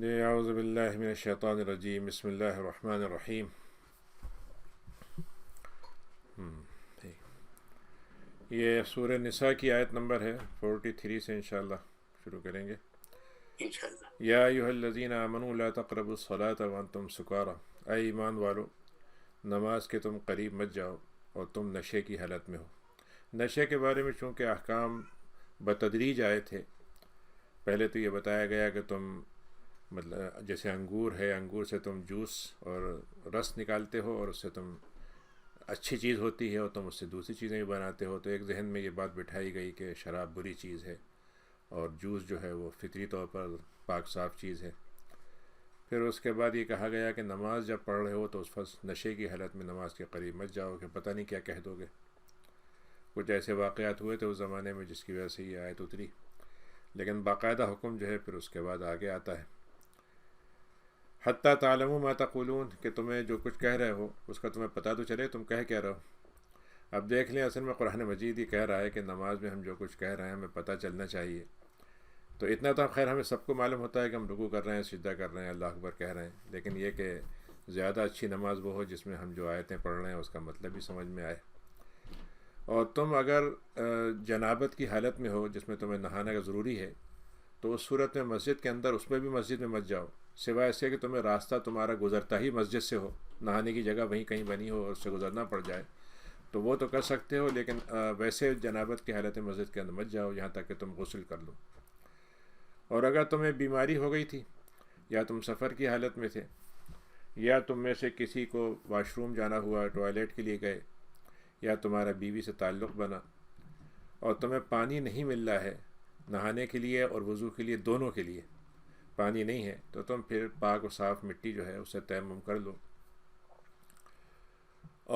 جی اعوذ باللہ من الشیطان الرجیم بسم اللہ الرحمن الرحیم۔ یہ سورہ نساء کی آیت نمبر ہے 43 سے انشاءاللہ شروع کریں گے انشاءاللہ۔ یا ایھا الذین آمنوا لا تقربوا الصلاة وانتم سکارى، اے ایمان والو نماز کے تم قریب مت جاؤ اور تم نشے کی حالت میں ہو۔ نشے کے بارے میں چونکہ احکام بتدریج آئے تھے، پہلے تو یہ بتایا گیا کہ تم مطلب جیسے انگور ہے، انگور سے تم جوس اور رس نکالتے ہو اور اس سے تم اچھی چیز ہوتی ہے اور تم اس سے دوسری چیزیں بھی بناتے ہو، تو ایک ذہن میں یہ بات بٹھائی گئی کہ شراب بری چیز ہے اور جوس جو ہے وہ فطری طور پر پاک صاف چیز ہے۔ پھر اس کے بعد یہ کہا گیا کہ نماز جب پڑھ رہے ہو تو اس وقت نشے کی حالت میں نماز کے قریب مت جاؤ کہ پتہ نہیں کیا کہہ دو گے۔ کچھ ایسے واقعات ہوئے تھے اس زمانے میں جس کی وجہ سے یہ آیت اتری، لیکن باقاعدہ حکم جو ہے پھر اس کے بعد آگے آتا ہے، حتیٰ تعلموا ما تقولون، کہ تمہیں جو کچھ کہہ رہے ہو اس کا تمہیں پتہ تو چلے تم کہہ کیا رہے ہو۔ اب دیکھ لیں، اصل میں قرآن مجید یہ کہہ رہا ہے کہ نماز میں ہم جو کچھ کہہ رہے ہیں ہمیں پتہ چلنا چاہیے۔ تو اتنا تو خیر ہمیں سب کو معلوم ہوتا ہے کہ ہم رکوع کر رہے ہیں، سجدہ کر رہے ہیں، اللہ اکبر کہہ رہے ہیں، لیکن یہ کہ زیادہ اچھی نماز وہ ہو جس میں ہم جو آیتیں پڑھ رہے ہیں اس کا مطلب بھی سمجھ میں آئے۔ اور تم اگر جنابت کی حالت میں ہو جس میں تمہیں نہانا کا ضروری ہے تو اس صورت میں مسجد کے اندر، اس میں بھی مسجد میں مت جاؤ، سوائے اس کے کہ تمہیں راستہ تمہارا گزرتا ہی مسجد سے ہو، نہانے کی جگہ وہیں کہیں بنی ہو اور اس سے گزرنا پڑ جائے تو وہ تو کر سکتے ہو، لیکن ویسے جنابت کی حالت مسجد کے اندر مت جاؤ یہاں تک کہ تم غسل کر لو۔ اور اگر تمہیں بیماری ہو گئی تھی یا تم سفر کی حالت میں تھے یا تم میں سے کسی کو واش روم جانا ہوا، ٹوائلٹ کے لیے گئے، یا تمہارا بیوی سے تعلق بنا اور تمہیں پانی نہیں مل رہا ہے نہانے کے لیے اور وضو کے لیے، دونوں کے لیے پانی نہیں ہے، تو تم پھر پاک و صاف مٹی جو ہے اس سے تیمم کر لو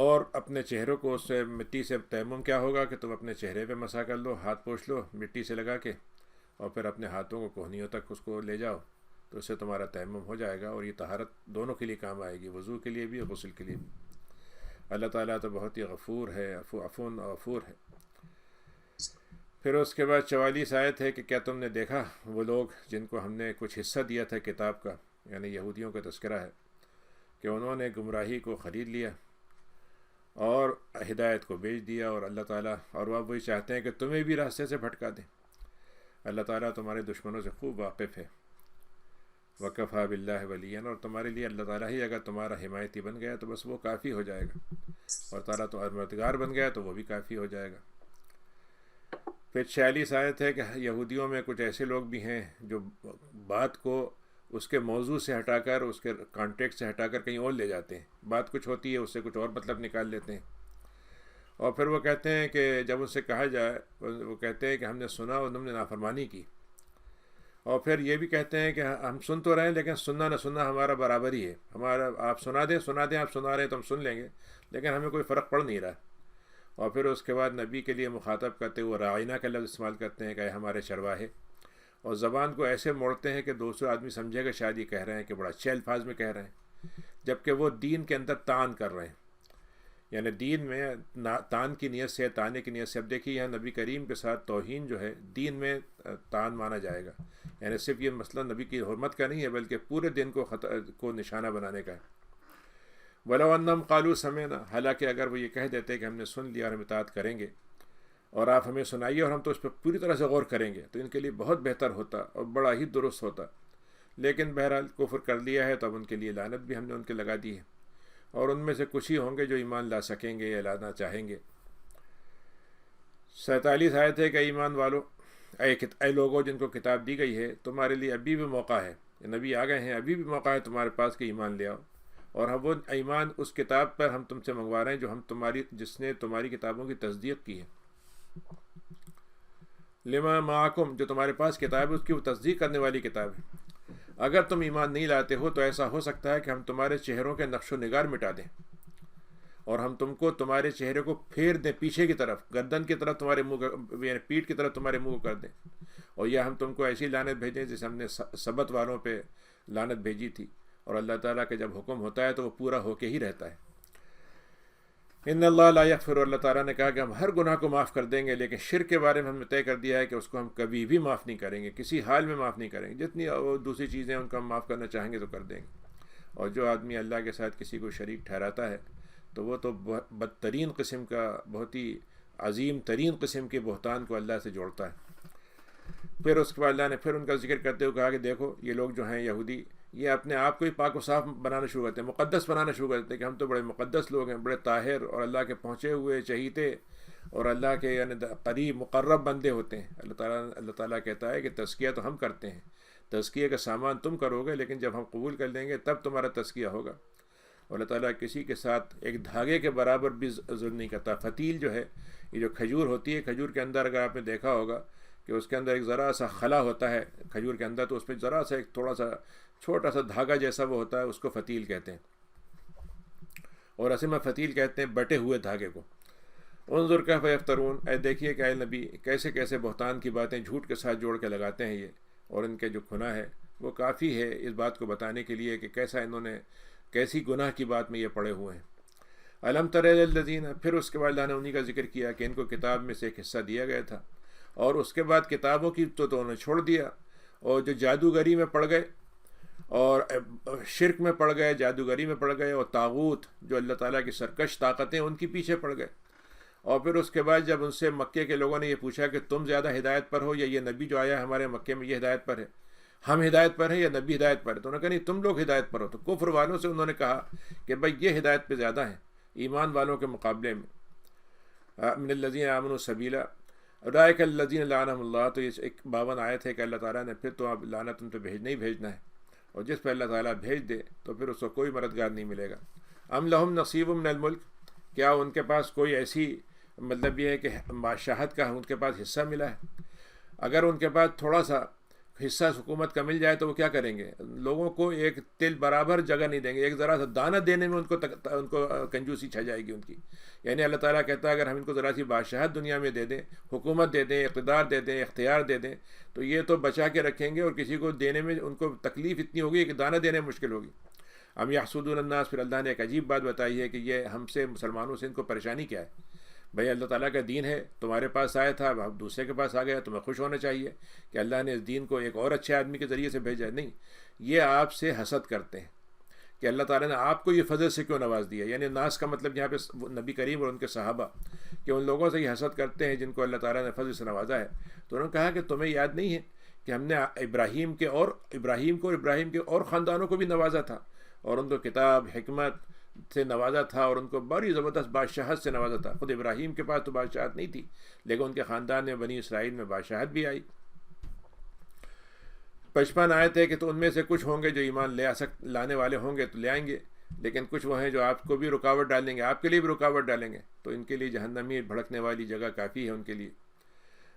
اور اپنے چہروں کو اس سے مٹی سے تیمم کیا ہوگا کہ تم اپنے چہرے پہ مسح کر لو، ہاتھ پوچھ لو مٹی سے لگا کے، اور پھر اپنے ہاتھوں کو کوہنیوں تک اس کو لے جاؤ تو اس سے تمہارا تیمم ہو جائے گا، اور یہ طہارت دونوں کے لیے کام آئے گی، وضو کے لیے بھی اور غسل کے لیے بھی۔ اللہ تعالیٰ تو بہت ہی غفور ہے، عفون اور غفور ہے۔ پھر اس کے بعد 44 آیت ہے کہ کیا تم نے دیکھا وہ لوگ جن کو ہم نے کچھ حصہ دیا تھا کتاب کا، یعنی یہودیوں کا تذکرہ ہے، کہ انہوں نے گمراہی کو خرید لیا اور ہدایت کو بیچ دیا، اور اللہ تعالیٰ اور وہ وہی چاہتے ہیں کہ تمہیں بھی راستے سے بھٹکا دیں۔ اللہ تعالیٰ تمہارے دشمنوں سے خوب واقف ہے، وکفیٰ باللہ ولیٰ، اور تمہارے لیے اللہ تعالیٰ ہی اگر تمہارا حمایتی بن گیا تو بس وہ کافی ہو جائے گا، اور تعالیٰ تمہارا مددگار بن گیا تو وہ بھی کافی ہو جائے گا۔ پھر 46 آیت ہے کہ یہودیوں میں کچھ ایسے لوگ بھی ہیں جو بات کو اس کے موضوع سے ہٹا کر، اس کے کانٹیکٹ سے ہٹا کر کہیں اور لے جاتے ہیں، بات کچھ ہوتی ہے اس سے کچھ اور مطلب نکال لیتے ہیں، اور پھر وہ کہتے ہیں کہ جب ان سے کہا جائے وہ کہتے ہیں کہ ہم نے سنا اور تم نے نافرمانی کی، اور پھر یہ بھی کہتے ہیں کہ ہم سن تو رہے ہیں لیکن سننا نہ سننا ہمارا برابر ہی ہے، ہمارا آپ سنا دیں آپ سنا رہے ہیں تو ہم سن لیں گے، لیکن ہمیں کوئی فرق پڑ نہیں رہا۔ اور پھر اس کے بعد نبی کے لیے مخاطب کرتے ہوئے راعینہ کا لفظ استعمال کرتے ہیں کہ ہمارے چرواہے، اور زبان کو ایسے موڑتے ہیں کہ دوسرا آدمی سمجھے گا شاید یہ کہہ رہے ہیں کہ بڑا اچھے الفاظ میں کہہ رہے ہیں، جبکہ وہ دین کے اندر تان کر رہے ہیں، یعنی دین میں تان کی نیت سے، تانے کی نیت سے۔ اب دیکھیے یہاں نبی کریم کے ساتھ توہین جو ہے دین میں تان مانا جائے گا، یعنی صرف یہ مسئلہ نبی کی حرمت کا نہیں ہے بلکہ پورے دن کو نشانہ بنانے کا ہے۔ وَلَوْ أَنَّهُمْ قَالُوا سَمِعْنَا، حالانکہ اگر وہ یہ کہہ دیتے کہ ہم نے سن لیا اور ہم اطاعت کریں گے، اور آپ ہمیں سنائیے اور ہم تو اس پہ پوری طرح سے غور کریں گے، تو ان کے لیے بہت بہتر ہوتا اور بڑا ہی درست ہوتا، لیکن بہرحال کفر کر لیا ہے تو اب ان کے لیے لعنت بھی ہم نے ان کے لگا دی ہے، اور ان میں سے کچھ ہی ہوں گے جو ایمان لا سکیں گے یا لانا چاہیں گے۔ 47 آیت ہے کہ ایمان والو، اے لوگوں جن کو کتاب دی گئی ہے، تمہارے لیے ابھی بھی موقع ہے، نبی آ گئے ہیں، ابھی بھی موقع ہے تمہارے پاس کہ ایمان لے آؤ، اور ہم وہ ایمان اس کتاب پر ہم تم سے منگوا رہے ہیں جو جس نے تمہاری کتابوں کی تصدیق کی ہے۔ لما معکم، جو تمہارے پاس کتاب ہے اس کی وہ تصدیق کرنے والی کتاب ہے۔ اگر تم ایمان نہیں لاتے ہو تو ایسا ہو سکتا ہے کہ ہم تمہارے چہروں کے نقش و نگار مٹا دیں، اور ہم تم کو تمہارے چہرے کو پھیر دیں پیچھے کی طرف، گردن کی طرف تمہارے منہ، یعنی پیٹھ کی طرف تمہارے منہ کو کر دیں، اور یا ہم تم کو ایسی لعنت بھیجیں جیسے ہم نے سبت والوں پہ لعنت بھیجی تھی، اور اللہ تعالیٰ کا جب حکم ہوتا ہے تو وہ پورا ہو کے ہی رہتا ہے۔ ان اللہ لا یغفر، اللہ تعالیٰ نے کہا کہ ہم ہر گناہ کو معاف کر دیں گے، لیکن شرک کے بارے میں ہم نے طے کر دیا ہے کہ اس کو ہم کبھی بھی معاف نہیں کریں گے، کسی حال میں معاف نہیں کریں گے، جتنی دوسری چیزیں ان کو ہم معاف کرنا چاہیں گے تو کر دیں گے۔ اور جو آدمی اللہ کے ساتھ کسی کو شریک ٹھہراتا ہے تو وہ تو بدترین قسم کا، بہت ہی عظیم ترین قسم کے بہتان کو اللہ سے جوڑتا ہے۔ پھر اس کے بعد اللہ نے پھر ان کا ذکر کرتے ہوئے کہا کہ دیکھو یہ لوگ جو ہیں یہودی، یہ اپنے آپ کو ہی پاک و صاف بنانا شروع کرتے ہیں، مقدس بنانا شروع کرتے ہیں کہ ہم تو بڑے مقدس لوگ ہیں، بڑے طاہر اور اللہ کے پہنچے ہوئے چہیتے اور اللہ کے یعنی قریب مقرب بندے ہوتے ہیں۔ اللہ تعالیٰ کہتا ہے کہ تزکیہ تو ہم کرتے ہیں، تزکیہ کا سامان تم کرو گے، لیکن جب ہم قبول کر لیں گے تب تمہارا تزکیہ ہوگا۔ اور اللہ تعالیٰ کسی کے ساتھ ایک دھاگے کے برابر بھی ظلم نہیں کرتا۔ فتیل جو ہے، یہ جو کھجور ہوتی ہے، کھجور کے اندر اگر آپ نے دیکھا ہوگا کہ اس کے اندر ایک ذرا سا خلا ہوتا ہے کھجور کے اندر، تو اس میں ذرا سا ایک تھوڑا سا چھوٹا سا دھاگا جیسا وہ ہوتا ہے، اس کو فتیل کہتے ہیں، اور اصل میں فتیل کہتے ہیں بٹے ہوئے دھاگے کو۔ انظر کیف یفترون، اے دیکھیے کہ اے نبی کیسے کیسے بہتان کی باتیں جھوٹ کے ساتھ جوڑ کے لگاتے ہیں یہ، اور ان کے جو گناہ ہے وہ کافی ہے اس بات کو بتانے کے لیے کہ کیسا انہوں نے کیسی گناہ کی بات میں یہ پڑے ہوئے ہیں۔ الم تر الی الذین، پھر اس کے بعد اللہ نے انہی کا ذکر کیا کہ ان کو کتاب میں سے ایک حصہ دیا گیا تھا، اور اس کے بعد کتابوں کی تو انہوں نے چھوڑ دیا، اور جو جادوگری میں پڑ گئے اور شرک میں پڑ گئے، جادوگری میں پڑ گئے، اور طاغوت جو اللہ تعالیٰ کی سرکش طاقتیں ان کی پیچھے پڑ گئے۔ اور پھر اس کے بعد جب ان سے مکے کے لوگوں نے یہ پوچھا کہ تم زیادہ ہدایت پر ہو یا یہ نبی جو آیا ہے ہمارے مکے میں یہ ہدایت پر ہے، ہم ہدایت پر ہیں یا نبی ہدایت پر ہے، تو انہوں نے کہا نہیں تم لوگ ہدایت پر ہو۔ تو کفر والوں سے انہوں نے کہا کہ بھائی یہ ہدایت پہ زیادہ ہیں ایمان والوں کے مقابلے میں۔ من الذین آمنوا سبیلا اولئک الذین لعنہم اللہ، تو یہ ایک 52 آیت ہے کہ اللہ تعالیٰ نے پھر تو اب لعنت ان پہ بھیجنا ہی بھیجنا ہے، اور جس پہ اللہ تعالیٰ بھیج دے تو پھر اس کو کوئی مددگار نہیں ملے گا۔ ام لہم نصیب من الملک، کیا ان کے پاس کوئی ایسی مطلب یہ ہے کہ بادشاہت کا ان کے پاس حصہ ملا ہے؟ اگر ان کے پاس تھوڑا سا حصہ حکومت کا مل جائے تو وہ کیا کریں گے؟ لوگوں کو ایک تل برابر جگہ نہیں دیں گے، ایک ذرا سا دانہ دینے میں ان کو کنجوسی چھا جائے گی ان کی۔ یعنی اللہ تعالیٰ کہتا ہے اگر ہم ان کو ذرا سی بادشاہت دنیا میں دے دیں، حکومت دے دیں، اقتدار دے دیں، اختیار دے دیں، تو یہ تو بچا کے رکھیں گے، اور کسی کو دینے میں ان کو تکلیف اتنی ہوگی کہ دانہ دینے مشکل ہوگی۔ ہم یحسدون الناس، پھر اللہ نے ایک عجیب بات بتائی ہے کہ یہ ہم سے مسلمانوں سے ان کو پریشانی کیا ہے؟ بھئی اللہ تعالیٰ کا دین ہے، تمہارے پاس آیا تھا، اب دوسرے کے پاس آ گیا، تمہیں خوش ہونا چاہیے کہ اللہ نے اس دین کو ایک اور اچھے آدمی کے ذریعے سے بھیجا ہے۔ نہیں، یہ آپ سے حسد کرتے ہیں کہ اللہ تعالیٰ نے آپ کو یہ فضل سے کیوں نواز دیا۔ یعنی ناس کا مطلب یہاں پہ نبی کریم اور ان کے صحابہ، کہ ان لوگوں سے یہ حسد کرتے ہیں جن کو اللہ تعالیٰ نے فضل سے نوازا ہے۔ تو انہوں نے کہا کہ تمہیں یاد نہیں ہے کہ ہم نے ابراہیم کو اور ابراہیم کے اور خاندانوں کو بھی نوازا تھا، اور ان کو کتاب حکمت سے نوازا تھا، اور ان کو بڑی زبردست بادشاہت سے نوازا تھا۔ خود ابراہیم کے پاس تو بادشاہت نہیں تھی، لیکن ان کے خاندان میں بنی اسرائیل میں بادشاہت بھی آئی۔ 55 آیت ہے کہ تو ان میں سے کچھ ہوں گے جو ایمان لانے والے ہوں گے تو لے آئیں گے، لیکن کچھ وہ ہیں جو آپ کو بھی رکاوٹ ڈالیں گے، آپ کے لیے بھی رکاوٹ ڈالیں گے، تو ان کے لیے جہنمی بھڑکنے والی جگہ کافی ہے ان کے لیے۔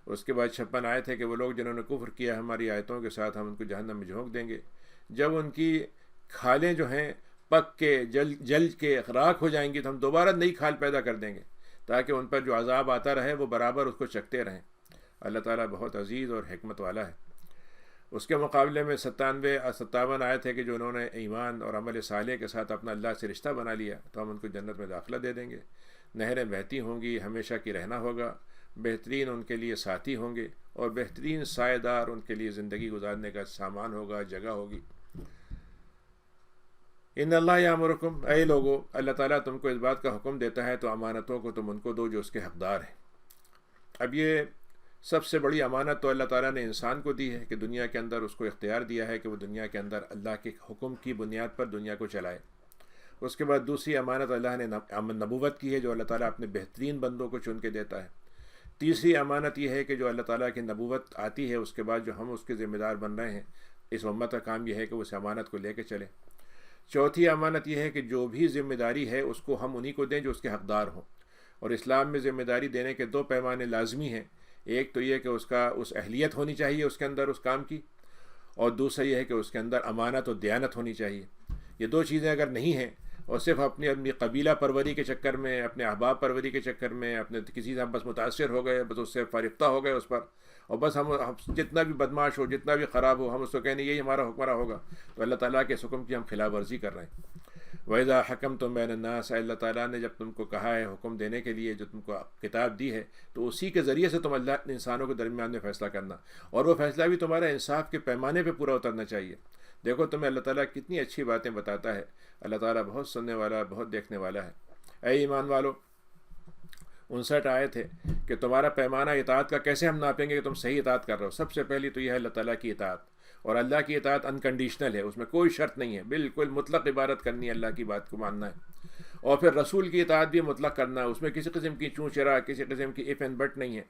اس کے بعد 56 آیت ہے کہ وہ لوگ جنہوں نے کفر کیا ہماری آیتوں کے ساتھ ہم ان کو جہنم میں جھونک دیں گے، جب ان کی کھالیں جو ہیں پک کے جل کے راکھ ہو جائیں گی تو ہم دوبارہ نئی کھال پیدا کر دیں گے تاکہ ان پر جو عذاب آتا رہے وہ برابر اس کو چکھتے رہیں۔ اللہ تعالیٰ بہت عزیز اور حکمت والا ہے۔ اس کے مقابلے میں 57 آیت ہے کہ جو انہوں نے ایمان اور عمل صالح کے ساتھ اپنا اللہ سے رشتہ بنا لیا تو ہم ان کو جنت میں داخلہ دے دیں گے، نہریں بہتی ہوں گی، ہمیشہ کی رہنا ہوگا، بہترین ان کے لیے ساتھی ہوں گے، اور بہترین سائے دار ان کے لیے زندگی گزارنے کا سامان ہوگا، جگہ ہوگی۔ ان اللہ یامرکم، اے لوگو، اللہ تعالیٰ تم کو اس بات کا حکم دیتا ہے تو امانتوں کو تم ان کو دو جو اس کے حقدار ہیں۔ اب یہ سب سے بڑی امانت تو اللہ تعالیٰ نے انسان کو دی ہے کہ دنیا کے اندر اس کو اختیار دیا ہے کہ وہ دنیا کے اندر اللہ کے حکم کی بنیاد پر دنیا کو چلائے۔ اس کے بعد دوسری امانت اللہ نے نبوت کی ہے جو اللہ تعالیٰ اپنے بہترین بندوں کو چن کے دیتا ہے۔ تیسری امانت یہ ہے کہ جو اللہ تعالیٰ کی نبوت آتی ہے اس کے بعد جو ہم اس کے ذمہ دار بن رہے ہیں، اس امت کا کام یہ ہے کہ وہ اس امانت کو لے کے چلیں۔ چوتھی امانت یہ ہے کہ جو بھی ذمہ داری ہے اس کو ہم انہی کو دیں جو اس کے حقدار ہوں، اور اسلام میں ذمہ داری دینے کے 2 پیمانے لازمی ہیں۔ ایک تو یہ کہ اس اہلیت ہونی چاہیے اس کے اندر اس کام کی، اور دوسرا یہ ہے کہ اس کے اندر امانت اور دیانت ہونی چاہیے۔ یہ 2 چیزیں اگر نہیں ہیں اور صرف اپنی قبیلہ پروری کے چکر میں، اپنے احباب پروری کے چکر میں، اپنے کسی سے ہم بس متاثر ہو گئے، بس اس سے فارفتہ ہو گئے اس پر، اور بس ہم جتنا بھی بدماش ہو، جتنا بھی خراب ہو، ہم اس کو کہنے یہی ہمارا حکمراں ہوگا، تو اللہ تعالیٰ کے حکم کی ہم خلاف ورزی کر رہے ہیں۔ وَإِذَا حَكَمْتُم بَيْنَ النَّاسِ، اللہ تعالیٰ نے جب تم کو کہا ہے حکم دینے کے لیے، جو تم کو کتاب دی ہے، تو اسی کے ذریعے سے تم اللہ انسانوں کے درمیان میں فیصلہ کرنا، اور وہ فیصلہ بھی تمہارا انصاف کے پیمانے پہ پورا اترنا چاہیے۔ دیکھو تمہیں اللہ تعالیٰ کتنی اچھی باتیں بتاتا ہے۔ اللہ تعالیٰ بہت سننے والا، بہت دیکھنے والا ہے۔ اے ایمان والو، 59 آیت ہے کہ تمہارا پیمانہ اطاعت کا کیسے ہم ناپیں گے کہ تم صحیح اطاعت کر رہے ہو۔ سب سے پہلی تو یہ ہے اللہ تعالیٰ کی اطاعت، اور اللہ کی اطاعت انکنڈیشنل ہے، اس میں کوئی شرط نہیں ہے، بالکل مطلق عبادت کرنی ہے، اللہ کی بات کو ماننا ہے۔ اور پھر رسول کی اطاعت بھی مطلق کرنا ہے، اس میں کسی قسم کی چوں چرا، کسی قسم کی اف اینڈ بٹ نہیں ہے۔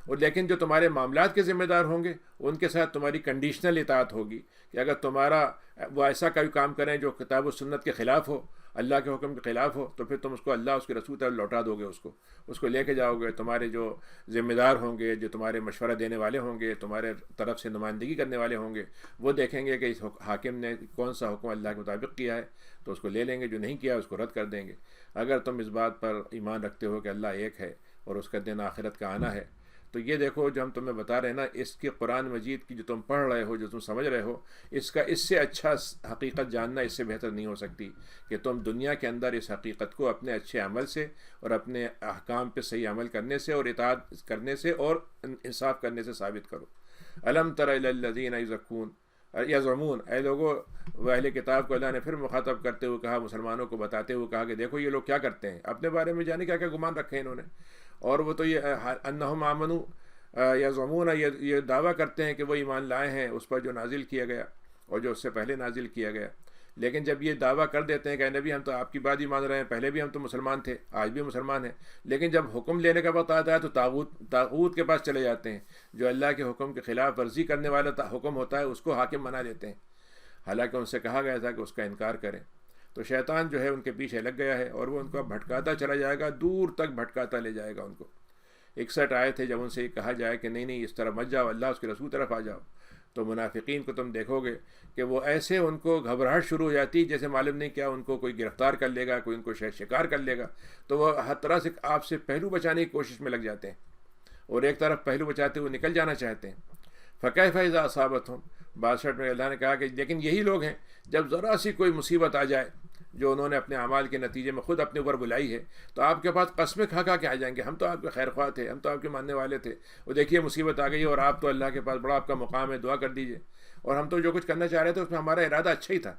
اور لیکن جو تمہارے معاملات کے ذمہ دار ہوں گے، ان کے ساتھ تمہاری کنڈیشنل اطاعت ہوگی کہ اگر تمہارا وہ ایسا کوئی کام کریں جو کتاب و سنت کے خلاف ہو، اللہ کے حکم کے خلاف ہو، تو پھر تم اس کو اللہ اس کے رسول طرف لوٹا دو گے، اس کو لے کے جاؤ گے۔ تمہارے جو ذمہ دار ہوں گے، جو تمہارے مشورہ دینے والے ہوں گے، تمہارے طرف سے نمائندگی کرنے والے ہوں گے، وہ دیکھیں گے کہ اس حاکم نے کون سا حکم اللہ کے مطابق کیا ہے، تو اس کو لے لیں گے، جو نہیں کیا اس کو رد کر دیں گے۔ اگر تم اس بات پر ایمان رکھتے ہو کہ اللہ ایک ہے اور اس کا دن آخرت کا آنا ہے، تو یہ دیکھو جو ہم تمہیں بتا رہے ہیں نا، اس کی قرآن مجید کی جو تم پڑھ رہے ہو، جو تم سمجھ رہے ہو، اس سے اچھا حقیقت جاننا اس سے بہتر نہیں ہو سکتی کہ تم دنیا کے اندر اس حقیقت کو اپنے اچھے عمل سے اور اپنے احکام پہ صحیح عمل کرنے سے اور اطاعت کرنے سے اور انصاف کرنے سے ثابت کرو۔ الم تر الی الذین یزعمون، اے لوگوں، وہ اہل کتاب کو اللہ نے پھر مخاطب کرتے ہوئے کہا، مسلمانوں کو بتاتے ہوئے کہا کہ دیکھو یہ لوگ کیا کرتے ہیں، اپنے بارے میں جانے کیا کیا گمان رکھے ہیں انہوں نے، اور وہ تو یہ انہم آمنوا یزعمون، یہ دعویٰ کرتے ہیں کہ وہ ایمان لائے ہیں اس پر جو نازل کیا گیا اور جو اس سے پہلے نازل کیا گیا۔ لیکن جب یہ دعویٰ کر دیتے ہیں کہ اے نبی ہم تو آپ کی بات ہی مان رہے ہیں، پہلے بھی ہم تو مسلمان تھے، آج بھی مسلمان ہیں، لیکن جب حکم لینے کا وقت آتا ہے تو طاغوت کے پاس چلے جاتے ہیں، جو اللہ کے حکم کے خلاف ورزی کرنے والا حکم ہوتا ہے اس کو حاکم بنا لیتے ہیں، حالانکہ ان سے کہا گیا تھا کہ اس کا انکار کریں۔ تو شیطان جو ہے ان کے پیچھے لگ گیا ہے اور وہ ان کو بھٹکاتا چلا جائے گا، دور تک بھٹکاتا لے جائے گا ان کو۔ 61 آئے تھے جب ان سے یہ کہا جائے کہ نہیں اس طرح مت جاؤ، اللہ اس کے رسول طرف آ جاؤ، تو منافقین کو تم دیکھو گے کہ وہ ایسے ان کو گھبراہٹ شروع ہو جاتی، جیسے معلوم نہیں کیا ان کو کوئی گرفتار کر لے گا، کوئی ان کو شکار کر لے گا، تو وہ ہر طرح سے آپ سے پہلو بچانے کی کوشش میں لگ جاتے ہیں اور ایک طرف پہلو بچاتے ہوئے نکل جانا چاہتے ہیں۔ فکیف اذا اصابتہم، 62 میں اللہ نے کہا کہ لیکن یہی لوگ ہیں جب ذرا سی کوئی مصیبت آ جائے جو انہوں نے اپنے اعمال کے نتیجے میں خود اپنے اوپر بلائی ہے، تو آپ کے پاس قسمیں کھا کھا کے آ جائیں گے، ہم تو آپ کے خیر خواہ تھے، ہم تو آپ کے ماننے والے تھے، وہ دیکھیے مصیبت آ گئی اور آپ تو اللہ کے پاس بڑا آپ کا مقام ہے، دعا کر دیجئے، اور ہم تو جو کچھ کرنا چاہ رہے تھے اس میں ہمارا ارادہ اچھا ہی تھا،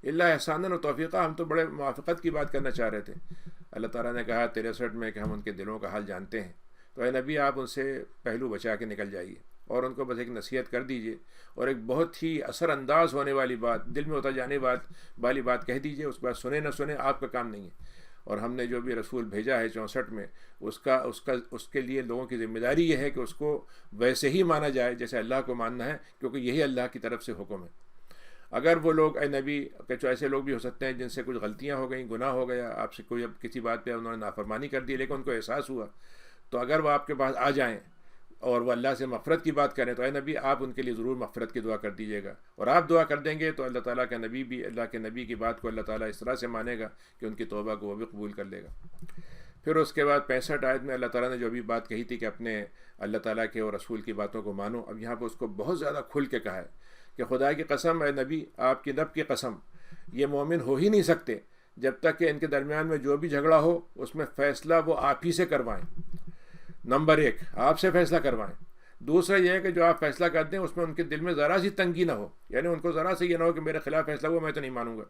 اللہ احساناً و توفیقہ، ہم تو بڑے موافقت کی بات کرنا چاہ رہے تھے۔ اللہ تعالیٰ نے کہا 63 میں کہ ہم ان کے دلوں کا حال جانتے ہیں، تو اے نبی آپ ان سے پہلو بچا کے نکل جائیے اور ان کو بس ایک نصیحت کر دیجئے اور ایک بہت ہی اثر انداز ہونے والی بات، دل میں اتر جانے والی بات کہہ دیجئے، اس بات سنیں نہ سنیں آپ کا کام نہیں ہے۔ اور ہم نے جو بھی رسول بھیجا ہے 64 میں، اس کے لیے لوگوں کی ذمہ داری یہ ہے کہ اس کو ویسے ہی مانا جائے جیسے اللہ کو ماننا ہے، کیونکہ یہی اللہ کی طرف سے حکم ہے۔ اگر وہ لوگ اے نبی کہ ایسے لوگ بھی ہو سکتے ہیں جن سے کچھ غلطیاں ہو گئیں، گناہ ہو گیا، آپ سے کوئی اب کسی بات پہ انہوں نے نافرمانی کر دی لیکن ان کو احساس ہوا، تو اگر وہ آپ کے پاس آ جائیں اور وہ اللہ سے مغفرت کی بات کریں تو اے نبی آپ ان کے لیے ضرور مغفرت کی دعا کر دیجیے گا، اور آپ دعا کر دیں گے تو اللہ تعالیٰ کا نبی بھی اللہ کے نبی کی بات کو اللہ تعالیٰ اس طرح سے مانے گا کہ ان کی توبہ کو وہ بھی قبول کر لے گا۔ پھر اس کے بعد 65 آیت میں اللہ تعالیٰ نے جو بھی بات کہی تھی کہ اپنے اللہ تعالیٰ کے اور رسول کی باتوں کو مانو، اب یہاں پہ اس کو بہت زیادہ کھل کے کہا ہے کہ خدا کی قسم اے نبی، آپ کی رب کی قسم، یہ مومن ہو ہی نہیں سکتے جب تک کہ ان کے درمیان میں جو بھی جھگڑا ہو اس میں فیصلہ وہ آپ ہی سے کروائیں۔ نمبر 1 آپ سے فیصلہ کروائیں، دوسرا یہ ہے کہ جو آپ فیصلہ کرتے ہیں اس میں ان کے دل میں ذرا سی تنگی نہ ہو، یعنی ان کو ذرا سے یہ نہ ہو کہ میرے خلاف فیصلہ ہوا میں تو نہیں مانوں گا،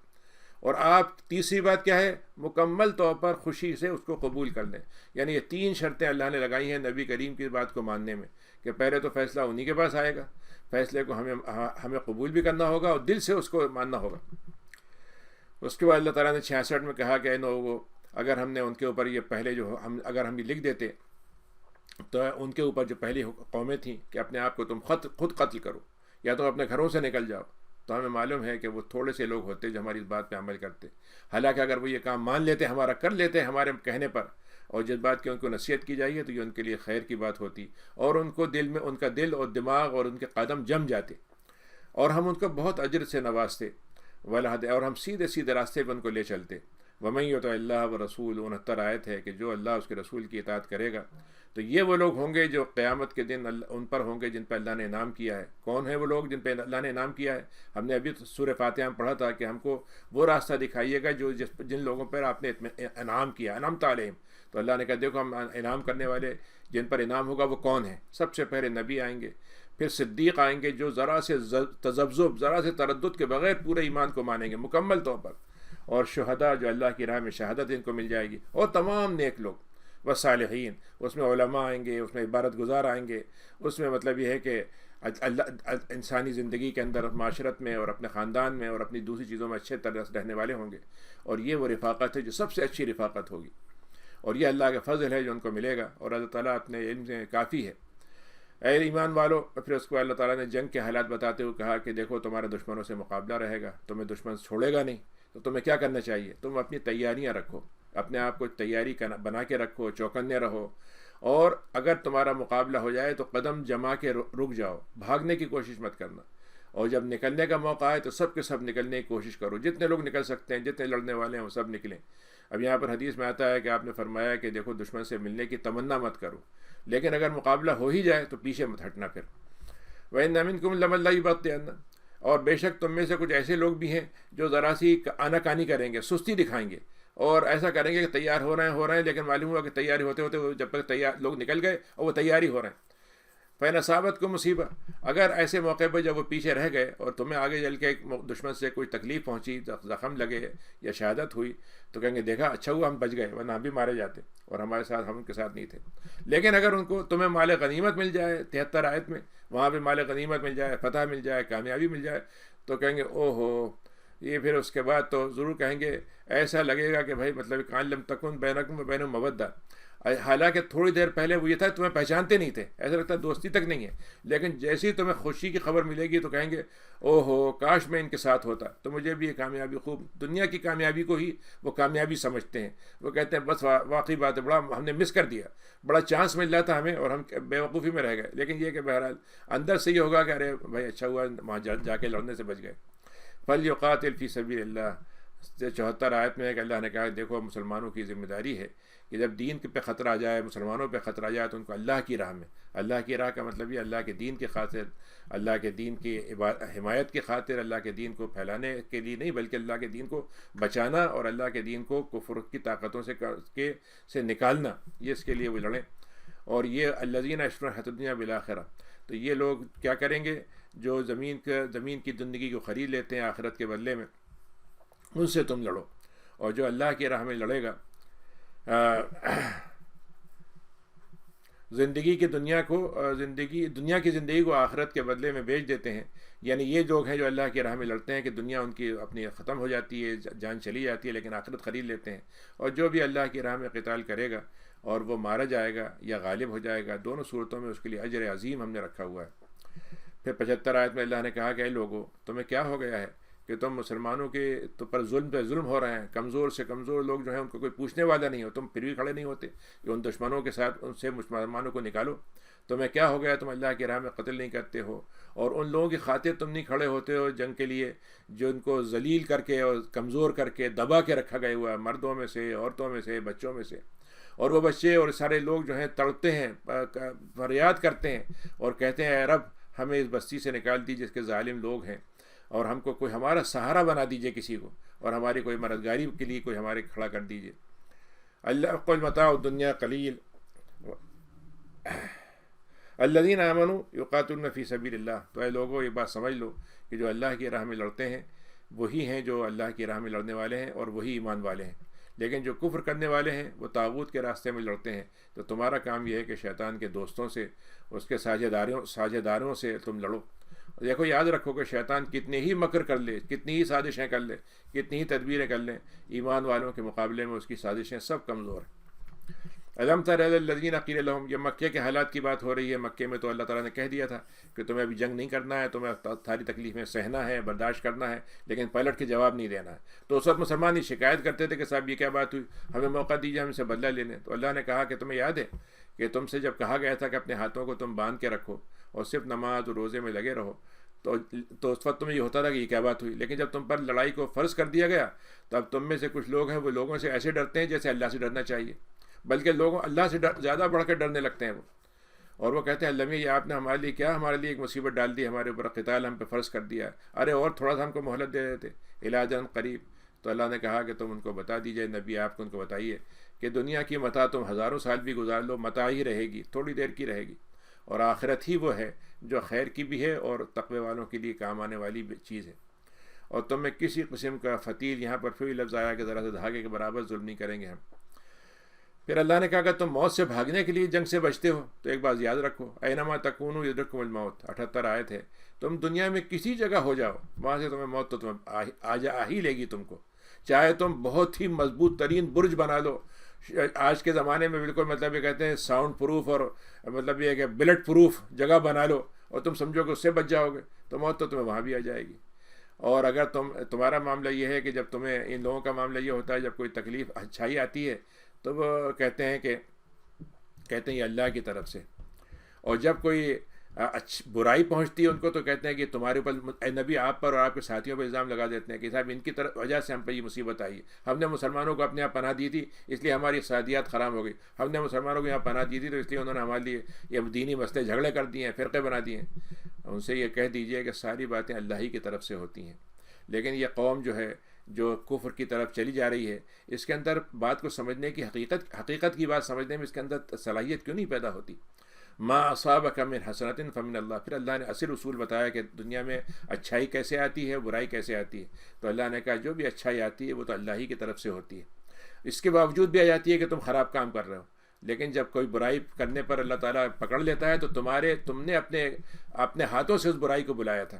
اور آپ تیسری بات کیا ہے، مکمل طور پر خوشی سے اس کو قبول کر لیں۔ یعنی یہ 3 شرطیں اللہ نے لگائی ہیں نبی کریم کی بات کو ماننے میں، کہ پہلے تو فیصلہ انہی کے پاس آئے گا، فیصلے کو ہمیں قبول بھی کرنا ہوگا اور دل سے اس کو ماننا ہوگا۔ اس کے بعد اللہ تعالیٰ نے 66 میں کہا کہ اے لوگو، اگر ہم نے ان کے اوپر یہ پہلے اگر ہم یہ لکھ دیتے تو ان کے اوپر جو پہلی قومیں تھیں کہ اپنے آپ کو تم خود قتل کرو یا تم اپنے گھروں سے نکل جاؤ، تو ہمیں معلوم ہے کہ وہ تھوڑے سے لوگ ہوتے جو ہماری اس بات پہ عمل کرتے، حالانکہ اگر وہ یہ کام مان لیتے، ہمارا کر لیتے ہمارے کہنے پر، اور جس بات کی ان کو نصیحت کی جائے تو یہ ان کے لیے خیر کی بات ہوتی، اور ان کو دل میں ان کا دل اور دماغ اور ان کے قدم جم جاتے، اور ہم ان کو بہت اجر سے نوازتے، اور ہم سیدھے راستے پہ ان کو لے چلتے۔ ومن یطع اللہ و رسول 69 آیت ہے کہ جو اللہ اس کے رسول کی اطاعت کرے گا تو یہ وہ لوگ ہوں گے جو قیامت کے دن ان پر ہوں گے جن پہ اللہ نے انعام کیا ہے۔ کون ہیں وہ لوگ جن پہ اللہ نے انعام کیا ہے؟ ہم نے ابھی سورہ فاتحہ میں پڑھا تھا کہ ہم کو وہ راستہ دکھائیے گا جن لوگوں پر آپ نے انعام کیا، انعمت علیہم۔ تو اللہ نے کہا دیکھو ہم انعام کرنے والے جن پر انعام ہوگا وہ کون ہیں؟ سب سے پہلے نبی آئیں گے، پھر صدیق آئیں گے جو ذرا سے تذبذب، ذرا سے تردد کے بغیر پورے ایمان کو مانیں گے مکمل طور پر، اور شہداء جو اللہ کی راہ میں شہادت ان کو مل جائے گی، اور تمام نیک لوگ، والصالحین، اس میں علماء آئیں گے، اس میں عبادت گزار آئیں گے، اس میں مطلب یہ ہے کہ انسانی زندگی کے اندر، معاشرت میں اور اپنے خاندان میں اور اپنی دوسری چیزوں میں اچھے طرح سے رہنے والے ہوں گے، اور یہ وہ رفاقت ہے جو سب سے اچھی رفاقت ہوگی، اور یہ اللہ کا فضل ہے جو ان کو ملے گا، اور اللہ تعالیٰ اپنے علم سے کافی ہے۔ اے ایمان والو، پھر اس کو اللہ تعالیٰ نے جنگ کے حالات بتاتے ہوئے کہا کہ دیکھو تمہارے دشمنوں سے مقابلہ رہے گا، تمہیں دشمن چھوڑے گا نہیں، تو تمہیں کیا کرنا چاہیے؟ تم اپنی تیاریاں رکھو، اپنے آپ کو تیاری بنا کے رکھو، چوکنے رہو، اور اگر تمہارا مقابلہ ہو جائے تو قدم جما کے رک جاؤ، بھاگنے کی کوشش مت کرنا، اور جب نکلنے کا موقع آئے تو سب کے سب نکلنے کی کوشش کرو، جتنے لوگ نکل سکتے ہیں، جتنے لڑنے والے ہیں وہ سب نکلیں۔ اب یہاں پر حدیث میں آتا ہے کہ آپ نے فرمایا کہ دیکھو دشمن سے ملنے کی تمنا مت کرو، لیکن اگر مقابلہ ہو ہی جائے تو پیچھے مت ہٹنا پھر۔ وَإِنَّ مِنكُمْ لَمَن لَّيُبَطِّئَنَّ، اور بے شک تم میں سے کچھ ایسے لوگ بھی ہیں جو ذرا سی آناکانی کریں گے، سستی دکھائیں گے، اور ایسا کریں گے کہ تیار ہو رہے ہیں لیکن معلوم ہوا کہ تیاری ہوتے ہوتے وہ جب تک تیار لوگ نکل گئے اور وہ تیاری ہو رہے ہیں۔ فَإِنْ أَصَابَتْكُم مصیبہ، اگر ایسے موقع پہ جب وہ پیچھے رہ گئے اور تمہیں آگے چل کے دشمن سے کوئی تکلیف پہنچی، زخم لگے یا شہادت ہوئی، تو کہیں گے دیکھا اچھا ہوا ہم بچ گئے، ورنہ ہم بھی مارے جاتے اور ہم ان کے ساتھ نہیں تھے۔ لیکن اگر تمہیں مال غنیمت مل جائے، 73 آیت میں وہاں پہ مال غنیمت مل جائے، فتح مل جائے، کامیابی مل جائے، تو کہیں گے او ہو، یہ پھر اس کے بعد تو ضرور کہیں گے، ایسا لگے گا کہ بھائی مطلب کان لم تکن بینکم و بین مودہ، حالانکہ تھوڑی دیر پہلے وہ یہ تھا تمہیں پہچانتے نہیں تھے، ایسا لگتا ہے دوستی تک نہیں ہے، لیکن جیسے ہی تمہیں خوشی کی خبر ملے گی تو کہیں گے او ہو کاش میں ان کے ساتھ ہوتا تو مجھے بھی یہ کامیابی، خوب دنیا کی کامیابی کو ہی وہ کامیابی سمجھتے ہیں، وہ کہتے ہیں بس واقعی بات ہے، بڑا ہم نے مس کر دیا، بڑا چانس مل رہا تھا ہمیں اور ہم بے وقوفی میں رہ گئے۔ لیکن یہ کہ بہرحال اندر سے یہ ہوگا کہ ارے بھائی اچھا ہوا وہاں جا کے لڑنے سے بچ گئے۔ فَلْيُقَاتِلْ فِي سَبِيلِ اللَّهِ، 74 آیت میں ہے کہ اللہ نے کہا دیکھو مسلمانوں کی ذمہ داری ہے کہ جب دین پہ خطرہ آ جائے، مسلمانوں پہ خطرہ آ جائے تو ان کو اللہ کی راہ میں، اللہ کی راہ کا مطلب یہ اللہ کے دین کی خاطر، اللہ کے دین کی حمایت کی خاطر، اللہ کے دین کو پھیلانے کے لیے نہیں بلکہ اللہ کے دین کو بچانا اور اللہ کے دین کو کفر کی طاقتوں سے نکالنا، یہ اس کے لیے وہ لڑیں۔ اور یہ الذین اشتروا الحیاۃ الدنیا بالآخرہ، تو یہ لوگ کیا کریں گے جو زمین کی زندگی کو خرید لیتے ہیں آخرت کے بدلے میں، ان سے تم لڑو، اور جو اللہ کی راہ میں لڑے گا دنیا کی زندگی کو آخرت کے بدلے میں بیچ دیتے ہیں، یعنی یہ لوگ ہیں جو اللہ کی راہ میں لڑتے ہیں کہ دنیا ان کی اپنی ختم ہو جاتی ہے، جان چلی جاتی ہے، لیکن آخرت خرید لیتے ہیں۔ اور جو بھی اللہ کی راہ میں قتال کرے گا اور وہ مارا جائے گا یا غالب ہو جائے گا، دونوں صورتوں میں اس کے لیے اجر عظیم ہم نے رکھا ہوا ہے۔ پھر 75 آیت میں اللہ نے کہا کہ اے لوگوں تمہیں کیا ہو گیا ہے کہ تم مسلمانوں کے تو پر ظلم ہو رہے ہیں، کمزور سے کمزور لوگ جو ہیں ان کو کوئی پوچھنے والا نہیں ہو، تم پھر بھی کھڑے نہیں ہوتے کہ ان دشمنوں کے ساتھ ان سے مسلمانوں کو نکالو، تمہیں کیا ہو گیا، تم اللہ کی راہ میں قتل نہیں کرتے ہو، اور ان لوگوں کی خاطر تم نہیں کھڑے ہوتے ہو جنگ کے لیے جو ان کو ذلیل کر کے اور کمزور کر کے دبا کے رکھا گیا ہوا ہے، مردوں میں سے، عورتوں میں سے، بچوں میں سے، اور وہ بچے اور سارے لوگ جو ہیں تڑپتے ہیں، فریاد کرتے ہیں اور کہتے ہیں اے رب ہمیں اس بستی سے نکال دیجیے جس کے ظالم لوگ ہیں، اور ہم کو کوئی ہمارا سہارا بنا دیجئے کسی کو، اور ہماری کوئی مددگاری کے لیے کوئی ہمارے کھڑا کر دیجئے۔ اللہ قل متاع الدنیا قلیل الذین آمنوا یقاتلون فی سبیل اللہ، تو اے لوگوں یہ بات سمجھ لو کہ جو اللہ کی راہ میں لڑتے ہیں وہی ہیں جو اللہ کی راہ میں لڑنے والے ہیں اور وہی ایمان والے ہیں، لیکن جو کفر کرنے والے ہیں وہ طاغوت کے راستے میں لڑتے ہیں، تو تمہارا کام یہ ہے کہ شیطان کے دوستوں سے، اس کے ساجھیداروں سے تم لڑو۔ دیکھو یاد رکھو کہ شیطان کتنے ہی مکر کر لے، کتنی ہی سازشیں کر لے، کتنی ہی تدبیریں کر لیں، ایمان والوں کے مقابلے میں اس کی سازشیں سب کمزور ہیں۔ الم تر الی الذین قیل لہم، یہ مکے کے حالات کی بات ہو رہی ہے۔ مکے میں تو اللہ تعالیٰ نے کہہ دیا تھا کہ تمہیں ابھی جنگ نہیں کرنا ہے، تمہیں ساری تکلیفیں سہنا ہے، برداشت کرنا ہے، لیکن پلٹ کے جواب نہیں دینا ہے۔ تو اس وقت مسلمان یہ شکایت کرتے تھے کہ صاحب یہ کیا بات ہوئی، ہمیں موقع دیجیے ہم سے بدلہ لینے۔ تو اللہ نے کہا کہ تمہیں یاد ہے کہ تم سے جب کہا گیا تھا کہ اپنے ہاتھوں کو تم باندھ کے رکھو اور صرف نماز اور روزے میں لگے رہو، تو اس وقت تمہیں یہ ہوتا تھا کہ یہ کیا بات ہوئی. لیکن جب تم پر لڑائی کو فرض کر دیا گیا تو اب تم میں سے کچھ لوگ ہیں وہ لوگوں سے ایسے ڈرتے ہیں جیسے اللہ سے ڈرنا چاہیے, بلکہ لوگوں اللہ سے زیادہ بڑھ کر ڈرنے لگتے ہیں وہ. اور وہ کہتے ہیں اللہ یہ آپ نے ہمارے لیے کیا ہمارے لیے ایک مصیبت ڈال دی, ہمارے اوپر قتال ہم پہ فرض کر دیا, ارے اور تھوڑا سا ہم کو مہلت دے دیتے, علاجاً قریب. تو اللہ نے کہا کہ تم ان کو بتا دیجئے, نبی آپ کو ان کو بتائیے کہ دنیا کی متاع تم ہزاروں سال بھی گزار لو, متاع ہی رہے گی, تھوڑی دیر کی رہے گی, اور آخرت ہی وہ ہے جو خیر کی بھی ہے اور تقوی والوں کے لیے کام آنے والی چیز ہے. اور تم میں کسی قسم کا فتیل, یہاں پر پھر لفظ آیا کہ ذرا سے دھاگے کے برابر ظلم نہیں کریں گے ہم. پھر اللہ نے کہا کہ تم موت سے بھاگنے کے لیے جنگ سے بچتے ہو تو ایک بات یاد رکھو, اینما تکونوا یدرککم الموت, 78 آیت ہے. تم دنیا میں کسی جگہ ہو جاؤ, وہاں سے تمہیں موت تو تمہیں آ ہی لے گی تم کو, چاہے تم بہت ہی مضبوط ترین برج بنا لو. آج کے زمانے میں بالکل مطلب یہ کہتے ہیں ساؤنڈ پروف اور مطلب یہ کہ بلٹ پروف جگہ بنا لو, اور تم سمجھو کہ اس سے بچ جاؤ گے, تو موت تو تمہیں وہاں بھی آ جائے گی. اور اگر تمہارا معاملہ یہ ہے کہ جب تمہیں, ان لوگوں کا معاملہ یہ ہوتا ہے جب کوئی تکلیف اچھائی آتی ہے تو وہ کہتے ہیں یہ اللہ کی طرف سے, اور جب کوئی برائی پہنچتی ہے ان کو تو کہتے ہیں کہ تمہارے اوپر, نبی آپ پر اور آپ کے ساتھیوں پر الزام لگا دیتے ہیں کہ صاحب ان کی وجہ سے ہم پہ یہ مصیبت آئی ہے, ہم نے مسلمانوں کو اپنے یہاں پناہ دی تھی اس لیے ہماری اقتصادیات خراب ہو گئی, ہم نے مسلمانوں کو یہاں پناہ دی تھی تو اس لیے انہوں نے ہمارے لیے یہ دینی مسئلے جھگڑے کر دیے ہیں, فرقے بنا دیے ہیں. ان سے یہ کہہ دیجئے کہ ساری باتیں اللہ ہی کی طرف سے ہوتی ہیں. لیکن یہ قوم جو ہے جو کفر کی طرف چلی جا رہی ہے, اس کے اندر بات کو سمجھنے کی حقیقت کی بات سمجھنے میں اس کے اندر صلاحیت کیوں نہیں پیدا ہوتی؟ ما اصابک من حسنۃ فمن اللہ. پھر اللہ نے اصل اصول بتایا کہ دنیا میں اچھائی کیسے آتی ہے, برائی کیسے آتی ہے. تو اللہ نے کہا جو بھی اچھائی آتی ہے وہ تو اللہ ہی کی طرف سے ہوتی ہے. اس کے باوجود بھی آ جاتی ہے کہ تم خراب کام کر رہے ہو, لیکن جب کوئی برائی کرنے پر اللہ تعالیٰ پکڑ لیتا ہے تو تم نے اپنے ہاتھوں سے اس برائی کو بلایا تھا,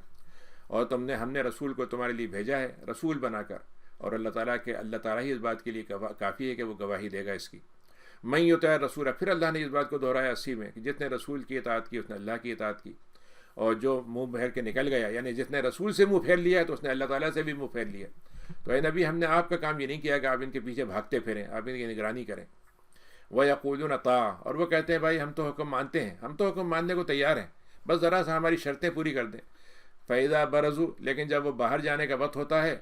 اور ہم نے رسول کو تمہارے لیے بھیجا ہے رسول بنا کر, اور اللہ تعالیٰ ہی اس بات کے لیے کافی ہے کہ وہ گواہی دے گا اس کی. میں یطع الرسول, پھر اللہ نے اس بات کو دہرایا 80 میں کہ جس نے رسول کی اطاعت کی اس نے اللہ کی اطاعت کی, اور جو منہ پھیر کے نکل گیا, یعنی جس نے رسول سے منہ پھیر لیا تو اس نے اللہ تعالیٰ سے بھی منہ پھیر لیا. تو اے نبی ہم نے آپ کا کام یہ نہیں کیا کہ آپ ان کے پیچھے بھاگتے پھریں, آپ ان کی نگرانی کریں. وَيَقُولُونَ طَاعَةً, اور وہ کہتے ہیں بھائی ہم تو حکم مانتے ہیں, ہم تو حکم ماننے کو تیار ہیں, بس ذرا سا ہماری شرطیں پوری کر دیں. فَإِذَا بَرَزُوا, لیکن جب وہ باہر جانے کا وقت ہوتا ہے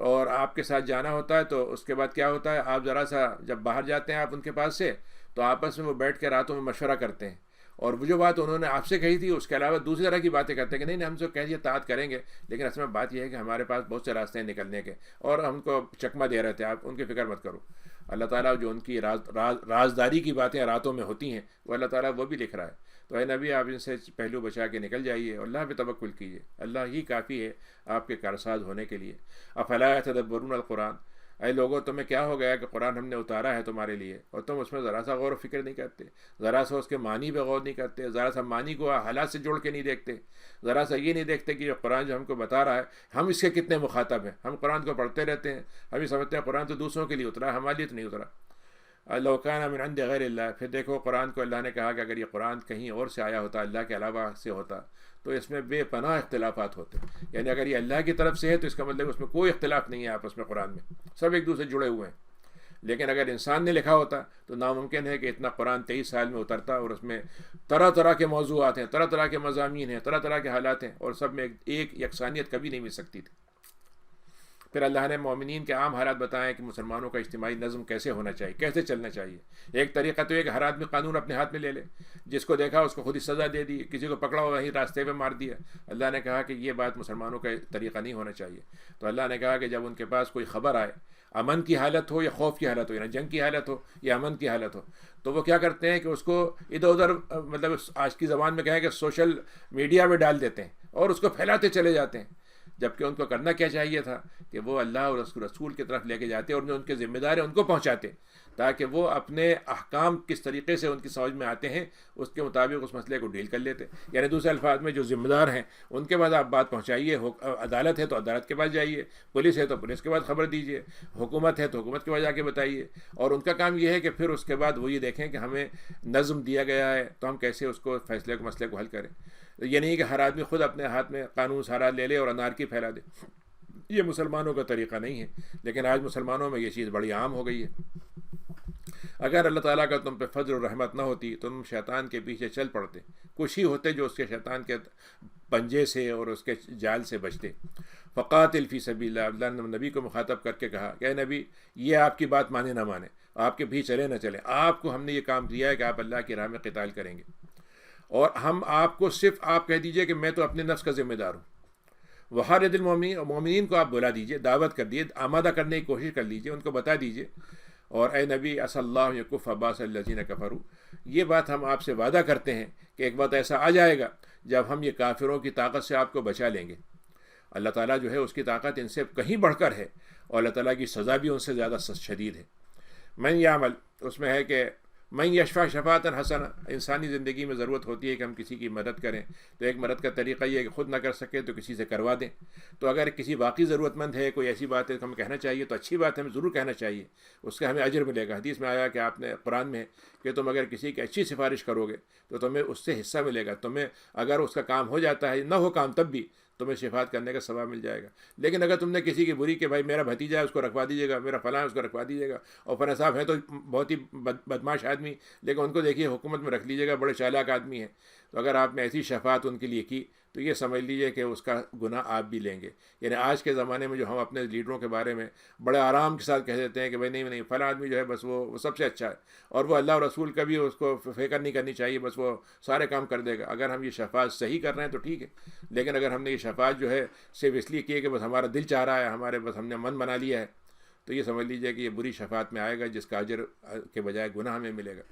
اور آپ کے ساتھ جانا ہوتا ہے تو اس کے بعد کیا ہوتا ہے, آپ ذرا سا جب باہر جاتے ہیں آپ ان کے پاس سے تو آپس میں وہ بیٹھ کے راتوں میں مشورہ کرتے ہیں, اور وہ جو بات انہوں نے آپ سے کہی تھی اس کے علاوہ دوسری طرح کی باتیں کرتے ہیں کہ نہیں ہم سے کہہ دیا اطاعت کریں گے, لیکن اصل میں بات یہ ہے کہ ہمارے پاس بہت سے راستے ہیں نکلنے کے, اور ہم کو چکمہ دے رہے تھے, آپ ان کی فکر مت کرو. اللہ تعالیٰ جو ان کی رازداری کی باتیں راتوں میں ہوتی ہیں وہ اللہ تعالیٰ وہ بھی لکھ رہا ہے. تو اے نبی آپ ان سے پہلو بچا کے نکل جائیے, اور اللہ پہ توکل کیجیے, اللہ ہی کافی ہے آپ کے کارساز ہونے کے لیے. افلا یتدبرون القرآن, اے لوگوں تمہیں کیا ہو گیا کہ قرآن ہم نے اتارا ہے تمہارے لیے اور تم اس میں ذرا سا غور و فکر نہیں کرتے, ذرا سا اس کے معنی پہ غور نہیں کرتے, ذرا سا معنی کو حالات سے جوڑ کے نہیں دیکھتے, ذرا سا یہ نہیں دیکھتے کہ یہ قرآن جو ہم کو بتا رہا ہے ہم اس کے کتنے مخاطب ہیں. ہم قرآن کو پڑھتے رہتے ہیں, ہم یہ سمجھتے ہیں قرآن تو دوسروں کے لیے اترا, ہمارے لیے تو نہیں اترا. لو کان من عند غیر اللہ, پھر دیکھو قرآن کو اللہ نے کہا کہ اگر یہ قرآن کہیں اور سے آیا ہوتا, اللہ کے علاوہ سے ہوتا, تو اس میں بے پناہ اختلافات ہوتے. یعنی اگر یہ اللہ کی طرف سے ہے تو اس کا مطلب اس میں کوئی اختلاف نہیں ہے آپس میں, قرآن میں سب ایک دوسرے جڑے ہوئے ہیں. لیکن اگر انسان نے لکھا ہوتا تو ناممکن ہے کہ اتنا قرآن 23 سال میں اترتا, اور اس میں طرح طرح کے موضوعات ہیں, طرح طرح کے مضامین ہیں, طرح طرح کے حالات ہیں, اور سب میں ایک یکسانیت کبھی نہیں مل سکتی تھی. پھر اللہ نے مومنین کے عام حالات بتائے کہ مسلمانوں کا اجتماعی نظم کیسے ہونا چاہیے, کیسے چلنا چاہیے. ایک طریقہ تو یہ کہ ہر آدمی قانون اپنے ہاتھ میں لے لے, جس کو دیکھا اس کو خود ہی سزا دے دی, کسی کو پکڑا وہیں راستے پہ مار دیا. اللہ نے کہا کہ یہ بات مسلمانوں کا طریقہ نہیں ہونا چاہیے. تو اللہ نے کہا کہ جب ان کے پاس کوئی خبر آئے, امن کی حالت ہو یا خوف کی حالت ہو, یا جنگ کی حالت ہو یا امن کی حالت ہو, تو وہ کیا کرتے ہیں کہ اس کو ادھر ادھر, مطلب آج کی زبان میں کہیں کہ سوشل میڈیا میں ڈال دیتے ہیں اور اس کو پھیلاتے چلے جاتے ہیں. جبکہ ان کو کرنا کیا چاہیے تھا کہ وہ اللہ اور اس رسول کی طرف لے کے جاتے اور جو ان کے ذمہ دار ہیں ان کو پہنچاتے, تاکہ وہ اپنے احکام کس طریقے سے ان کی سمجھ میں آتے ہیں اس کے مطابق اس مسئلے کو ڈیل کر لیتے. یعنی دوسرے الفاظ میں جو ذمہ دار ہیں ان کے بعد آپ بات پہنچائیے, عدالت ہے تو عدالت کے پاس جائیے, پولیس ہے تو پولیس کے بعد خبر دیجیے, حکومت ہے تو حکومت کے بعد جا کے بتائیے. اور ان کا کام یہ ہے کہ پھر اس کے بعد وہ یہ دیکھیں کہ ہمیں نظم دیا گیا ہے تو ہم کیسے اس کو مسئلے کو حل کریں. یہ نہیں کہ ہر آدمی خود اپنے ہاتھ میں قانون سارا لے لے اور انارکی پھیلا دے, یہ مسلمانوں کا طریقہ نہیں ہے. لیکن آج مسلمانوں میں یہ چیز بڑی عام ہو گئی ہے. اگر اللہ تعالیٰ کا تم پہ فضل و رحمت نہ ہوتی تو تم شیطان کے پیچھے چل پڑتے, کچھ ہی ہوتے جو اس کے شیطان کے پنجے سے اور اس کے جال سے بچتے۔ فقاتل فی سبیل اللہ، اللہ نے نبی کو مخاطب کر کے کہا کہ اے نبی، یہ آپ کی بات مانے نہ مانے، آپ کے بھی چلے نہ چلے، آپ کو ہم نے یہ کام دیا ہے کہ آپ اللہ کی راہ میں قتال کریں گے، اور ہم آپ کو صرف آپ کہہ دیجئے کہ میں تو اپنے نفس کا ذمہ دار ہوں۔ وحارد المومنین، مومنین کو آپ بلا دیجئے، دعوت کر دیجئے، آمادہ کرنے کی کوشش کر لیجئے، ان کو بتا دیجئے۔ اور اے نبی عسى اللہ یکف باس الذین کفروا، یہ بات ہم آپ سے وعدہ کرتے ہیں کہ ایک وقت ایسا آ جائے گا جب ہم یہ کافروں کی طاقت سے آپ کو بچا لیں گے۔ اللہ تعالیٰ جو ہے اس کی طاقت ان سے کہیں بڑھ کر ہے، اور اللہ تعالیٰ کی سزا بھی ان سے زیادہ شدید ہے۔ من یعمل، اس میں ہے کہ من یشفع شفاعۃ حسنہ، انسانی زندگی میں ضرورت ہوتی ہے کہ ہم کسی کی مدد کریں، تو ایک مدد کا طریقہ یہ ہے کہ خود نہ کر سکے تو کسی سے کروا دیں۔ تو اگر کسی واقعی ضرورت مند ہے، کوئی ایسی بات ہے کہ ہمیں کہنا چاہیے، تو اچھی بات ہے، ہمیں ضرور کہنا چاہیے، اس کا ہمیں اجر ملے گا۔ حدیث میں آیا کہ آپ نے، قرآن میں ہے کہ تم اگر کسی کی اچھی سفارش کرو گے تو تمہیں اس سے حصہ ملے گا، تمہیں اگر اس کا کام ہو جاتا ہے، نہ ہو کام تب بھی تمہیں شفاعت کرنے کا ثواب مل جائے گا۔ لیکن اگر تم نے کسی کی بری کہ بھائی میرا بھتیجا ہے اس کو رکھوا دیجیے گا، میرا فلاں ہے اس کو رکھوا دیجیے گا، اور فلاں صاحب ہیں تو بہت ہی بدماش آدمی، لیکن ان کو دیکھیے حکومت میں رکھ لیجیے گا، بڑے چالاک آدمی ہیں، تو اگر آپ نے ایسی شفاعت ان کے لیے کی تو یہ سمجھ لیجیے کہ اس کا گناہ آپ بھی لیں گے۔ یعنی آج کے زمانے میں جو ہم اپنے لیڈروں کے بارے میں بڑے آرام کے ساتھ کہہ دیتے ہیں کہ بھائی نہیں فلاں آدمی جو ہے بس وہ سب سے اچھا ہے، اور وہ اللہ اور رسول کا بھی اس کو فکر نہیں کرنی چاہیے، بس وہ سارے کام کر دے گا۔ اگر ہم یہ شفاعت صحیح کر رہے ہیں تو ٹھیک ہے، لیکن اگر ہم نے یہ شفاعت جو ہے صرف اس لیے کی ہے کہ بس ہمارا دل چاہ رہا ہے، بس ہم نے من بنا لیا ہے، تو یہ سمجھ لیجیے کہ یہ بری شفاعت میں آئے گا، جس کا اجر کے بجائے گناہ ہمیں ملے گا۔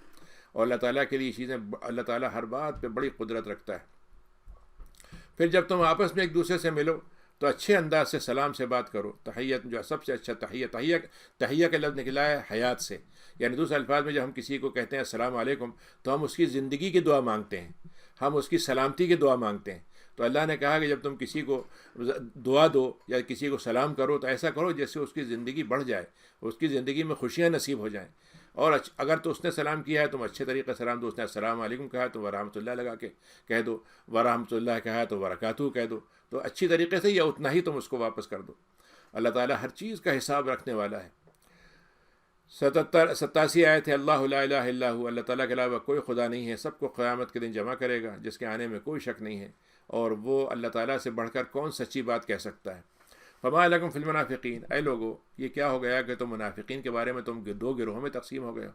اور اللہ تعالیٰ کے لیے یہ چیزیں، اللہ تعالیٰ ہر بات پہ بڑی قدرت رکھتا ہے۔ پھر جب تم آپس میں ایک دوسرے سے ملو تو اچھے انداز سے سلام سے بات کرو۔ تحیت جو سب سے اچھا تحیہ کا لفظ نکلا ہے حیات سے، یعنی دوسرے الفاظ میں جب ہم کسی کو کہتے ہیں السلام علیکم تو ہم اس کی زندگی کی دعا مانگتے ہیں، ہم اس کی سلامتی کی دعا مانگتے ہیں۔ تو اللہ نے کہا کہ جب تم کسی کو دعا دو یا کسی کو سلام کرو تو ایسا کرو جیسے اس کی زندگی بڑھ جائے، اس کی زندگی میں خوشیاں نصیب ہو جائیں۔ اور اگر تو اس نے سلام کیا ہے تم اچھے طریقے سے سلام دو، اس نے السلام علیکم کہا تو ورحمۃ اللہ لگا کے کہہ دو، ورحمۃ اللہ کہا تو برکاتہ کہہ دو، تو اچھی طریقے سے یا اتنا ہی تم اس کو واپس کر دو۔ اللہ تعالیٰ ہر چیز کا حساب رکھنے والا ہے۔ 87 آیت ہے، اللہ لا الہ الا ہو، اللہ تعالیٰ کے علاوہ کوئی خدا نہیں ہے، سب کو قیامت کے دن جمع کرے گا، جس کے آنے میں کوئی شک نہیں ہے، اور وہ اللہ تعالیٰ سے بڑھ کر کون سچی بات کہہ سکتا ہے۔ فما لکم فی المنافقین، اے لوگو یہ کیا ہو گیا کہ تم منافقین کے بارے میں تم دو گروہوں میں تقسیم ہو گئے ہو۔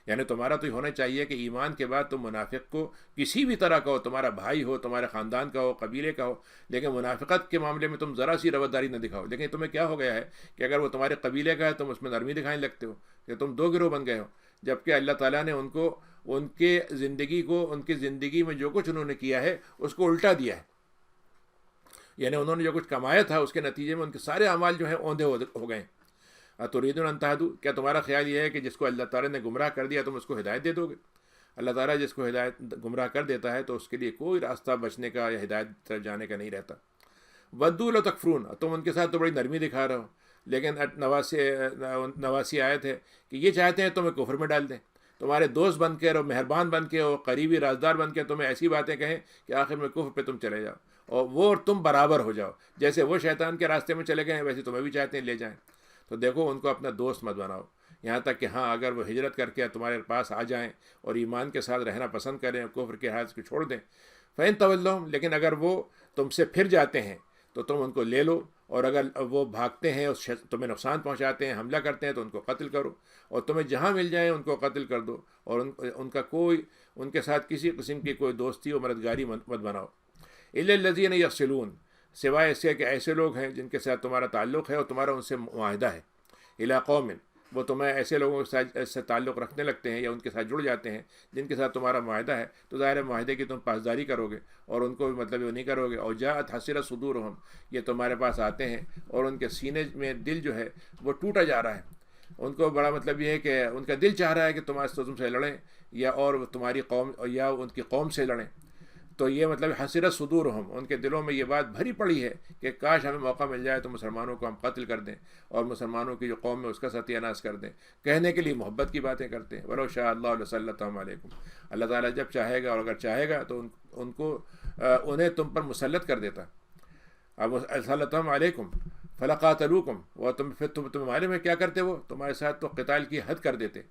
یعنی تمہارا تو یہ ہونا چاہیے کہ ایمان کے بعد تم منافق کو کسی بھی طرح کا ہو، تمہارا بھائی ہو، تمہارے خاندان کا ہو، قبیلے کا ہو، لیکن منافقت کے معاملے میں تم ذرا سی رواداری نہ دکھاؤ۔ لیکن تمہیں کیا ہو گیا ہے کہ اگر وہ تمہارے قبیلے کا ہے تم اس میں نرمی دکھانے لگتے ہو کہ تم دو گروہ بن گئے ہو، جبکہ اللہ تعالیٰ نے ان کو ان کی زندگی میں جو کچھ انہوں نے کیا ہے اس کو الٹا دیا ہے۔ یعنی انہوں نے جو کچھ کمایا تھا اس کے نتیجے میں ان کے سارے اعمال جو ہیں اوندھے ہو گئے۔ تریدون ان تہدوا، کیا تمہارا خیال یہ ہے کہ جس کو اللہ تعالیٰ نے گمراہ کر دیا تم اس کو ہدایت دے دو گے؟ اللہ تعالیٰ جس کو گمراہ کر دیتا ہے تو اس کے لیے کوئی راستہ بچنے کا یا ہدایت طرف جانے کا نہیں رہتا۔ ودوا لو تکفرون، تم ان کے ساتھ تو بڑی نرمی دکھا رہے ہو، لیکن 89 آیت ہے کہ یہ چاہتے ہیں تمہیں کفر میں ڈال دیں، تمہارے دوست بن کے اور مہربان بن کے اور قریبی رازدار بن کے تمہیں ایسی باتیں کہیں کہ آخر میں کفر پہ تم چلے جاؤ، اور وہ اور تم برابر ہو جاؤ، جیسے وہ شیطان کے راستے میں چلے گئے ہیں ویسے تمہیں بھی چاہتے ہیں لے جائیں۔ تو دیکھو ان کو اپنا دوست مت بناؤ، یہاں تک کہ ہاں اگر وہ ہجرت کر کے تمہارے پاس آ جائیں اور ایمان کے ساتھ رہنا پسند کریں، کفر کے حالت کو چھوڑ دیں، فَإِن تَوَلَّوْا، لیکن اگر وہ تم سے پھر جاتے ہیں تو تم ان کو لے لو، اور اگر وہ بھاگتے ہیں تمہیں نقصان پہنچاتے ہیں، حملہ کرتے ہیں تو ان کو قتل کرو، اور تمہیں جہاں مل جائیں ان کو قتل کر دو، اور ان کے ساتھ کسی قسم کی کوئی دوستی اور مددگاری مت بناؤ۔ إِلَّا الَّذِينَ يَصِلُونَ، سوائے ایسے کہ ایسے لوگ ہیں جن کے ساتھ تمہارا تعلق ہے اور تمہارا ان سے معاہدہ ہے۔ إِلَىٰ قَوْمٍ، وہ تمہیں ایسے لوگوں کے ساتھ تعلق رکھنے لگتے ہیں یا ان کے ساتھ جڑ جاتے ہیں جن کے ساتھ تمہارا معاہدہ ہے، تو ظاہر معاہدے کی تم پاسداری کرو گے اور ان کو بھی مطلب وہ نہیں کرو گے۔ اور جاءت حسرت صدورہم، یہ تمہارے پاس آتے ہیں اور ان کے سینے میں دل جو ہے وہ ٹوٹا جا رہا ہے، ان کو بڑا مطلب یہ ہے کہ ان کا دل چاہ رہا ہے کہ تم سے لڑیں یا اور تمہاری قوم یا ان کی قوم سے لڑیں۔ تو یہ مطلب حسرت صدورہم، ان کے دلوں میں یہ بات بھری پڑی ہے کہ کاش ہمیں موقع مل جائے تو مسلمانوں کو ہم قتل کر دیں اور مسلمانوں کی جو قوم ہے اس کا ستیہ ناش کر دیں۔ کہنے کے لیے محبت کی باتیں کرتے ہیں۔ وَلَوْ شَاءَ اللَّهُ لَسَلَّطَهُمْ عَلَيْكُمْ، اللہ تعالیٰ جب چاہے گا اور اگر چاہے گا تو انہیں تم پر مسلط کر دیتا۔ اب سَلَّطَهُمْ عَلَيْكُمْ فَلَقَاتَلُوكُمْ، وہ تم معلوم ہے کیا کرتے، وہ تمہارے ساتھ تو قتال کی حد کر دیتے۔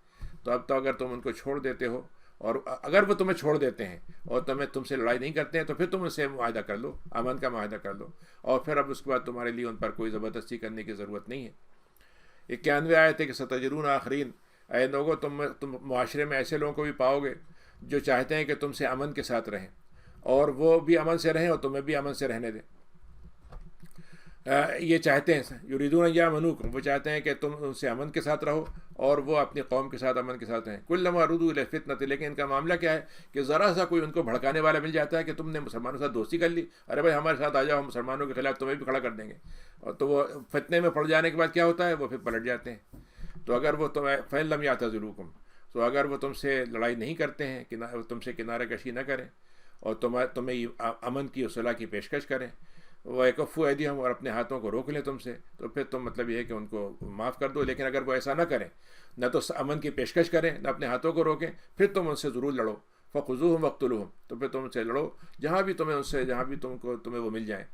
تو اب تو اگر تم ان کو چھوڑ دیتے ہو اور اگر وہ تمہیں چھوڑ دیتے ہیں اور تم سے لڑائی نہیں کرتے ہیں تو پھر تم ان سے معاہدہ کر لو، امن کا معاہدہ کر لو، اور پھر اب اس کے بعد تمہارے لیے ان پر کوئی زبردستی کرنے کی ضرورت نہیں ہے۔ 91 آیت ہے کہ ستجرون آخرین، اے لوگو تم معاشرے میں ایسے لوگوں کو بھی پاؤ گے جو چاہتے ہیں کہ تم سے امن کے ساتھ رہیں، اور وہ بھی امن سے رہیں اور تمہیں بھی امن سے رہنے دیں۔ یہ چاہتے ہیں، یریدون یامنوکم، وہ چاہتے ہیں کہ تم ان سے امن کے ساتھ رہو اور وہ اپنی قوم کے ساتھ امن کے ساتھ رہیں۔ کلما ردوا الی الفتنۃ، لیکن ان کا معاملہ کیا ہے کہ ذرا سا کوئی ان کو بھڑکانے والا مل جاتا ہے کہ تم نے مسلمانوں کے ساتھ دوستی کر لی، ارے بھائی ہمارے ساتھ آ جاؤ، ہم مسلمانوں کے خلاف تمہیں بھی کھڑا کر دیں گے، اور تو وہ فتنے میں پڑ جانے کے بعد کیا ہوتا ہے، وہ پھر پلٹ جاتے ہیں۔ تو اگر وہ فإن لم یعتزلوکم، تو اگر وہ تم سے لڑائی نہیں کرتے ہیں، تم سے کنارہ کشی نہ کریں اور تمہیں امن کی اور صلح کی پیشکش کریں، وہ یکفوا ایدیہم، اور اپنے ہاتھوں کو روک لیں تم سے، تو پھر تم مطلب یہ ہے کہ ان کو معاف کر دو۔ لیکن اگر وہ ایسا نہ کریں، نہ تو امن کی پیشکش کریں نہ اپنے ہاتھوں کو روکیں، پھر تم ان سے ضرور لڑو، فخذوہم واقتلوہم، تو پھر تم ان سے لڑو جہاں بھی تمہیں وہ مل جائیں۔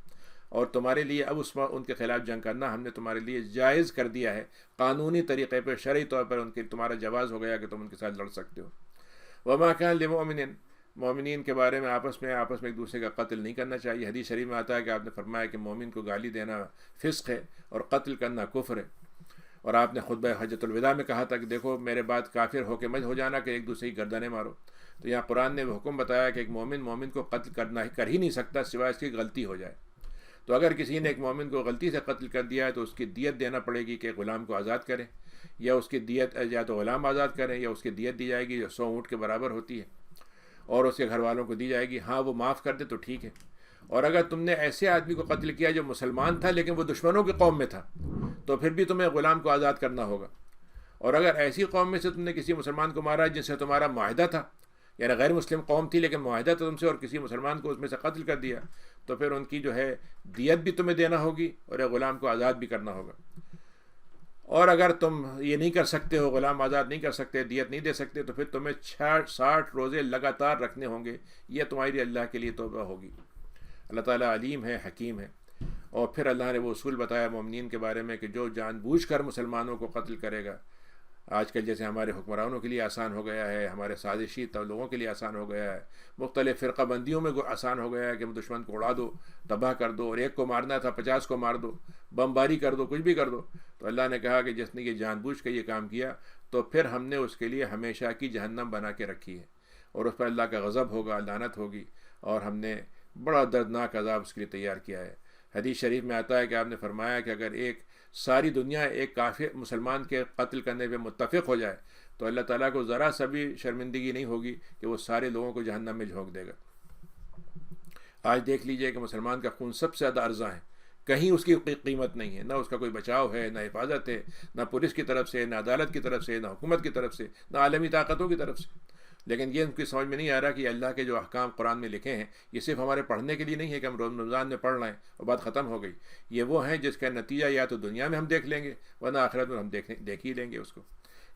اور تمہارے لیے اب ان کے خلاف جنگ کرنا ہم نے تمہارے لیے جائز کر دیا ہے، قانونی طریقے پہ، شرعی طور پر تمہارا جواز ہو گیا کہ تم ان کے ساتھ لڑ سکتے ہو۔ وما كان لمؤمن، مومنین کے بارے میں آپس میں ایک دوسرے کا قتل نہیں کرنا چاہیے۔ حدیث شریف میں آتا ہے کہ آپ نے فرمایا کہ مومن کو گالی دینا فسق ہے اور قتل کرنا کفر ہے، اور آپ نے خطبہ حجۃ الوداع میں کہا تھا کہ دیکھو میرے بعد کافر ہو کے مت ہو جانا کہ ایک دوسرے کی گردنیں مارو۔ تو یہاں قرآن نے وہ حکم بتایا کہ ایک مومن کو قتل کر ہی نہیں سکتا سوائے اس کی غلطی ہو جائے۔ تو اگر کسی نے ایک مومن کو غلطی سے قتل کر دیا ہے تو اس کی دیت دینا پڑے گی کہ غلام کو آزاد کریں، یا اس کی دیت یا تو غلام آزاد کریں یا اس کی دیت دی جائے گی جو 100 اونٹ کے برابر ہوتی ہے، اور اس کے گھر والوں کو دی جائے گی۔ ہاں وہ معاف کر دے تو ٹھیک ہے، اور اگر تم نے ایسے آدمی کو قتل کیا جو مسلمان تھا لیکن وہ دشمنوں کی قوم میں تھا، تو پھر بھی تمہیں غلام کو آزاد کرنا ہوگا۔ اور اگر ایسی قوم میں سے تم نے کسی مسلمان کو مارا جن سے تمہارا معاہدہ تھا، یعنی غیر مسلم قوم تھی لیکن معاہدہ تھا تم سے، اور کسی مسلمان کو اس میں سے قتل کر دیا، تو پھر ان کی جو ہے دیت بھی تمہیں دینا ہوگی اور ایک غلام کو آزاد بھی کرنا ہوگا۔ اور اگر تم یہ نہیں کر سکتے ہو، غلام آزاد نہیں کر سکتے، دیت نہیں دے سکتے، تو پھر تمہیں 60 روزے لگاتار رکھنے ہوں گے۔ یہ تمہاری اللہ کے لیے توبہ ہوگی۔ اللہ تعالیٰ علیم ہے، حکیم ہے۔ اور پھر اللہ نے وہ اصول بتایا مومنین کے بارے میں کہ جو جان بوجھ کر مسلمانوں کو قتل کرے گا، آج کل جیسے ہمارے حکمرانوں کے لیے آسان ہو گیا ہے، ہمارے سازشی لوگوں کے لیے آسان ہو گیا ہے، مختلف فرقہ بندیوں میں آسان ہو گیا ہے کہ دشمن کو اڑا دو، تباہ کر دو، اور ایک کو مارنا تھا 50 کو مار دو، بمباری کر دو، کچھ بھی کر دو۔ تو اللہ نے کہا کہ جس نے یہ جان بوجھ کے یہ کام کیا تو پھر ہم نے اس کے لیے ہمیشہ کی جہنم بنا کے رکھی ہے، اور اس پر اللہ کا غضب ہوگا، لعنت ہوگی، اور ہم نے بڑا دردناک عذاب اس کے لیے تیار کیا ہے۔ حدیث شریف میں آتا ہے کہ آپ نے فرمایا کہ اگر ساری دنیا ایک کافر مسلمان کے قتل کرنے پہ متفق ہو جائے تو اللہ تعالیٰ کو ذرا سا بھی شرمندگی نہیں ہوگی کہ وہ سارے لوگوں کو جہنم میں جھونک دے گا۔ آج دیکھ لیجئے کہ مسلمان کا خون سب سے زیادہ ارزاں ہے، کہیں اس کی قیمت نہیں ہے، نہ اس کا کوئی بچاؤ ہے، نہ حفاظت ہے، نہ پولیس کی طرف سے، نہ عدالت کی طرف سے، نہ حکومت کی طرف سے، نہ عالمی طاقتوں کی طرف سے۔ لیکن یہ ان کی سمجھ میں نہیں آ رہا کہ اللہ کے جو احکام قرآن میں لکھے ہیں یہ صرف ہمارے پڑھنے کے لیے نہیں ہے کہ ہم رمضان میں پڑھ لیں اور بات ختم ہو گئی۔ یہ وہ ہیں جس کا نتیجہ یا تو دنیا میں ہم دیکھ لیں گے ورنہ آخرت میں ہم دیکھ ہی لیں گے اس کو۔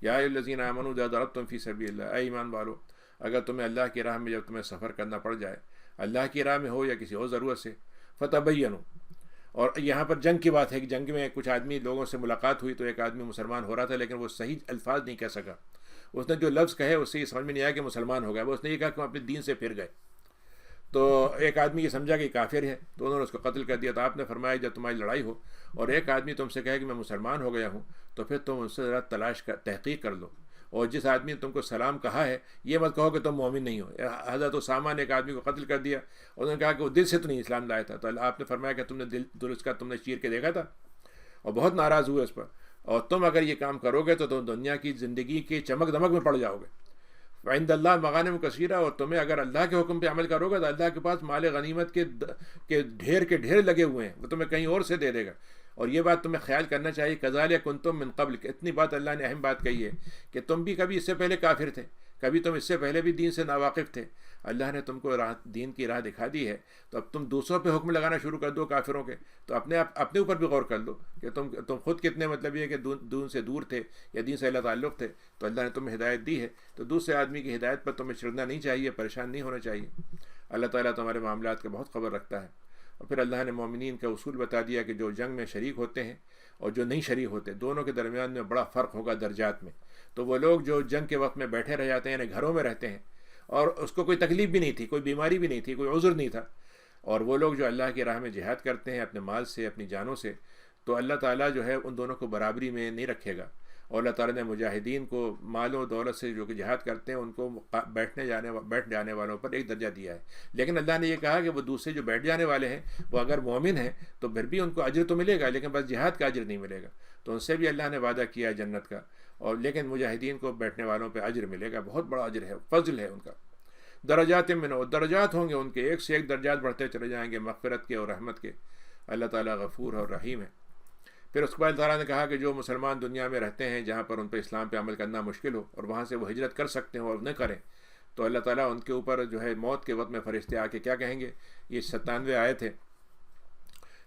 یا ایھا الذین آمنوا اذا ضربتم فی سبیل اللہ، اے ایمان والو اگر تمہیں اللہ کی راہ میں جب تمہیں سفر کرنا پڑ جائے، اللہ کی راہ میں ہو یا کسی اور ضرورت سے، فتبینوا، اور یہاں پر جنگ کی بات ہے کہ جنگ میں کچھ آدمی لوگوں سے ملاقات ہوئی تو ایک آدمی مسلمان ہو رہا تھا لیکن وہ صحیح الفاظ نہیں کہہ سکا، اس نے جو لفظ کہے اس سے یہ سمجھ میں نہیں آیا کہ مسلمان ہو گیا، وہ اس نے یہ کہا کہ ہم اپنے دین سے پھر گئے۔ تو ایک آدمی یہ سمجھا کہ کافر ہے تو انہوں نے اس کو قتل کر دیا۔ تو آپ نے فرمایا جب تمہاری لڑائی ہو اور ایک آدمی تم سے کہے کہ میں مسلمان ہو گیا ہوں تو پھر تم ان سے ذرا تحقیق کر لو، اور جس آدمی نے تم کو سلام کہا ہے یہ مت کہو کہ تم مومن نہیں ہو۔ حضرت اسامہ نے ایک آدمی کو قتل کر دیا اور انہوں نے کہا کہ وہ دل سے تو نہیں اسلام لایا تھا، تو آپ نے فرمایا کہ تم نے دل اس کا تم نے چیر کے دیکھا تھا، اور بہت ناراض ہوئے اس پر، اور تم اگر یہ کام کرو گے تو تم دنیا کی زندگی کے چمک دمک میں پڑ جاؤ گے۔ عند اللہ مغانم کثیرہ، اور تمہیں اگر اللہ کے حکم پہ عمل کرو گے تو اللہ کے پاس مال غنیمت کے ڈھیر لگے ہوئے ہیں، وہ تمہیں کہیں اور سے دے دے گا۔ اور یہ بات تمہیں خیال کرنا چاہیے، کذالک کنتم من قبل، اتنی بات اللہ نے اہم بات کہی ہے کہ تم بھی کبھی اس سے پہلے کافر تھے، کبھی تم اس سے پہلے بھی دین سے ناواقف تھے، اللہ نے تم کو دین کی راہ دکھا دی ہے، تو اب تم دوسروں پہ حکم لگانا شروع کر دو کافروں کے، تو اپنے اوپر بھی غور کر لو کہ تم خود کتنے مطلب یہ کہ دین سے دور تھے یا دین سے اللہ تعلق تھے، تو اللہ نے تمہیں ہدایت دی ہے، تو دوسرے آدمی کی ہدایت پر تمہیں چڑھنا نہیں چاہیے، پریشان نہیں ہونا چاہیے۔ اللہ تعالیٰ تمہارے معاملات کا بہت خبر رکھتا ہے۔ اور پھر اللہ نے مومنین کا اصول بتا دیا کہ جو جنگ میں شریک ہوتے ہیں اور جو نہیں شریک ہوتے دونوں کے درمیان میں بڑا فرق ہوگا درجات میں۔ تو وہ لوگ جو جنگ کے وقت میں بیٹھے رہ جاتے ہیں یعنی گھروں میں رہتے ہیں اور اس کو کوئی تکلیف بھی نہیں تھی، کوئی بیماری بھی نہیں تھی، کوئی عذر نہیں تھا. اور وہ لوگ جو اللہ کی راہ میں جہاد کرتے ہیں اپنے مال سے، اپنی جانوں سے، تو اللہ تعالیٰ جو ہے ان دونوں کو برابری میں نہیں رکھے گا. اور اللہ تعالیٰ نے مجاہدین کو مال و دولت سے جو کہ جہاد کرتے ہیں ان کو بیٹھ جانے والوں پر ایک درجہ دیا ہے. لیکن اللہ نے یہ کہا کہ وہ دوسرے جو بیٹھ جانے والے ہیں وہ اگر مومن ہیں تو پھر بھی ان کو اجر تو ملے گا، لیکن بس جہاد کا اجر نہیں ملے گا. تو ان سے بھی اللہ نے وعدہ کیا ہے جنت کا. اور لیکن مجاہدین کو بیٹھنے والوں پہ اجر ملے گا، بہت بڑا اجر ہے، فضل ہے ان کا. درجات منہ، درجات ہوں گے ان کے، ایک سے ایک درجات بڑھتے چلے جائیں گے مغفرت کے اور رحمت کے. اللہ تعالیٰ غفور اور رحیم ہے. پھر اس کے بعد اللہ تعالیٰ نے کہا کہ جو مسلمان دنیا میں رہتے ہیں جہاں پر ان پہ اسلام پہ عمل کرنا مشکل ہو اور وہاں سے وہ ہجرت کر سکتے ہوں اور نہ کریں، تو اللہ تعالیٰ ان کے اوپر جو ہے موت کے وقت میں فرشتے آ کے کیا کہیں گے. یہ 97 آیت ہے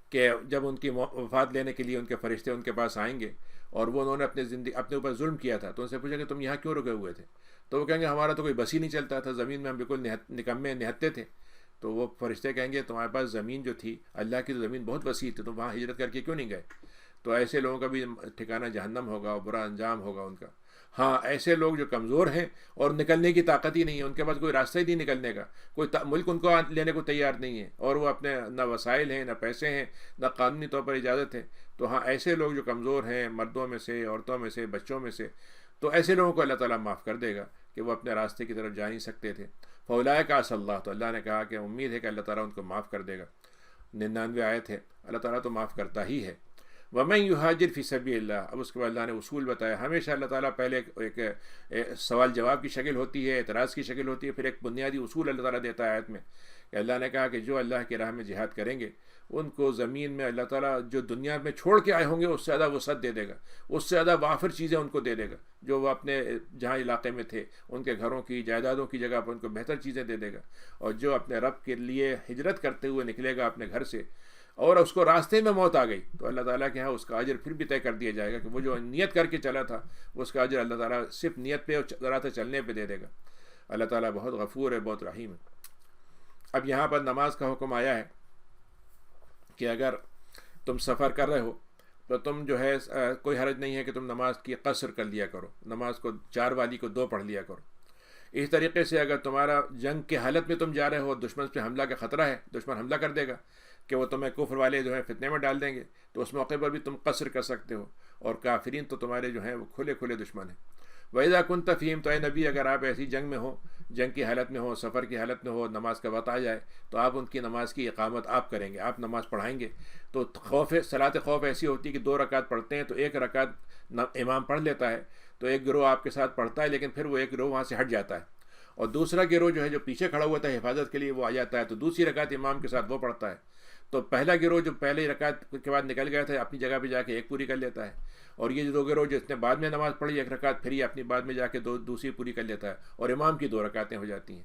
کہ جب ان کی وفات لینے کے لیے ان کے فرشتے ان کے پاس آئیں گے اور وہ انہوں نے اپنے اوپر ظلم کیا تھا، تو ان سے پوچھیں کہ تم یہاں کیوں رکے ہوئے تھے؟ تو وہ کہیں گے ہمارا تو کوئی بس ہی نہیں چلتا تھا، زمین میں ہم بالکل نکمے نہتے تھے. تو وہ فرشتے کہیں گے تمہارے پاس زمین جو تھی، اللہ کی تو زمین بہت وسیع تھی، تو وہاں ہجرت کر کے کیوں نہیں گئے؟ تو ایسے لوگوں کا بھی ٹھکانہ جہنم ہوگا اور برا انجام ہوگا ان کا. ہاں ایسے لوگ جو کمزور ہیں اور نکلنے کی طاقت ہی نہیں ہے، ان کے پاس کوئی راستہ ہی نہیں نکلنے کا، کوئی ملک ان کو لینے کو تیار نہیں ہے، اور وہ اپنے نہ وسائل ہیں، نہ پیسے ہیں، نہ قانونی طور پر اجازت ہے. تو ہاں ایسے لوگ جو کمزور ہیں، مردوں میں سے، عورتوں میں سے، بچوں میں سے، تو ایسے لوگوں کو اللہ تعالیٰ معاف کر دے گا کہ وہ اپنے راستے کی طرف جا نہیں سکتے تھے. فَأُولَٰئِکَ عَسَى اللَّهُ، تو اللہ نے کہا کہ امید ہے کہ اللہ تعالیٰ ان کو معاف کر دے گا. 99 آیت ہے، اللہ تعالیٰ تو معاف کرتا ہی ہے. وَمَن يُهَاجِرْ فِي سَبِيلِ اللَّهِ، اب اس کے بعد اللہ نے اصول بتایا. ہمیشہ اللہ تعالیٰ پہلے ایک سوال جواب کی شکل ہوتی ہے، اعتراض کی شکل ہوتی ہے، پھر ایک بنیادی اصول اللہ تعالیٰ دیتا ہے آیت میں کہ اللہ نے کہا کہ جو اللہ کی راہ میں جہاد کریں گے ان کو زمین میں اللہ تعالیٰ جو دنیا میں چھوڑ کے آئے ہوں گے اس سے زیادہ وسعت دے دے گا، اس سے زیادہ وافر چیزیں ان کو دے دے گا. جو وہ اپنے جہاں علاقے میں تھے ان کے گھروں کی جائیدادوں کی جگہ پر ان کو بہتر چیزیں دے دے گا. اور جو اپنے رب کے لیے ہجرت کرتے ہوئے نکلے گا اپنے گھر سے اور اس کو راستے میں موت آ گئی، تو اللہ تعالیٰ کے ہاں اس کا اجر پھر بھی طے کر دیا جائے گا کہ وہ جو نیت کر کے چلا تھا اس کا اجر اللہ تعالیٰ صرف نیت پہ اور ذرا سے چلنے پہ دے دے گا. اللہ تعالیٰ بہت غفور ہے، بہت رحیم ہے. اب یہاں پر نماز کا حکم آیا ہے کہ اگر تم سفر کر رہے ہو تو تم جو ہے کوئی حرج نہیں ہے کہ تم نماز کی قصر کر لیا کرو، نماز کو 4 والی کو 2 پڑھ لیا کرو. اس طریقے سے اگر تمہارا جنگ کے حالت میں تم جا رہے ہو، دشمن پہ حملہ کا خطرہ ہے، دشمن حملہ کر دے گا کہ وہ تمہیں کفر والے جو ہے فتنے میں ڈال دیں گے، تو اس موقع پر بھی تم قصر کر سکتے ہو. اور کافرین تو تمہارے جو ہیں وہ کھلے کھلے دشمن ہیں. وَإِذَا كُنْتَ فِيهِمْ، تو اے نبی اگر آپ ایسی جنگ میں ہو، جنگ کی حالت میں ہو، سفر کی حالت میں ہو، نماز کا وقت آ جائے تو آپ ان کی نماز کی اقامت آپ کریں گے، آپ نماز پڑھائیں گے. تو صلاۃ خوف ایسی ہوتی ہے کہ 2 رکعت پڑھتے ہیں تو 1 رکعت امام پڑھ لیتا ہے، تو ایک گروہ آپ کے ساتھ پڑھتا ہے، لیکن پھر وہ ایک گروہ وہاں سے ہٹ جاتا ہے اور دوسرا گروہ جو ہے جو پیچھے کھڑا ہوا تھا حفاظت کے لیے وہ آ جاتا ہے، تو دوسری رکعت امام کے ساتھ وہ پڑھتا ہے. تو پہلا گروہ جو پہلے رکعت کے بعد نکل گیا تھا اپنی جگہ پہ جا کے 1 پوری کر لیتا ہے، اور یہ جو 2 گروہ جس نے بعد میں نماز پڑھی 1 رکعت، پھر یہ اپنی بعد میں جا کے دوسری پوری کر لیتا ہے اور امام کی 2 رکعتیں ہو جاتی ہیں.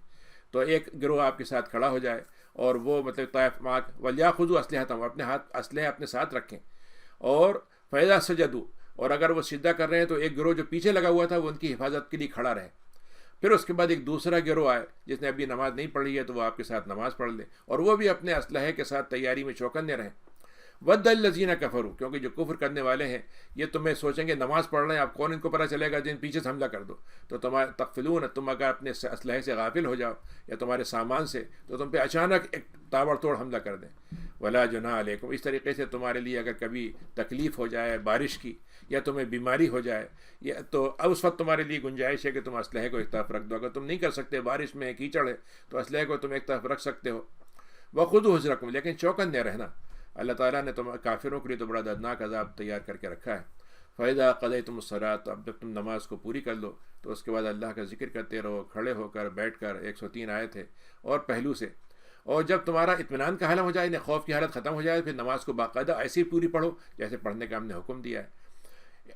تو ایک گروہ آپ کے ساتھ کھڑا ہو جائے اور وہ مطلب طائف ماک وَلْيَأْخُذُوا أَسْلِحَتَهُمْ، اپنے اسلحے اپنے ساتھ رکھیں. اور فَإِذَا سَجَدُوا، اور اگر وہ سجدہ کر رہے ہیں تو ایک گروہ جو پیچھے لگا ہوا تھا وہ ان کی حفاظت کے لیے کھڑا رہے. پھر اس کے بعد ایک دوسرا گروہ آئے جس نے ابھی نماز نہیں پڑھی ہے تو وہ آپ کے ساتھ نماز پڑھ لے اور وہ بھی اپنے اسلحے کے ساتھ تیاری میں چوکنے رہیں. وَدَّ الَّذِينَ كَفَرُوا، کیونکہ جو کفر کرنے والے ہیں یہ تمہیں سوچیں گے نماز پڑھ رہے ہیں، آپ کون ان کو پتہ چلے گا جن پیچھے سے حملہ کر دو. تو تمہارے تغفلون، تم اگر اپنے اسلحے سے غافل ہو جاؤ یا تمہارے سامان سے تو تم پہ اچانک ایک تابڑ توڑ حملہ کر دیں. وَلَا جُنَاحَ عَلَيْكُمْ، اس طریقے سے تمہارے لیے اگر کبھی تکلیف ہو جائے بارش کی یا تمہیں بیماری ہو جائے یا تو اب اس وقت تمہارے لیے گنجائش ہے کہ تم اسلحے کو ایک طرف رکھ دو. اگر تم نہیں کر سکتے، بارش میں کیچڑ ہے، تو اسلحے کو تم ایک طرف رکھ سکتے ہو. وَخُذُوا حِذْرَكُمْ، لیکن چوکنے رہنا. اللہ تعالیٰ نے کافروں کے لیے تو بڑا دردناک عذاب تیار کر کے رکھا ہے. فَإِذَا قَضَيْتُمُ الصَّلَاةَ، تو اب جب تم نماز کو پوری کر لو تو اس کے بعد اللہ کا ذکر کرتے رہو، کھڑے ہو کر، بیٹھ کر. 103 آیت ہے اور پہلو سے. اور جب تمہارا اطمینان کا حالت ہو جائے، یعنی خوف کی حالت ختم ہو جائے، پھر نماز کو باقاعدہ ایسی پوری پڑھو جیسے پڑھنے کا ہم نے حکم دیا ہے.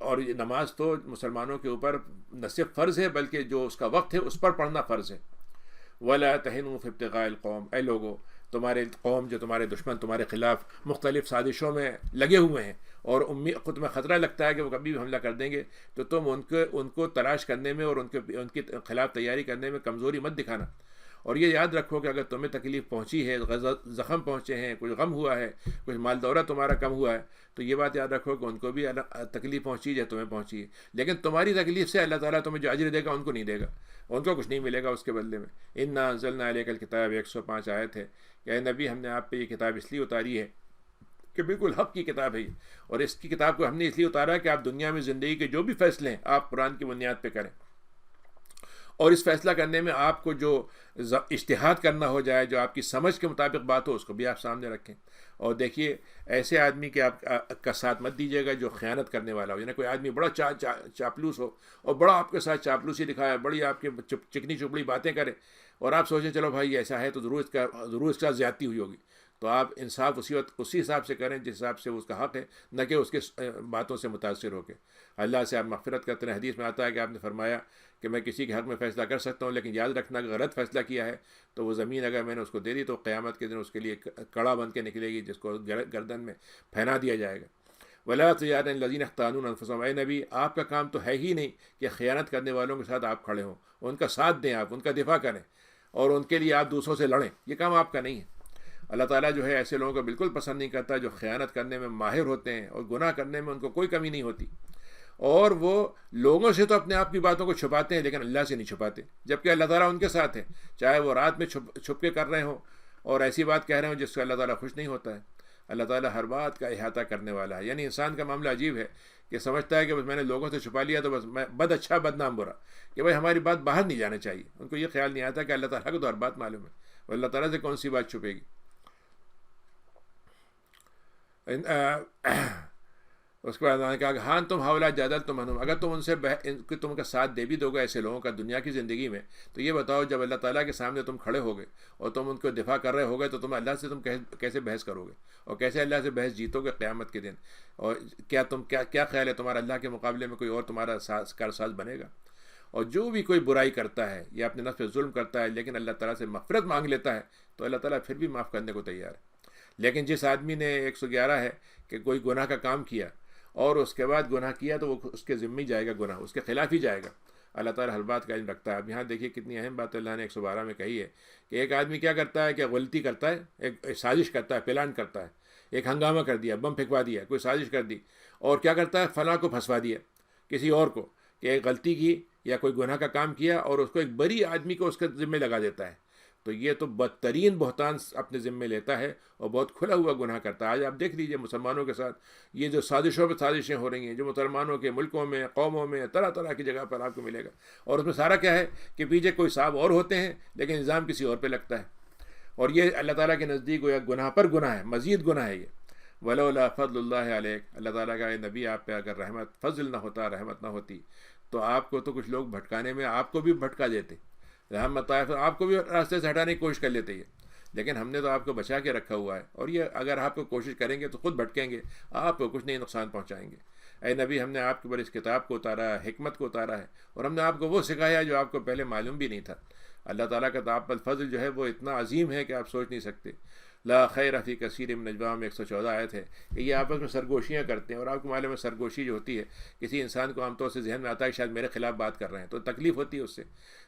اور یہ نماز تو مسلمانوں کے اوپر نہ صرف فرض ہے بلکہ جو اس کا وقت ہے اس پر پڑھنا فرض ہے. وَلَا تَهِنُوا فِي ابْتِغَاءِ الْقَوْمِ، اے لوگوں تمہارے قوم جو تمہارے دشمن تمہارے خلاف مختلف سازشوں میں لگے ہوئے ہیں اور خود میں خطرہ لگتا ہے کہ وہ کبھی بھی حملہ کر دیں گے، تو تم ان کو تلاش کرنے میں اور ان کے خلاف تیاری کرنے میں کمزوری مت دکھانا. اور یہ یاد رکھو کہ اگر تمہیں تکلیف پہنچی ہے، زخم پہنچے ہیں، کچھ غم ہوا ہے، کچھ مال دولت تمہارا کم ہوا ہے، تو یہ بات یاد رکھو کہ ان کو بھی تکلیف پہنچی ہے، تمہیں پہنچی ہے، لیکن تمہاری تکلیف سے اللہ تعالیٰ تمہیں جو اجر دے گا ان کو نہیں دے گا، ان کو کچھ نہیں ملے گا اس کے بدلے میں۔ انا انزلنا الیک الکتاب 105 آیت ہے کہ اے نبی ہم نے آپ پہ یہ کتاب اس لیے اتاری ہے کہ بالکل حق کی کتاب ہے یہ، اور اس کی کتاب کو ہم نے اس لیے اتارا ہے کہ آپ دنیا میں زندگی کے جو بھی فیصلے ہیں آپ قرآن کی بنیاد پہ کریں، اور اس فیصلہ کرنے میں آپ کو جو اجتہاد کرنا ہو جائے، جو آپ کی سمجھ کے مطابق بات ہو، اس کو بھی آپ سامنے رکھیں۔ اور دیکھیے ایسے آدمی کے آپ کا ساتھ مت دیجیے گا جو خیانت کرنے والا ہو، یعنی کوئی آدمی بڑا چاپلوس ہو اور بڑا آپ کے ساتھ چاپلوسی دکھائے، بڑی آپ کے چکنی چپڑی باتیں کرے، اور آپ سوچیں چلو بھائی ایسا ہے تو ضرور اس کا زیادتی ہوئی ہوگی، تو آپ انصاف اسی حساب سے کریں جس حساب سے اس کا حق ہے، نہ کہ اس کے باتوں سے متاثر ہو کے۔ اللہ سے آپ مغفرت کرتے ہیں۔ حدیث میں آتا ہے کہ آپ نے فرمایا کہ میں کسی کے حق میں فیصلہ کر سکتا ہوں، لیکن یاد رکھنا کہ غلط فیصلہ کیا ہے تو وہ زمین اگر میں نے اس کو دے دی تو قیامت کے دن اس کے لیے کڑا بن کے نکلے گی، جس کو گردن میں پھیلا دیا جائے گا۔ وَلَا تُطِعْ الَّذِينَ يَخْتَانُونَ أَنفُسَهُمْ، اے نبی آپ کا کام تو ہے ہی نہیں کہ خیانت کرنے والوں کے ساتھ آپ کھڑے ہوں، ان کا ساتھ دیں، آپ ان کا دفاع کریں اور ان کے لیے آپ دوسروں سے لڑیں، یہ کام آپ کا نہیں ہے۔ اللہ تعالیٰ جو ہے ایسے لوگوں کو بالکل پسند نہیں کرتا جو خیانت کرنے میں ماہر ہوتے ہیں اور گناہ کرنے میں ان کو کوئی کمی نہیں ہوتی، اور وہ لوگوں سے تو اپنے آپ کی باتوں کو چھپاتے ہیں لیکن اللہ سے نہیں چھپاتے، جبکہ اللہ تعالیٰ ان کے ساتھ ہے، چاہے وہ رات میں چھپ کے کر رہے ہوں اور ایسی بات کہہ رہے ہوں جس سے اللہ تعالیٰ خوش نہیں ہوتا ہے۔ اللہ تعالیٰ ہر بات کا احاطہ کرنے والا ہے۔ یعنی انسان کا معاملہ عجیب ہے کہ سمجھتا ہے کہ بس میں نے لوگوں سے چھپا لیا تو بس میں بد اچھا بدنام برا، کہ بھائی ہماری بات باہر نہیں جانا چاہیے۔ ان کو یہ خیال نہیں آتا کہ اللہ تعالیٰ کو تو ہر بات معلوم ہے، اور اللہ تعالیٰ سے کون سی بات چھپے گی۔ اس کے بعد انہوں نے کہا کہ ہاں تم حوالہ جادل تم انہم، اگر تم ان سے تم ان کا ساتھ دے بھی دو گے ایسے لوگوں کا دنیا کی زندگی میں، تو یہ بتاؤ جب اللہ تعالیٰ کے سامنے تم کھڑے ہوگے اور تم ان کو دفاع کر رہے ہوگے تو تم اللہ سے کیسے بحث کرو گے اور کیسے اللہ سے بحث جیتو گے قیامت کے دن؟ اور کیا خیال ہے تمہارا اللہ کے مقابلے میں کوئی اور تمہارا کارساز بنے گا؟ اور جو بھی کوئی برائی کرتا ہے یا اپنے نفس پہ ظلم کرتا ہے لیکن اللہ تعالیٰ سے مغفرت مانگ لیتا ہے تو اللہ تعالیٰ پھر بھی معاف کرنے کو تیار ہے۔ لیکن جس آدمی نے 111 ہے کہ کوئی گناہ کا کام کیا اور اس کے بعد گناہ کیا تو وہ اس کے ذمہ جائے گا، گناہ اس کے خلاف ہی جائے گا۔ اللہ تعالیٰ ہر بات کا علم رکھتا ہے۔ اب یہاں دیکھیے کتنی اہم بات اللہ نے 112 میں کہی ہے کہ ایک آدمی کیا کرتا ہے کہ غلطی کرتا ہے، ایک سازش کرتا ہے، پلان کرتا ہے، ایک ہنگامہ کر دیا، بم پھینکوا دیا، کوئی سازش کر دی، اور کیا کرتا ہے فلاں کو پھنسوا دیا کسی اور کو کہ ایک غلطی کی یا کوئی گناہ کا کام کیا اور اس کو ایک بری آدمی کو اس کے ذمہ لگا دیتا ہے، تو یہ تو بدترین بہتان اپنے ذمے لیتا ہے اور بہت کھلا ہوا گناہ کرتا ہے۔ آج آپ دیکھ لیجئے مسلمانوں کے ساتھ یہ جو سازشوں پہ سازشیں ہو رہی ہیں، جو مسلمانوں کے ملکوں میں، قوموں میں، طرح طرح کی جگہ پر آپ کو ملے گا، اور اس میں سارا کیا ہے کہ پیچھے کوئی صاحب اور ہوتے ہیں لیکن الزام کسی اور پہ لگتا ہے، اور یہ اللہ تعالیٰ کے نزدیک گویا گناہ پر گناہ ہے، مزید گناہ ہے یہ۔ وَلَوْلَا فَضْلُ اللَّهِ عَلَيْكَ، اللہ تعالیٰ کا نبی آپ پہ اگر رحمت فضل نہ ہوتا، رحمت نہ ہوتی تو آپ کو تو کچھ لوگ بھٹکانے میں آپ کو بھی بھٹکا دیتے، رحمت آپ کو بھی راستے سے ہٹانے کی کوشش کر لیتے ہیں، لیکن ہم نے تو آپ کو بچا کے رکھا ہوا ہے، اور یہ اگر آپ کو کوشش کریں گے تو خود بھٹکیں گے، آپ کو کچھ نہیں نقصان پہنچائیں گے۔ اے نبی ہم نے آپ کے اوپر اس کتاب کو اتارا ہے، حکمت کو اتارا ہے، اور ہم نے آپ کو وہ سکھایا جو آپ کو پہلے معلوم بھی نہیں تھا۔ اللہ تعالیٰ کا تو آپ پر فضل جو ہے وہ اتنا عظیم ہے کہ آپ سوچ نہیں سکتے۔ لا خیر فی کثیر من نجواہم میں 114 آیت ہے کہ یہ آپس میں سرگوشیاں کرتے ہیں، اور آپ کو معلوم ہے سرگوشی جو ہوتی ہے کسی انسان کو عام طور سے ذہن میں آتا ہے کہ شاید میرے خلاف بات کر رہے ہیں تو تکلیف ہوتی ہے اس سے،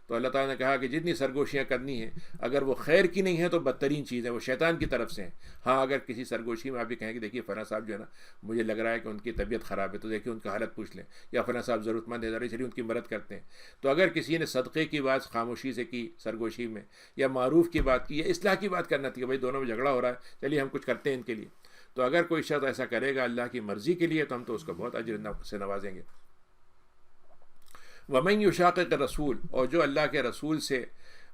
تو اللہ تعالیٰ نے کہا کہ جتنی سرگوشیاں کرنی ہیں اگر وہ خیر کی نہیں ہیں تو بدترین چیز ہے، وہ شیطان کی طرف سے ہیں۔ ہاں اگر کسی سرگوشی میں آپ بھی کہیں کہ دیکھیے فلاں صاحب جو ہے نا مجھے لگ رہا ہے کہ ان کی طبیعت خراب ہے تو دیکھیے ان کا حالت پوچھ لیں، یا فلاں صاحب ضرورت مند ہے ذرا چلیے ان کی مدد کرتے ہیں، تو اگر کسی نے صدقے کی بات خاموشی سے کی سرگوشی میں، یا معروف کی بات کی، یا اصلاح کی بات کرنا تھی کہ بھائی دونوں میں جھگڑا ہو رہا ہے چلیے ہم کچھ کرتے ہیں ان کے لیے، تو اگر کوئی شخص ایسا کرے گا اللہ کی مرضی کے لیے تو ہم تو اس کو بہت اجر سے نوازیں گے۔ وَمَن يُشَاقِقِ الرَّسُولَ، اور جو اللہ کے رسول سے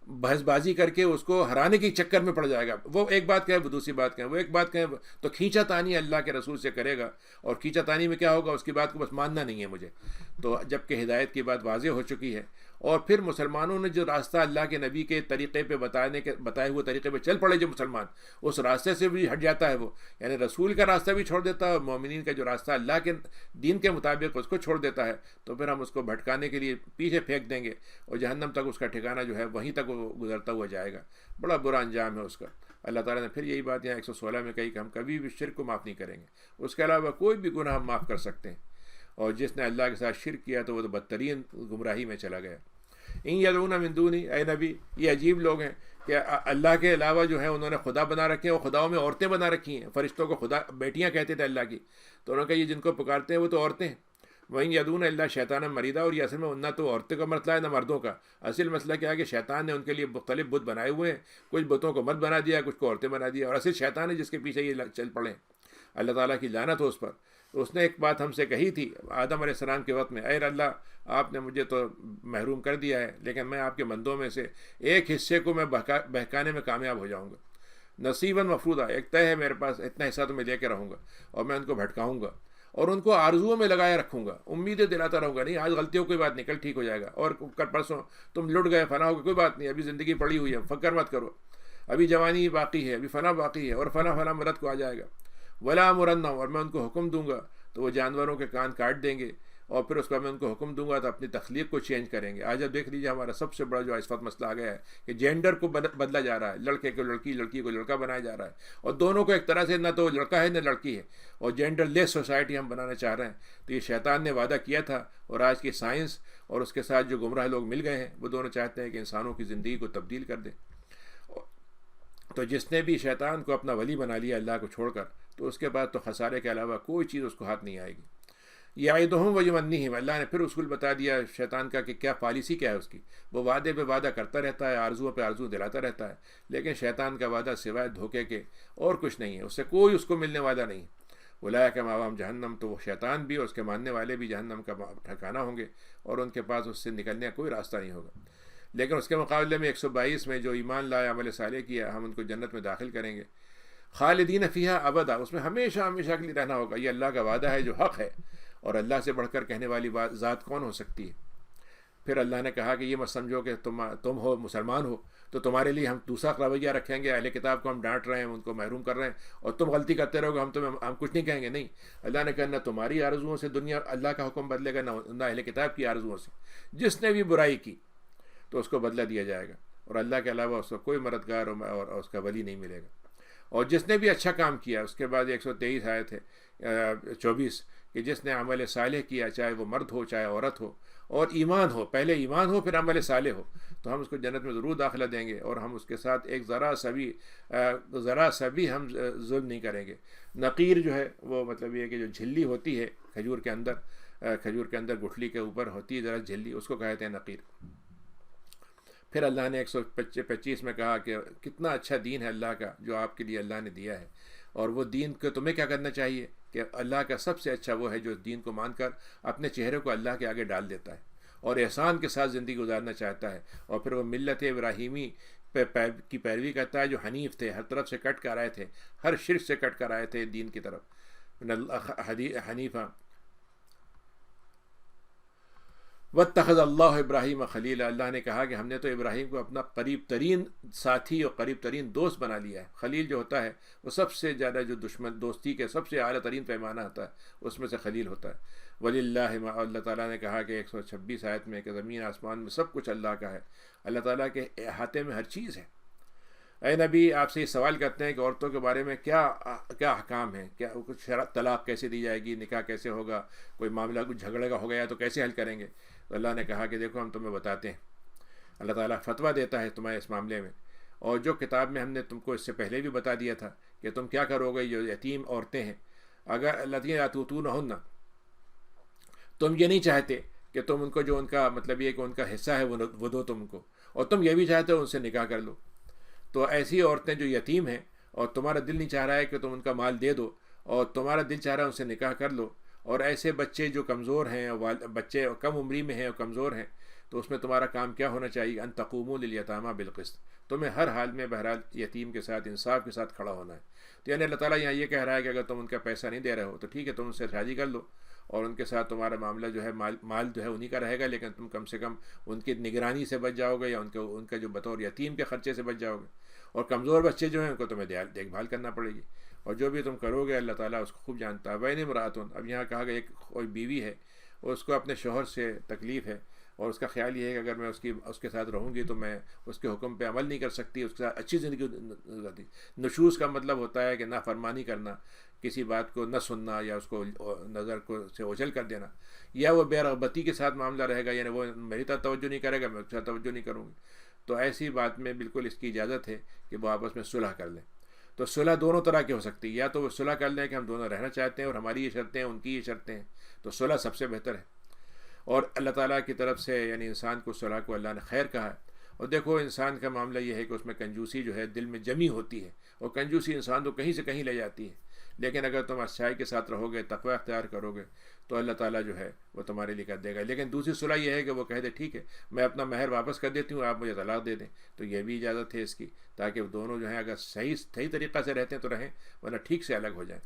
بحث بازی کر کے اس کو ہرانے کے چکر میں پڑ جائے گا، وہ ایک بات کہے وہ دوسری بات کہے، وہ ایک بات کہے تو کھینچا تانی اللہ کے رسول سے کرے گا، اور کھینچا تانی میں کیا ہوگا، اس کی بات کو بس ماننا نہیں ہے مجھے، تو جب کہ ہدایت کی بات واضح ہو چکی ہے، اور پھر مسلمانوں نے جو راستہ اللہ کے نبی کے طریقے پہ بتائے ہوئے طریقے پہ چل پڑے جو مسلمان، اس راستے سے بھی ہٹ جاتا ہے وہ، یعنی رسول کا راستہ بھی چھوڑ دیتا ہے اور مومنین کا جو راستہ اللہ کے دین کے مطابق اس کو چھوڑ دیتا ہے، تو پھر ہم اس کو بھٹکانے کے لیے پیچھے پھینک دیں گے اور جہنم تک اس کا ٹھکانہ جو ہے وہیں تک وہ گزرتا ہوا جائے گا، بڑا برا انجام ہے اس کا۔ اللہ تعالیٰ نے پھر یہی بات یہاں 116 میں کہی کہ ہم کبھی بھی شرک کو معاف نہیں کریں گے، اس کے علاوہ کوئی بھی گناہ ہم معاف کر سکتے ہیں، اور جس نے اللہ کے ساتھ شرک کیا تو وہ تو بدترین گمراہی میں چلا گیا۔ ان یدعون من دونی، اے نبی یہ عجیب لوگ ہیں کہ اللہ کے علاوہ جو ہے انہوں نے خدا بنا رکھے ہیں، اور خداؤں میں عورتیں بنا رکھی ہیں، فرشتوں کو خدا بیٹیاں کہتے تھے اللہ کی، تو انہوں نے کہا یہ جن کو پکارتے ہیں وہ تو عورتیں ہیں، وہیں یدعون اللہ شیطان مریدا، اور یہ اصل میں نہ تو عورتوں کا مسئلہ ہے نہ مردوں کا، اصل مسئلہ کیا ہے کہ شیطان نے ان کے لیے مختلف بت بنائے ہوئے ہیں، کچھ بتوں کو مرد بنا دیا، کچھ کو عورتیں بنا دیا، اور اصل شیطان ہے جس کے پیچھے یہ چل پڑے، اللہ تعالیٰ کی لعنت ہو اس پر۔ اس نے ایک بات ہم سے کہی تھی آدم علیہ السلام کے وقت میں، اے اللہ آپ نے مجھے تو محروم کر دیا ہے، لیکن میں آپ کے بندوں میں سے ایک حصے کو میں بہکانے میں کامیاب ہو جاؤں گا، نصیباً مفروضہ، ایک طے ہے میرے پاس، اتنا حصہ تو میں لے کے رہوں گا، اور میں ان کو بھٹکاؤں گا اور ان کو آرزوؤں میں لگائے رکھوں گا، امیدیں دلاتا رہوں گا، نہیں آج غلطیوں کوئی بات نہیں، کل ٹھیک ہو جائے گا، اور کل پرسوں تم لٹ گئے فنا ہوگا، کوئی بات نہیں، ابھی زندگی پڑی ہوئی ہے، فکر مت کرو، ابھی جوانی باقی ہے، ابھی فنا باقی ہے، اور فنا مرد کو آ جائے گا، ولا مرنا، اور میں ان کو حکم دوں گا تو وہ جانوروں کے کان کاٹ دیں گے، اور پھر اس کا میں ان کو حکم دوں گا تو اپنی تخلیق کو چینج کریں گے۔ آج اب دیکھ لیجیے ہمارا سب سے بڑا جو اس وقت مسئلہ آ گیا ہے کہ جینڈر کو بدلا جا رہا ہے، لڑکے کو لڑکی، لڑکی کو لڑکا بنایا جا رہا ہے، اور دونوں کو ایک طرح سے نہ تو لڑکا ہے نہ لڑکی ہے، اور جینڈر لیس سوسائٹی ہم بنانا چاہ رہے ہیں۔ تو یہ شیطان نے وعدہ کیا تھا، اور آج کی سائنس اور اس کے ساتھ جو گمراہ لوگ مل گئے ہیں وہ دونوں چاہتے ہیں کہ انسانوں کی زندگی کو تبدیل کر دیں۔ تو جس نے بھی شیطان کو اپنا ولی بنا لیا اللہ کو چھوڑ کر، تو اس کے بعد تو خسارے کے علاوہ کوئی چیز اس کو ہاتھ نہیں آئے گی۔ یعدہم ویمنیہم، اللہ نے پھر اصول بتا دیا شیطان کا کہ کیا پالیسی کیا ہے اس کی، وہ وعدے پہ وعدہ کرتا رہتا ہے، آرزو پہ آرزو دلاتا رہتا ہے، لیکن شیطان کا وعدہ سوائے دھوکے کے اور کچھ نہیں ہے، اس سے کوئی اس کو ملنے والا نہیں۔ اولئک مأواہم جہنم، تو وہ شیطان بھی اور اس کے ماننے والے بھی جہنم کا ٹھکانہ ہوں گے، اور ان کے پاس اس سے نکلنے کا کوئی راستہ نہیں ہوگا۔ لیکن اس کے مقابلے میں 122 میں جو ایمان لائے، عمل صالح کیا، ہم ان کو جنت میں داخل کریں گے، خالدین فیہا ابدا، اس میں ہمیشہ ہمیشہ کے لیے رہنا ہوگا۔ یہ اللہ کا وعدہ ہے جو حق ہے، اور اللہ سے بڑھ کر کہنے والی ذات کون ہو سکتی ہے؟ پھر اللہ نے کہا کہ یہ مت سمجھو کہ تم ہو مسلمان ہو تو تمہارے لیے ہم دوسرا رویہ رکھیں گے، اہل کتاب کو ہم ڈانٹ رہے ہیں، ان کو محروم کر رہے ہیں، اور تم غلطی کرتے رہو گے، ہم کچھ نہیں کہیں گے، نہیں۔ اللہ نے کہا نہ تمہاری آرزوؤں سے دنیا اللہ کا حکم بدلے گا، نہ اہل کتاب کی آرزوؤں سے، جس نے بھی برائی کی تو اس کو بدلہ دیا جائے گا، اور اللہ کے علاوہ اس کو کوئی مددگار اور اس کا ولی نہیں ملے گا۔ اور جس نے بھی اچھا کام کیا، اس کے بعد 123 آیت ہے 24، کہ جس نے عمل صالح کیا، چاہے وہ مرد ہو چاہے عورت ہو، اور ایمان ہو، پہلے ایمان ہو پھر عمل صالح ہو، تو ہم اس کو جنت میں ضرور داخلہ دیں گے، اور ہم اس کے ساتھ ایک ذرا سا بھی ہم ظلم نہیں کریں گے۔ نقیر جو ہے وہ مطلب یہ کہ جو جھلی ہوتی ہے کھجور کے اندر گٹھلی کے اوپر ہوتی ہے ذرا جھلی، اس کو کہتے ہیں نقیر۔ پھر اللہ نے 125 میں کہا کہ کتنا اچھا دین ہے اللہ کا جو آپ کے لیے اللہ نے دیا ہے، اور وہ دین کو تمہیں کیا کرنا چاہیے کہ اللہ کا سب سے اچھا وہ ہے جو دین کو مان کر اپنے چہرے کو اللہ کے آگے ڈال دیتا ہے اور احسان کے ساتھ زندگی گزارنا چاہتا ہے، اور پھر وہ ملت ابراہیمی کی پیروی کرتا ہے جو حنیف تھے، ہر طرف سے کٹ کر آئے تھے، ہر شرک سے کٹ کر آئے تھے دین کی طرف، حنیفہ۔ واتخذ اللہ ابراہیم خلیلا، اللہ نے کہا کہ ہم نے تو ابراہیم کو اپنا قریب ترین ساتھی اور قریب ترین دوست بنا لیا ہے۔ خلیل جو ہوتا ہے وہ سب سے زیادہ جو دشمن دوستی کے سب سے اعلیٰ ترین پیمانہ ہوتا ہے، اس میں سے خلیل ہوتا ہے۔ وللہ ما، اللہ تعالیٰ نے کہا کہ 126 آیت میں کہ زمین آسمان میں سب کچھ اللہ کا ہے، اللہ تعالیٰ کے احاطے میں ہر چیز ہے۔ اے نبی آپ سے یہ سوال کرتے ہیں کہ عورتوں کے بارے میں کیا احکام ہیں، کیا کچھ طلاق کیسے دی جائے گی، نکاح کیسے ہوگا، کوئی معاملہ کچھ جھگڑے کا ہو گیا تو کیسے حل کریں گے؟ تو اللہ نے کہا کہ دیکھو ہم تمہیں بتاتے ہیں، اللہ تعالیٰ فتویٰ دیتا ہے تمہیں اس معاملے میں، اور جو کتاب میں ہم نے تم کو اس سے پہلے بھی بتا دیا تھا کہ تم کیا کرو گے، جو یتیم عورتیں ہیں، اگر الذین لا تؤتونہن، تم یہ نہیں چاہتے کہ تم ان کو جو ان کا مطلب یہ کہ ان کا حصہ ہے وہ دو تم کو، اور تم یہ بھی چاہتے ہو ان سے نکاح کر لو، تو ایسی عورتیں جو یتیم ہیں اور تمہارا دل نہیں چاہ رہا ہے کہ تم ان کا مال دے دو، اور تمہارا دل چاہ رہا ہے ان سے نکاح کر لو، اور ایسے بچے جو کمزور ہیں، بچے کم عمری میں ہیں اور کمزور ہیں، تو اس میں تمہارا کام کیا ہونا چاہیے؟ ان تقوموا للیتامی بالقسط، تمہیں ہر حال میں بہرحال یتیم کے ساتھ انصاف کے ساتھ کھڑا ہونا ہے۔ تو یعنی اللہ تعالیٰ یہاں یہ کہہ رہا ہے کہ اگر تم ان کا پیسہ نہیں دے رہے ہو تو ٹھیک ہے، تم ان سے شادی کر لو، اور ان کے ساتھ تمہارا معاملہ جو ہے مال جو ہے انہی کا رہے گا، لیکن تم کم سے کم ان کی نگرانی سے بچ جاؤ گے، یا ان کا جو بطور یتیم کے خرچے سے بچ جاؤ گے، اور کمزور بچے جو ہیں ان کو تمہیں دیکھ بھال کرنا پڑے گی، اور جو بھی تم کرو گے اللہ تعالیٰ اس کو خوب جانتا ہے۔ وَإِنِ امْرَأَةٌ، اب یہاں کہا کہ ایک کوئی بیوی ہے، اس کو اپنے شوہر سے تکلیف ہے، اور اس کا خیال یہ ہے کہ اگر میں اس کے ساتھ رہوں گی تو میں اس کے حکم پہ عمل نہیں کر سکتی، اس کے ساتھ اچھی زندگی گزارتی۔ نشوز کا مطلب ہوتا ہے کہ نافرمانی کرنا، کسی بات کو نہ سننا یا اس کو نظر کو سے اوجھل کر دینا، یا وہ بے رغبتی کے ساتھ معاملہ رہے گا، یعنی وہ میری طرف توجہ نہیں کرے گا، میں اس کے ساتھ توجہ نہیں کروں گی، تو ایسی بات میں بالکل اس کی اجازت ہے کہ وہ آپس میں صلح کر لیں۔ تو صلح دونوں طرح کی ہو سکتی ہے، یا تو وہ صلح کر لیں کہ ہم دونوں رہنا چاہتے ہیں اور ہماری یہ شرطیں ہیں، ان کی یہ شرطیں ہیں، تو صلح سب سے بہتر ہے۔ اور اللہ تعالیٰ کی طرف سے یعنی انسان کو صلح کو اللہ نے خیر کہا ہے۔ اور دیکھو انسان کا معاملہ یہ ہے کہ اس میں کنجوسی جو ہے دل میں جمی ہوتی ہے، اور کنجوسی انسان تو کہیں سے کہیں لے جاتی ہے، لیکن اگر تم اچھائی کے ساتھ رہو گے، تقوی اختیار کرو گے، تو اللہ تعالیٰ جو ہے وہ تمہارے لیے کر دے گا۔ لیکن دوسری صلح یہ ہے کہ وہ کہہ دے ٹھیک ہے میں اپنا مہر واپس کر دیتی ہوں، آپ مجھے طلاق دے دیں، تو یہ بھی اجازت ہے اس کی، تاکہ وہ دونوں جو ہیں اگر صحیح طریقہ سے رہتے ہیں تو رہیں، ورنہ ٹھیک سے الگ ہو جائیں۔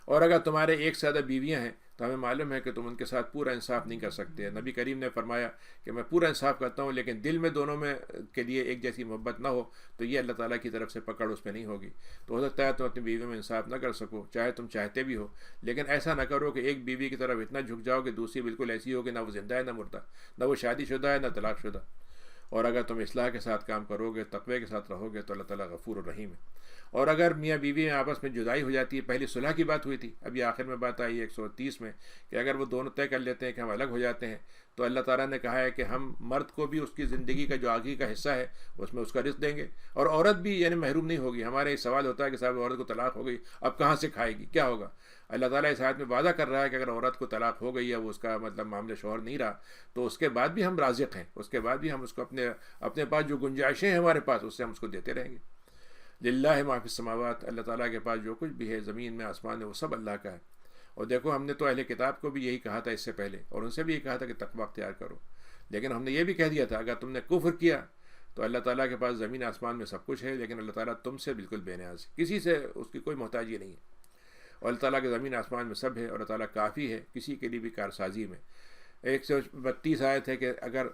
اور اگر تمہارے ایک سے زیادہ بیویاں ہیں تو ہمیں معلوم ہے کہ تم ان کے ساتھ پورا انصاف نہیں کر سکتے۔ نبی کریم نے فرمایا کہ میں پورا انصاف کرتا ہوں، لیکن دل میں دونوں میں کے لیے ایک جیسی محبت نہ ہو تو یہ اللہ تعالیٰ کی طرف سے پکڑ اس پہ نہیں ہوگی۔ تو ہو سکتا ہے تم اپنی بیویوں میں انصاف نہ کر سکو، چاہے تم چاہتے بھی ہو، لیکن ایسا نہ کرو کہ ایک بیوی کی طرف اتنا جھک جاؤ کہ دوسری بالکل ایسی ہو کہ نہ وہ زندہ ہے نہ مردہ، نہ وہ شادی شدہ ہے نہ طلاق شدہ۔ اور اگر تم اصلاح کے ساتھ کام کرو گے، تقوی کے ساتھ رہو گے، تو اللہ تعالیٰ غفور الرحیم ہے۔ اور اگر میاں بیوی میں آپس میں جدائی ہو جاتی ہے، پہلی صلح کی بات ہوئی تھی، ابھی آخر میں بات آئی 130 میں، کہ اگر وہ دونوں طے کر لیتے ہیں کہ ہم الگ ہو جاتے ہیں، تو اللہ تعالیٰ نے کہا ہے کہ ہم مرد کو بھی اس کی زندگی کا جو آگے کا حصہ ہے اس میں اس کا رزق دیں گے، اور عورت بھی یعنی محروم نہیں ہوگی۔ ہمارے ایک سوال ہوتا ہے کہ صاحب عورت کو طلاق ہو گئی، اب کہاں سے کھائے گی، کیا ہوگا؟ اللہ تعالیٰ اس آیت میں وعدہ کر رہا ہے کہ اگر عورت کو طلاق ہو گئی ہے، وہ اس کا مطلب معاملہ شوہر نہیں رہا، تو اس کے بعد بھی ہم رازق ہیں، اس کے بعد بھی ہم اس کو اپنے پاس جو گنجائشیں ہیں ہمارے پاس، اس سے ہم اس کو دیتے رہیں گے۔ للہ ما فی السماوات، اللہ تعالیٰ کے پاس جو کچھ بھی ہے زمین میں آسمان میں وہ سب اللہ کا ہے۔ اور دیکھو ہم نے تو اہل کتاب کو بھی یہی کہا تھا اس سے پہلے، اور ان سے بھی یہی کہا تھا کہ تقوی اختیار کرو، لیکن ہم نے یہ بھی کہہ دیا تھا اگر تم نے کفر کیا تو اللہ تعالیٰ کے پاس زمین آسمان میں سب کچھ ہے، لیکن اللہ تعالیٰ تم سے بالکل بے نیاز ہے، کسی سے اس کی کوئی محتاجی نہیں ہے، اور اللہ تعالیٰ کے زمین آسمان میں سب ہے، اور اللہ تعالیٰ کافی ہے کسی کے لیے بھی کارسازی میں۔ 132 آیت ہے کہ اگر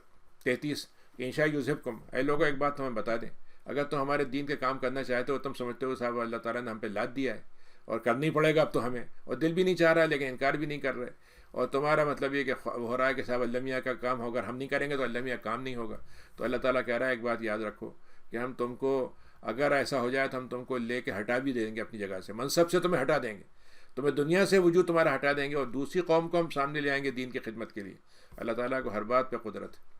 33 انشاء یذہبکم، اے لوگوں ایک بات ہمیں بتا دیں، اگر تم ہمارے دین کے کام کرنا چاہتے ہو، تم سمجھتے ہو صاحب اللہ تعالیٰ نے ہم پہ لاد دیا ہے اور کرنا ہی پڑے گا اب تو ہمیں، اور دل بھی نہیں چاہ رہا لیکن انکار بھی نہیں کر رہے، اور تمہارا مطلب یہ کہ ہو رہا ہے کہ صاحب اللہ میاں کا کام ہوگا، ہم نہیں کریں گے تو اللہ میاں کام نہیں ہوگا، تو اللہ تعالیٰ کہہ رہا ہے ایک بات یاد رکھو کہ ہم تم کو اگر ایسا ہو جائے تو ہم تم کو لے کے ہٹا بھی دیں گے اپنی جگہ سے، منصب سے تمہیں ہٹا دیں گے، تمہیں دنیا سے وجود تمہارا ہٹا دیں گے، اور دوسری قوم کو ہم سامنے لے آئیں گے دین کی خدمت کے لیے۔ اللہ تعالیٰ کو ہر بات پہ قدرت ہے۔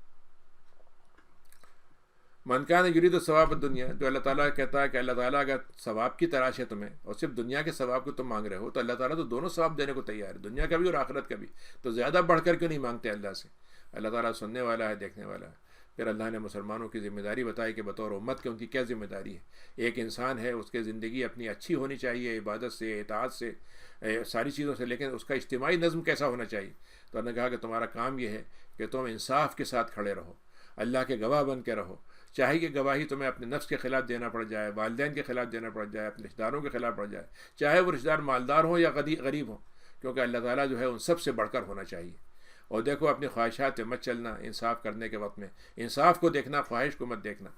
من کان یرید الثواب الدنیا، جو اللہ تعالیٰ کہتا ہے کہ اللہ تعالیٰ اگر ثواب کی تلاش ہے تمہیں اور صرف دنیا کے ثواب کو تم مانگ رہے ہو، تو اللہ تعالیٰ تو دونوں ثواب دینے کو تیار ہے، دنیا کا بھی اور آخرت کا بھی، تو زیادہ بڑھ کر کیوں نہیں مانگتے اللہ سے؟ اللہ تعالیٰ سننے والا ہے، دیکھنے والا ہے۔ پھر اللہ نے مسلمانوں کی ذمہ داری بتائی کہ بطور امت کے ان کی کیا ذمہ داری ہے۔ ایک انسان ہے، اس کی زندگی اپنی اچھی ہونی چاہیے، عبادت سے، اطاعت سے، ساری چیزوں سے، لیکن اس کا اجتماعی نظم کیسا ہونا چاہیے؟ تو انہوں نے کہا کہ تمہارا کام یہ ہے کہ تم انصاف کے ساتھ کھڑے رہو، اللہ کے گواہ بن کے رہو، چاہے کہ گواہی تمہیں اپنے نفس کے خلاف دینا پڑ جائے، والدین کے خلاف دینا پڑ جائے، اپنے رشتہ داروں کے خلاف پڑ جائے، چاہے وہ رشتہ دار مالدار ہوں یا غریب ہوں، کیونکہ اللہ تعالیٰ جو ہے ان سب سے بڑھ کر ہونا چاہیے۔ اور دیکھو اپنی خواہشات پہ مت چلنا، انصاف کرنے کے وقت میں انصاف کو دیکھنا، خواہش کو مت دیکھنا۔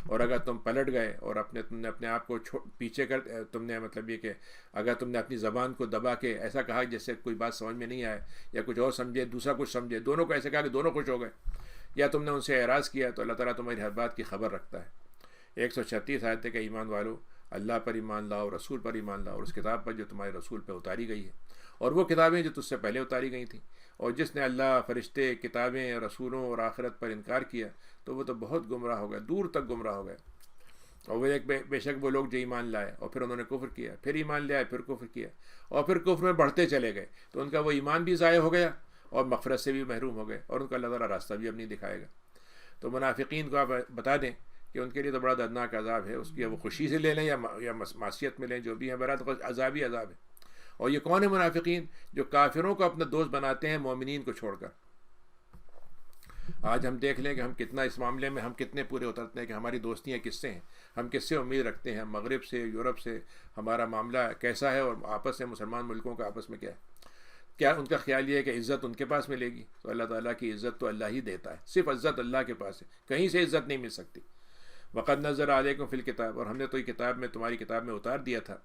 اور اگر تم پلٹ گئے اور تم نے اپنے آپ کو پیچھے کر، تم نے مطلب یہ کہ اگر تم نے اپنی زبان کو دبا کے ایسا کہا جس سے کوئی بات سمجھ میں نہیں آئے، یا کچھ اور سمجھے دوسرا کچھ سمجھے، دونوں کو ایسے کہا کہ دونوں خوش ہو گئے، یا تم نے ان سے اعراض کیا، تو اللہ تعالیٰ تمہاری ہر بات کی خبر رکھتا ہے۔ 136 آیت ہے کہ ایمان والو اللہ پر ایمان لاؤ، رسول پر ایمان لاؤ، اور اس کتاب پر جو تمہارے رسول پہ اتاری گئی ہے، اور وہ کتابیں جو تجھ سے پہلے اتاری گئی تھیں۔ اور جس نے اللہ، فرشتے، کتابیں، رسولوں اور آخرت پر انکار کیا تو وہ تو بہت گمراہ ہو گئے، دور تک گمراہ ہو گئے۔ اور وہ ایک بے شک وہ لوگ جو ایمان لائے اور پھر انہوں نے کفر کیا، پھر ایمان لے آئے، پھر کفر کیا، اور پھر کفر میں بڑھتے چلے گئے، تو ان کا وہ ایمان بھی ضائع ہو گیا اور مغفرت سے بھی محروم ہو گئے، اور ان کا اللہ تعالیٰ راستہ بھی اب نہیں دکھائے گا۔ تو منافقین کو آپ بتا دیں کہ ان کے لیے تو بڑا دردناک عذاب ہے، اس کی وہ خوشی سے لے لیں یا معصیت میں لیں، جو بھی ہے برات عذاب ہی عذاب ہے۔ اور یہ کون ہے منافقین؟ جو کافروں کو اپنا دوست بناتے ہیں مومنین کو چھوڑ کر۔ آج ہم دیکھ لیں کہ ہم کتنا اس معاملے میں ہم کتنے پورے اترتے ہیں کہ ہماری دوستیاں کس سے ہیں، ہم کس سے امید رکھتے ہیں، مغرب سے، یورپ سے، ہمارا معاملہ کیسا ہے، اور آپس میں مسلمان ملکوں کا آپس میں کیا ہے۔ کیا ان کا خیال یہ ہے کہ عزت ان کے پاس ملے گی؟ تو اللہ تعالیٰ کی عزت تو اللہ ہی دیتا ہے، صرف عزت اللہ کے پاس ہے، کہیں سے عزت نہیں مل سکتی۔ وقد نزل علیکم فی الکتاب، اور ہم نے تو یہ کتاب میں، تمہاری کتاب میں اتار دیا تھا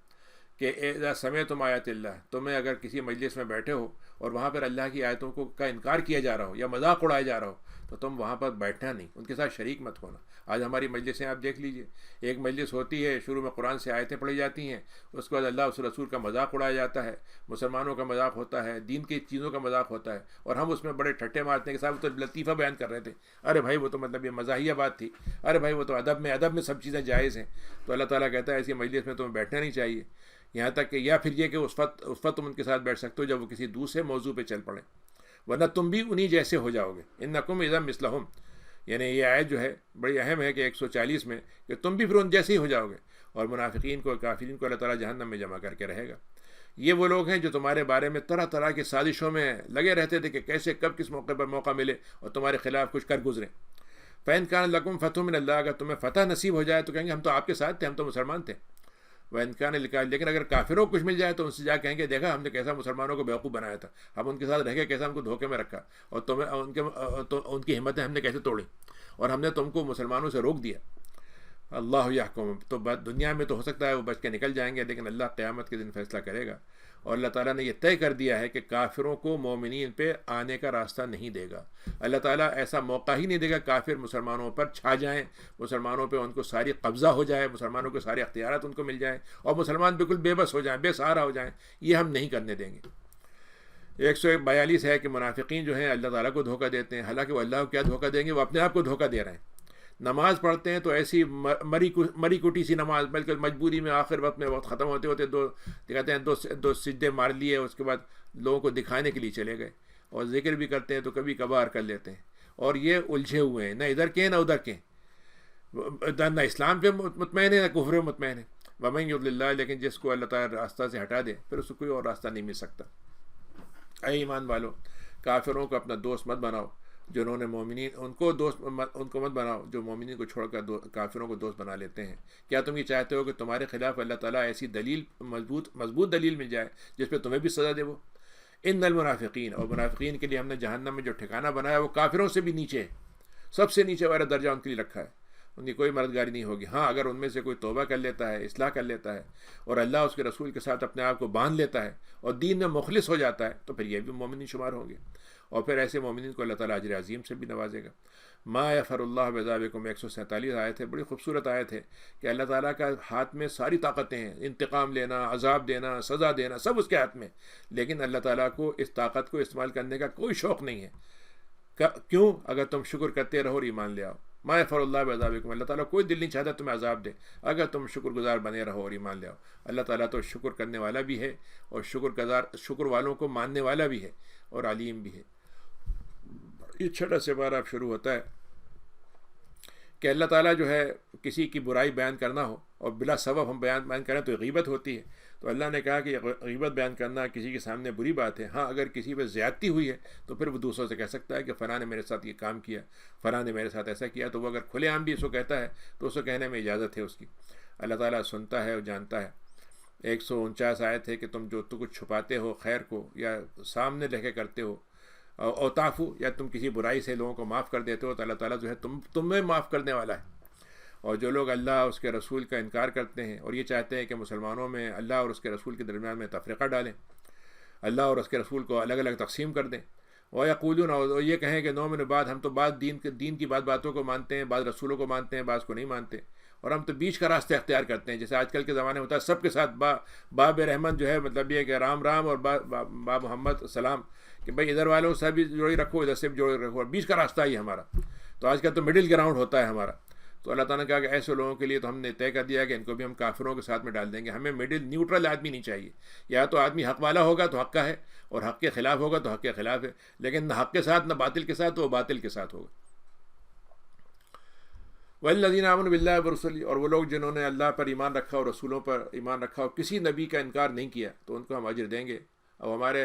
کہ اذا سمعتم آیات اللہ، تمہیں اگر کسی مجلس میں بیٹھے ہو اور وہاں پر اللہ کی آیتوں کا انکار کیا جا رہا ہو یا مذاق اڑایا جا رہا ہو تو تم وہاں پر بیٹھنا نہیں، ان کے ساتھ شریک مت ہونا۔ آج ہماری مجلسیں آپ دیکھ لیجئے، ایک مجلس ہوتی ہے، شروع میں قرآن سے آیتیں پڑھی جاتی ہیں، اس کے بعد اللہ اس رسول کا مذاق اڑایا جاتا ہے، مسلمانوں کا مذاق ہوتا ہے، دین کی چیزوں کا مذاق ہوتا ہے، اور ہم اس میں بڑے ٹھٹے مارتے ہیں کہ صاحب وہ تو لطیفہ بیان کر رہے تھے، ارے بھائی وہ تو مطلب یہ مزاحیہ بات تھی، ارے بھائی وہ تو ادب میں سب چیزیں جائز ہیں۔ تو اللہ تعالیٰ کہتا ہے ایسی مجلس میں تمہیں بیٹھنا نہیں چاہیے، یہاں تک کہ یا پھر یہ کہ اس وقت تم ان کے ساتھ بیٹھ سکتے ہو جب وہ کسی دوسرے موضوع پہ چل پڑیں، ورنہ تم بھی انہی جیسے ہو جاؤ گے۔ انکم اذا مثلہم، یعنی یہ آیت جو ہے بڑی اہم ہے کہ 140 میں، کہ تم بھی پھر ان جیسے ہی ہو جاؤ گے، اور منافقین کو کافرین کو اللہ تعالیٰ جہنم میں جمع کر کے رہے گا۔ یہ وہ لوگ ہیں جو تمہارے بارے میں طرح طرح کی سازشوں میں لگے رہتے تھے کہ کیسے کب کس موقع پر موقع ملے اور تمہارے خلاف کچھ کر گزریں۔ فَإِنْ كَانَ لَكُمْ فَتْحٌ مِّنَ اللَّهِ، اگر تمہیں فتح نصیب ہو جائے تو کہیں گے ہم تو آپ کے ساتھ تھے، ہم تو مسلمان تھے۔ وَإِنْ كَانَ لِلْكَافِرِينَ، لیکن اگر کافروں کو کچھ مل جائے تو ان سے جا کہیں گے دیکھا ہم نے کیسا مسلمانوں کو بیوقوف بنایا تھا، ہم ان کے ساتھ رہ کے کیسا ہم کو دھوکے میں رکھا، اور تمہیں ان کی ہمتیں ہم نے کیسے توڑی، اور ہم نے تم کو مسلمانوں سے روک دیا۔ اللہ یحکم، تو بات دنیا میں تو ہو سکتا ہے وہ بچ کے نکل جائیں گے، لیکن اللہ قیامت کے دن فیصلہ کرے گا، اور اللہ تعالیٰ نے یہ طے کر دیا ہے کہ کافروں کو مومنین پہ آنے کا راستہ نہیں دے گا۔ اللہ تعالیٰ ایسا موقع ہی نہیں دے گا کافر مسلمانوں پر چھا جائیں، مسلمانوں پہ ان کو ساری قبضہ ہو جائے، مسلمانوں کے سارے اختیارات ان کو مل جائیں، اور مسلمان بالکل بے بس ہو جائیں، بے سہارا ہو جائیں، یہ ہم نہیں کرنے دیں گے۔ 142 ہے کہ منافقین جو ہیں اللہ تعالیٰ کو دھوکہ دیتے ہیں، حالانکہ وہ اللہ کو کیا دھوکہ دیں گے، وہ اپنے آپ کو دھوکہ دے رہے ہیں۔ نماز پڑھتے ہیں تو ایسی مری کٹی سی نماز، بلکہ مجبوری میں آخر وقت میں وقت ختم ہوتے ہوتے کہتے ہیں دو سجدے مار لیے، اس کے بعد لوگوں کو دکھانے کے لیے چلے گئے، اور ذکر بھی کرتے ہیں تو کبھی کبھار کر لیتے ہیں، اور یہ الجھے ہوئے ہیں، نہ ادھر کے نہ ادھر کے، نہ اسلام پہ مطمئن ہے نہ کفر پہ مطمئن ہے۔ وَمَن يُضْلِلِ اللَّهُ، لیکن جس کو اللہ تعالیٰ راستہ سے ہٹا دے پھر اس کو کوئی اور راستہ نہیں مل سکتا۔ اے ایمان والو، کافروں کو اپنا دوست مت بناؤ، جنہوں نے مومنین ان کو مت بناؤ جو مومنین کو چھوڑ کر کافروں کو دوست بنا لیتے ہیں۔ کیا تم یہ چاہتے ہو کہ تمہارے خلاف اللہ تعالیٰ ایسی دلیل مضبوط دلیل مل جائے جس پہ تمہیں بھی سزا دے؟ وہ ان المنافقین، اور منافقین کے لیے ہم نے جہنم میں جو ٹھکانہ بنایا وہ کافروں سے بھی نیچے ہے، سب سے نیچے والا درجہ ان کے لیے رکھا ہے، ان کی کوئی مددگاری نہیں ہوگی۔ ہاں اگر ان میں سے کوئی توبہ کر لیتا ہے، اصلاح کر لیتا ہے، اور اللہ اس کے رسول کے ساتھ اپنے آپ کو باندھ لیتا ہے اور دین میں مخلص ہو جاتا ہے تو پھر یہ بھی مومنین شمار ہوں گے، اور پھر ایسے مومنین کو اللہ تعالیٰ اجر عظیم سے بھی نوازے گا۔ ما یغفر اللہ بعذابکم، 147 آیت ہے، بڑی خوبصورت آیت ہے کہ اللہ تعالیٰ کا ہاتھ میں ساری طاقتیں ہیں، انتقام لینا، عذاب دینا، سزا دینا، سب اس کے ہاتھ میں، لیکن اللہ تعالیٰ کو اس طاقت کو استعمال کرنے کا کوئی شوق نہیں ہے۔ کیوں؟ اگر تم شکر کرتے رہو اور ایمان لے آؤ۔ ما یغفر اللہ بعذابکم، اللہ تعالیٰ کوئی دل نہیں چاہتا تمہیں عذاب دے اگر تم شکر گزار بنے رہو اور ایمان لے آؤ۔ اللہ تعالیٰ تو شکر کرنے والا بھی ہے، اور شکر والوں کو ماننے والا بھی ہے، اور علیم بھی ہے۔ یہ چھٹا سے بار آپ شروع ہوتا ہے کہ اللہ تعالیٰ جو ہے کسی کی برائی بیان کرنا ہو اور بلا سبب ہم بیان کریں تو غیبت ہوتی ہے، تو اللہ نے کہا کہ غیبت بیان کرنا کسی کے سامنے بری بات ہے۔ ہاں اگر کسی پہ زیادتی ہوئی ہے تو پھر وہ دوسروں سے کہہ سکتا ہے کہ فلاں نے میرے ساتھ یہ کام کیا، فلاں نے میرے ساتھ ایسا کیا، تو وہ اگر کھلے عام بھی اس کو کہتا ہے تو اس کو کہنے میں اجازت ہے اس کی۔ اللہ تعالیٰ سنتا ہے اور جانتا ہے۔ 149 آیت ہے کہ تم جو تو کچھ چھپاتے ہو خیر کو یا سامنے رہ کے کرتے ہو، اور تعفو، یا تم کسی برائی سے لوگوں کو معاف کر دیتے ہو تو اللہ تعالیٰ جو ہے تمہیں معاف کرنے والا ہے۔ اور جو لوگ اللہ اور اس کے رسول کا انکار کرتے ہیں اور یہ چاہتے ہیں کہ مسلمانوں میں اللہ اور اس کے رسول کے درمیان میں تفرقہ ڈالیں، اللہ اور اس کے رسول کو الگ الگ تقسیم کر دیں، وَيَقُولُونَ، اور یہ کہیں کہ نؤمن بعض، ہم تو بعض دین کی باتوں کو مانتے ہیں، بعض رسولوں کو مانتے ہیں، بعض کو نہیں مانتے، اور ہم تو بیچ کا راستہ اختیار کرتے ہیں، جیسے آج کل کے زمانے میں ہوتا ہے سب کے ساتھ باب رحمت جو ہے، مطلب یہ کہ رام رام اور با محمد سلام، کہ بھائی ادھر والوں سے بھی جوڑی رکھو، ادھر سے بھی جوڑی رکھو، اور بیچ کا راستہ ہی ہمارا۔ تو آج کل تو مڈل گراؤنڈ ہوتا ہے ہمارا۔ تو اللہ تعالیٰ نے کہا کہ ایسے لوگوں کے لیے تو ہم نے طے کر دیا کہ ان کو بھی ہم کافروں کے ساتھ میں ڈال دیں گے۔ ہمیں نیوٹرل آدمی نہیں چاہیے، یا تو آدمی حق والا ہوگا تو حق کا ہے، اور حق کے خلاف ہوگا تو حق کے خلاف ہے، لیکن نہ حق کے ساتھ نہ باطل کے ساتھ، تو وہ باطل کے ساتھ ہوگا۔ وَالَّذِينَ آمَنُوا بِاللَّهِ وَرُسُلِهِ، اور وہ لوگ جنہوں نے اللہ پر ایمان رکھا اور رسولوں پر ایمان رکھا اور کسی نبی کا انکار نہیں کیا تو ان کو ہم اجر دیں گے۔ اب ہمارے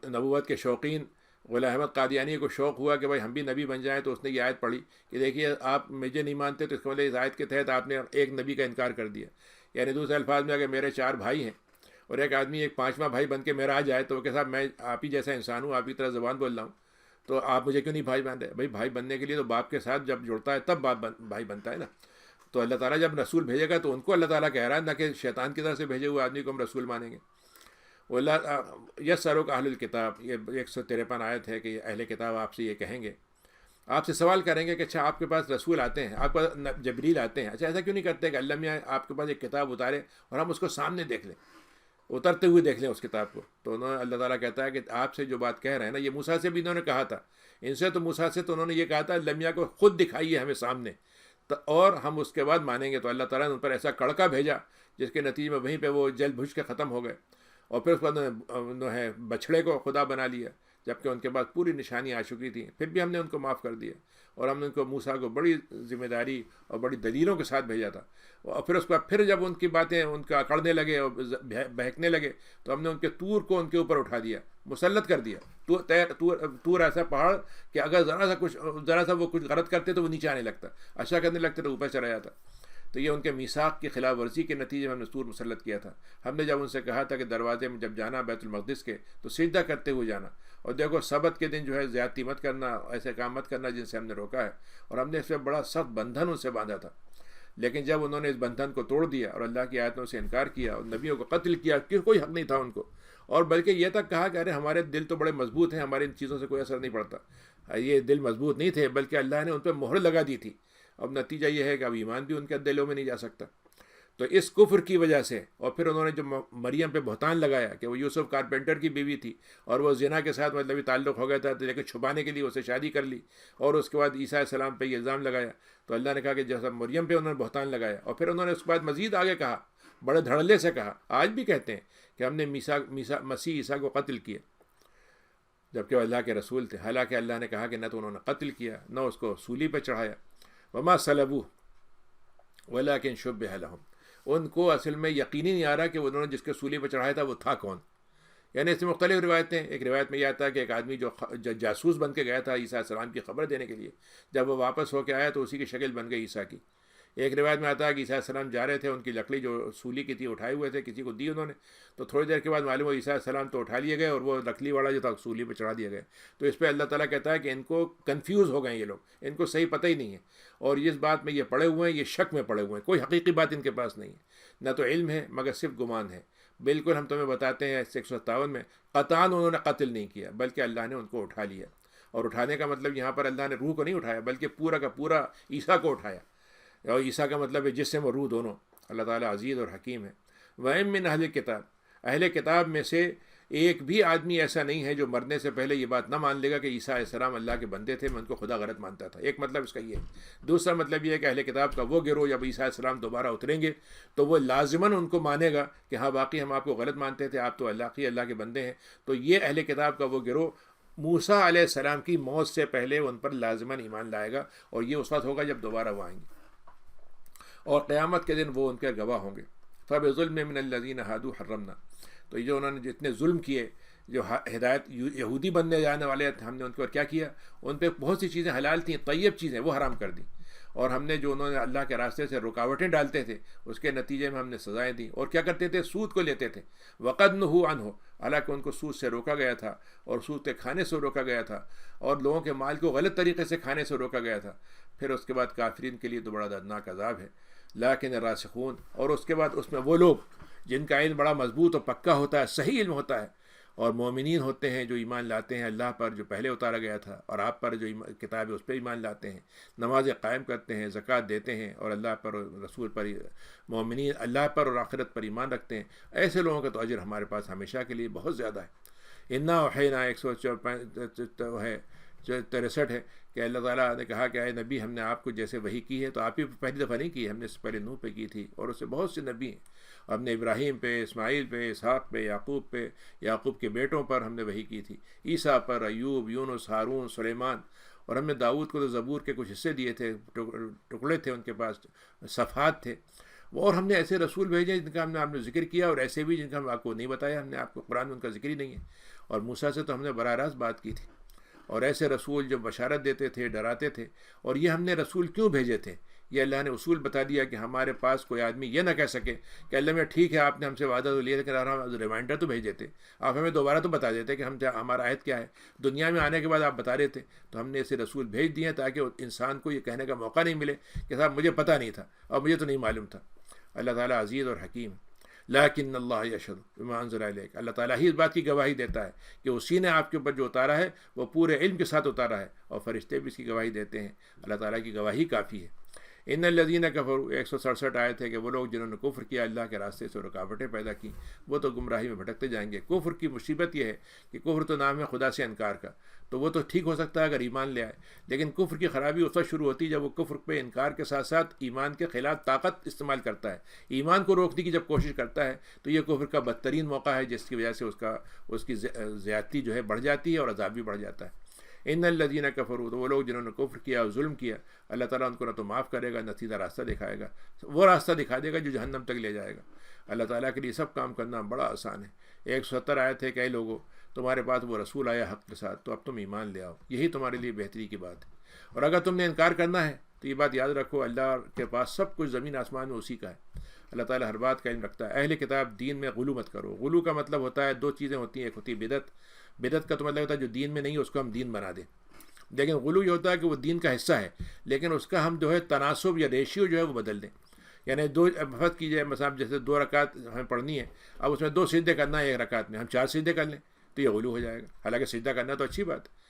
نبوت کے شوقین غلام احمد قادیانی کو شوق ہوا کہ بھائی ہم بھی نبی بن جائیں، تو اس نے یہ آیت پڑھی کہ دیکھیے آپ مجھے نہیں مانتے تو اس کا مطلب اس آیت کے تحت آپ نے ایک نبی کا انکار کر دیا، یعنی دوسرے الفاظ میں اگر میرے 4 بھائی ہیں اور ایک آدمی ایک 5واں بھائی بن کے میرا آ جائے تو وہ کہ صاحب میں آپ ہی جیسا انسان ہوں، آپ کی طرح زبان بول رہا ہوں، تو آپ مجھے کیوں نہیں بھائی بن رہے؟ بھائی بھائی بننے کے لیے تو باپ کے ساتھ جب جڑتا ہے تب باپ بھائی بنتا ہے نا۔ تو اللہ تعالیٰ جب رسول بھیجے گا تو ان کو اللہ تعالیٰ کہہ رہا ہے، نہ کہ شیطان کی طرف سے بھیجے ہوئے آدمی کو ہم رسول مانیں گے۔ یسألک اہل الکتاب، یہ 153 آیت ہے کہ اہل کتاب آپ سے یہ کہیں گے، آپ سے سوال کریں گے کہ اچھا آپ کے پاس رسول آتے ہیں، آپ کے پاس جبریل آتے ہیں، اچھا ایسا کیوں نہیں کرتے کہ اللہ میاں آپ کے پاس ایک کتاب اتارے اور ہم اس کو سامنے دیکھ لیں، اترتے ہوئے دیکھ لیں اس کتاب کو؟ تو انہوں نے، اللہ تعالیٰ کہتا ہے کہ آپ سے جو بات کہہ رہے ہیں نا، یہ موسیٰ سے بھی انہوں نے کہا تھا، ان سے تو موسیٰ سے تو انہوں نے یہ کہا تھا اللہ میاں کو خود دکھائیے ہمیں سامنے، اور ہم اس کے بعد مانیں گے۔ تو اللہ تعالیٰ نے ان پر ایسا کڑکا بھیجا جس کے نتیجے میں وہیں پہ وہ جل بجھ کے ختم ہو گئے، اور پھر اس کے بعد انہوں نے بچھڑے کو خدا بنا لیا، جبکہ ان کے پاس پوری نشانی آ چکی تھی، پھر بھی ہم نے ان کو معاف کر دیا، اور ہم نے ان کو موسیٰ کو بڑی ذمہ داری اور بڑی دلیلوں کے ساتھ بھیجا تھا۔ اور پھر اس کے بعد پھر جب ان کی باتیں ان کا اکڑنے لگے اور بہکنے لگے تو ہم نے ان کے طور کو ان کے اوپر اٹھا دیا، مسلط کر دیا۔ طور ایسا پہاڑ کہ اگر ذرا سا وہ کچھ غلط کرتے تو وہ نیچے آنے لگتا، اچھا کرنے لگتے تو اوپر چلا جاتا۔ تو یہ ان کے میثاق کی خلاف ورزی کے نتیجے میں ہم نے طور مسلط کیا تھا۔ ہم نے جب ان سے کہا تھا کہ دروازے میں جب جانا بیت المقدس کے تو سجدہ کرتے ہوئے جانا، اور دیکھو سبت کے دن جو ہے زیادتی مت کرنا، ایسے کام مت کرنا جن سے ہم نے روکا ہے، اور ہم نے اس میں بڑا سخت بندھن ان سے باندھا تھا۔ لیکن جب انہوں نے اس بندھن کو توڑ دیا اور اللہ کی آیتوں سے انکار کیا اور نبیوں کو قتل کیا کہ کوئی حق نہیں تھا ان کو، اور بلکہ یہ تک کہا کہ ارے ہمارے دل تو بڑے مضبوط ہیں، ہمارے ان چیزوں سے کوئی اثر نہیں پڑتا، یہ دل مضبوط نہیں تھے بلکہ اللہ نے ان پہ مہر لگا دی تھی۔ اب نتیجہ یہ ہے کہ اب ایمان بھی ان کے دلوں میں نہیں جا سکتا۔ تو اس کفر کی وجہ سے، اور پھر انہوں نے جو مریم پہ بہتان لگایا کہ وہ یوسف کارپینٹر کی بیوی تھی اور وہ زنا کے ساتھ مطلب تعلق ہو گیا تھا، لیکن چھپانے کے لیے اسے شادی کر لی، اور اس کے بعد عیسیٰ علیہ السلام پہ یہ الزام لگایا، تو اللہ نے کہا کہ جیسا مریم پہ انہوں نے بہتان لگایا، اور پھر انہوں نے اس کے بعد مزید آگے کہا، بڑے دھڑلے سے کہا، آج بھی کہتے ہیں کہ ہم نے مسیح عیسیٰ کو قتل کیا، جبکہ وہ اللہ کے رسول تھے۔ حالانکہ اللہ نے کہا کہ نہ تو انہوں نے قتل کیا، نہ اس کو سولی پہ چڑھایا، وما صلبوہ ولکن شبہ لہم، ان کو اصل میں یقینی نہیں آ رہا کہ انہوں نے جس کے سولی پہ چڑھایا تھا وہ تھا کون۔ یعنی اس میں مختلف روایتیں، ایک روایت میں یہ آتا ہے کہ ایک آدمی جو جاسوس بن کے گیا تھا عیسیٰ علیہ السلام کی خبر دینے کے لیے، جب وہ واپس ہو کے آیا تو اسی کی شکل بن گئی عیسیٰ کی۔ ایک روایت میں آتا ہے کہ عیسیٰ علیہ السلام جا رہے تھے، ان کی لکڑی جو سولی کی تھی اٹھائے ہوئے تھے، کسی کو دی انہوں نے، تو تھوڑی دیر کے بعد معلوم ہو عیسیٰ علیہ السلام تو اٹھا لیے گئے اور وہ لکڑی والا جو تھا سولی پہ چڑھا دیا گئے۔ تو اس پہ اللہ تعالیٰ کہتا ہے کہ ان کو کنفیوز ہو گئے، یہ لوگ، ان کو صحیح پتہ ہی نہیں ہے، اور اس بات میں یہ پڑے ہوئے ہیں، یہ شک میں پڑے ہوئے ہیں، کوئی حقیقی بات ان کے پاس نہیں ہے، نہ تو علم ہے مگر صرف گمان ہے۔ بالکل ہم تمہیں بتاتے ہیں 157 میں، قطعاً انہوں نے قتل نہیں کیا بلکہ اللہ نے ان کو اٹھا لیا، اور اٹھانے کا مطلب یہاں پر اللہ نے روح کو نہیں اٹھایا بلکہ پورا کا پورا عیسیٰ کو اٹھایا، اور عیسیٰ کا مطلب ہے جسم اور روح دونوں۔ اللہ تعالیٰ عزیز اور حکیم ہے۔ وَإِن مِّنْ أَهْلِ الْكِتَابِ، اہل کتاب میں سے ایک بھی آدمی ایسا نہیں ہے جو مرنے سے پہلے یہ بات نہ مان لے گا کہ عیسیٰ علیہ السلام اللہ کے بندے تھے، میں ان کو خدا غلط مانتا تھا۔ ایک مطلب اس کا یہ ہے۔ دوسرا مطلب یہ ہے کہ اہل کتاب کا وہ گروہ جب عیسیٰ علیہ السلام دوبارہ اتریں گے تو وہ لازماً ان کو مانے گا کہ ہاں واقعی ہم آپ کو غلط مانتے تھے، آپ تو اللہ کے بندے ہیں۔ تو یہ اہل کتاب کا وہ گروہ موسیٰ علیہ السلام کی موت سے پہلے ان پر لازماً ایمان لائے گا، اور یہ اس وقت ہوگا جب دوبارہ وہ آئیں گے، اور قیامت کے دن وہ ان کے گواہ ہوں گے۔ فَبِظُلْمٍ مِّنَ الَّذِينَ هَادُوا حَرَّمْنَا، تو یہ جو انہوں نے جتنے ظلم کیے، جو ہدایت یہودی بننے جانے والے تھے، ہم نے ان کو کیا کیا، ان پہ بہت سی چیزیں حلال تھیں، طیب چیزیں وہ حرام کر دیں، اور ہم نے جو انہوں نے اللہ کے راستے سے رکاوٹیں ڈالتے تھے اس کے نتیجے میں ہم نے سزائیں دیں، اور کیا کرتے تھے، سود کو لیتے تھے۔ وَقَدْ نُهُوا عَنْهُ، حالانکہ ان کو سود سے روکا گیا تھا، اور سود کے کھانے سے روکا گیا تھا، اور لوگوں کے مال کو غلط طریقے سے کھانے سے روکا گیا تھا۔ پھر اس کے بعد کافرین کے لیے تو بڑا دردناک عذاب ہے۔ لیکن الراسخون، اور اس کے بعد اس میں وہ لوگ جن کا علم بڑا مضبوط اور پکا ہوتا ہے، صحیح علم ہوتا ہے، اور مومنین ہوتے ہیں جو ایمان لاتے ہیں اللہ پر جو پہلے اتارا گیا تھا، اور آپ پر جو کتاب ہے اس پہ ایمان لاتے ہیں، نمازیں قائم کرتے ہیں، زکوٰۃ دیتے ہیں، اور اللہ پر اور رسول پر، مومنین اللہ پر اور آخرت پر ایمان رکھتے ہیں، ایسے لوگوں کا تو اجر ہمارے پاس ہمیشہ کے لیے بہت زیادہ ہے۔ انا اوحینا 163 ہے کہ اللہ تعالیٰ نے کہا کہ اے نبی ہم نے آپ کو جیسے وحی کی ہے، تو آپ ہی پہلی دفعہ نہیں کی، ہم نے اس سے پہلے نوح پہ کی تھی، اور اس سے بہت سے نبی ہیں، ہم نے ابراہیم پہ، اسماعیل پہ، اسحاق پہ، یعقوب کے بیٹوں پر ہم نے وحی کی تھی، عیسیٰ پر، ایوب، یونس، ہارون، سلیمان، اور ہم نے داؤد کو تو زبور کے کچھ حصے دیے تھے، ٹکڑے تھے ان کے پاس، صفحات تھے، اور ہم نے ایسے رسول بھیجے جن کا ہم نے آپ نے ذکر کیا، اور ایسے بھی جن کا ہم آپ کو نہیں بتایا، ہم نے آپ کو قرآن میں ان کا ذکر ہی نہیں ہے، اور موسیٰ سے تو ہم نے براہ راست بات کی تھی، اور ایسے رسول جو بشارت دیتے تھے، ڈراتے تھے۔ اور یہ ہم نے رسول کیوں بھیجے تھے؟ یہ اللہ نے اصول بتا دیا کہ ہمارے پاس کوئی آدمی یہ نہ کہہ سکے کہ اللہ میں ٹھیک ہے آپ نے ہم سے وعدہ تو لیا لیکن ہم ریمائنڈر تو بھیج دیتے، آپ ہمیں دوبارہ تو بتا دیتے کہ ہمارا عہد کیا ہے، دنیا میں آنے کے بعد آپ بتا رہے تھے، تو ہم نے ایسے رسول بھیج دیے تاکہ انسان کو یہ کہنے کا موقع نہیں ملے کہ صاحب مجھے پتہ نہیں تھا اور مجھے تو نہیں معلوم تھا۔ اللہ تعالیٰ عزیز اور حکیم، لیکن اللہ یشہد بما انزل الیک، اللہ تعالیٰ ہی اس بات کی گواہی دیتا ہے کہ اسی نے آپ کے اوپر جو اتارا ہے وہ پورے علم کے ساتھ اتارا ہے، اور فرشتے بھی اس کی گواہی دیتے ہیں، اللہ تعالیٰ کی گواہی کافی ہے۔ ان الذین کفروا 167 آیت ہے کہ وہ لوگ جنہوں نے کفر کیا اللہ کے راستے سے رکاوٹیں پیدا کی، وہ تو گمراہی میں بھٹکتے جائیں گے۔ کفر کی مصیبت یہ ہے کہ کفر تو نام ہے خدا سے انکار کا، تو وہ تو ٹھیک ہو سکتا ہے اگر ایمان لے آئے، لیکن کفر کی خرابی اس وقت شروع ہوتی ہے جب وہ کفر پہ انکار کے ساتھ ساتھ ایمان کے خلاف طاقت استعمال کرتا ہے، ایمان کو روکنے کی جب کوشش کرتا ہے، تو یہ کفر کا بدترین موقع ہے جس کی وجہ سے اس کی زیادتی جو ہے بڑھ جاتی ہے اور عذاب بھی بڑھ جاتا ہے۔ ان الذین کفروا، تو وہ لوگ جنہوں نے کفر کیا اور ظلم کیا، اللہ تعالیٰ ان کو نہ تو معاف کرے گا نہ سیدھا راستہ دکھائے گا، وہ راستہ دکھا دے گا جو جہنم تک لے جائے گا۔ اللہ تعالیٰ کے لیے سب کام کرنا بڑا آسان ہے۔ 170 آیت ہے کہ اے لوگوں، تمہارے پاس وہ رسول آیا حق کے ساتھ تو اب تم ایمان لے آؤ، یہی تمہارے لیے بہتری کی بات ہے، اور اگر تم نے انکار کرنا ہے تو یہ بات یاد رکھو اللہ کے پاس سب کچھ زمین آسمان میں اسی کا ہے، اللہ تعالیٰ ہر بات کا علم رکھتا ہے۔ اہل کتاب دین میں غلو مت کرو۔ غلو کا مطلب ہوتا ہے دو چیزیں ہوتی ہیں، ایک ہوتی ہے بدعت، بدعت کا تو مطلب ہوتا ہے جو دین میں نہیں ہے اس کو ہم دین بنا دیں، لیکن غلو یہ ہوتا ہے کہ وہ دین کا حصہ ہے لیکن اس کا ہم جو ہے تناسب یا ریشیو جو ہے وہ بدل دیں، یعنی دو فرض کیجیے مثلا جیسے 2 رکعت ہمیں پڑھنی ہے، اب اس میں 2 سجدے کرنا ہے ایک رکعت میں، ہم 4 سجدے کر لیں تو یہ غلو ہو جائے گا، حالانکہ سجدہ کرنا تو اچھی بات ہے۔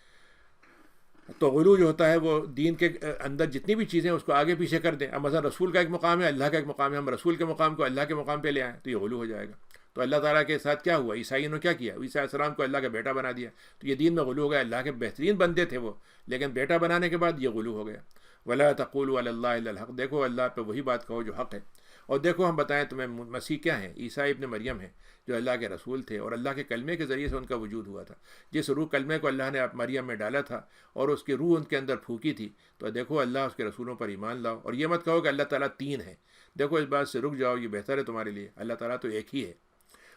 تو غلو جو ہوتا ہے وہ دین کے اندر جتنی بھی چیزیں اس کو آگے پیچھے کر دیں، اب مثلا رسول کا ایک مقام ہے، اللہ کا ایک مقام ہے، ہم رسول کے مقام کو اللہ کے مقام پہ لے آئیں تو یہ غلو ہو جائے گا۔ تو اللہ تعالیٰ کے ساتھ کیا ہوا، عیسائیوں نے کیا کیا، عیسیٰ علیہ السلام کو اللہ کا بیٹا بنا دیا، تو یہ دین میں غلو ہو گیا، اللہ کے بہترین بندے تھے وہ، لیکن بیٹا بنانے کے بعد یہ غلو ہو گیا۔ ولا تقولوا علی اللہ الا الحق، دیکھو اللہ پہ وہی بات کہو جو حق ہے، اور دیکھو ہم بتائیں تمہیں مسیح کیا ہیں، عیسیٰ ابن مریم ہیں جو اللہ کے رسول تھے اور اللہ کے کلمے کے ذریعے سے ان کا وجود ہوا تھا، جس روح کلمے کو اللہ نے مریم میں ڈالا تھا اور اس کی روح ان کے اندر پھونکی تھی، تو دیکھو اللہ اس کے رسولوں پر ایمان لاؤ، اور یہ مت کہو کہ اللہ تعالیٰ 3 ہے، دیکھو اس بات سے رک جاؤ، یہ بہتر ہے تمہارے لیے، اللہ تعالیٰ تو ایک ہی ہے،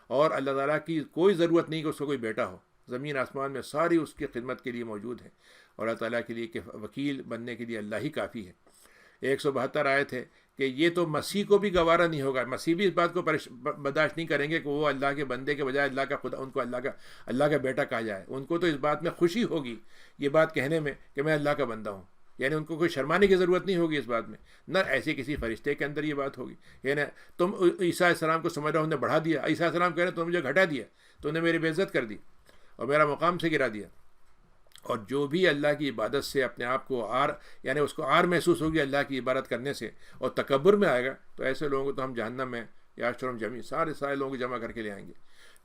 اور اللہ تعالیٰ کی کوئی ضرورت نہیں کہ اس کو کوئی بیٹا ہو، زمین آسمان میں ساری اس کی خدمت کے لیے موجود ہے، اور اللہ تعالیٰ کے لیے کہ وکیل بننے کے لیے اللہ ہی کافی ہے۔ 172 آیت ہے کہ یہ تو مسیح کو بھی گوارا نہیں ہوگا، مسیح بھی اس بات کو برداشت نہیں کریں گے کہ وہ اللہ کے بندے کے بجائے اللہ کا خدا ان کو اللہ کا بیٹا کہا جائے، ان کو تو اس بات میں خوشی ہوگی یہ بات کہنے میں کہ میں اللہ کا بندہ ہوں، یعنی ان کو کوئی شرمانے کی ضرورت نہیں ہوگی اس بات میں، نہ ایسے کسی فرشتے کے اندر یہ بات ہوگی، یعنی تم عیسیٰ علیہ السلام کو سمجھ رہے ہو نے بڑھا دیا، عیسیٰ علیہ السلام کہہ رہے ہیں تو نے مجھے گھٹا دیا، تو نے میری بے عزت کر دی اور میرا مقام سے گرا دیا۔ اور جو بھی اللہ کی عبادت سے اپنے آپ کو یعنی اس کو محسوس ہوگی اللہ کی عبادت کرنے سے اور تکبر میں آئے گا، تو ایسے لوگوں کو تو ہم جہنم میں یا شرم جمی سارے لوگوں کو جمع کر کے لے آئیں گے،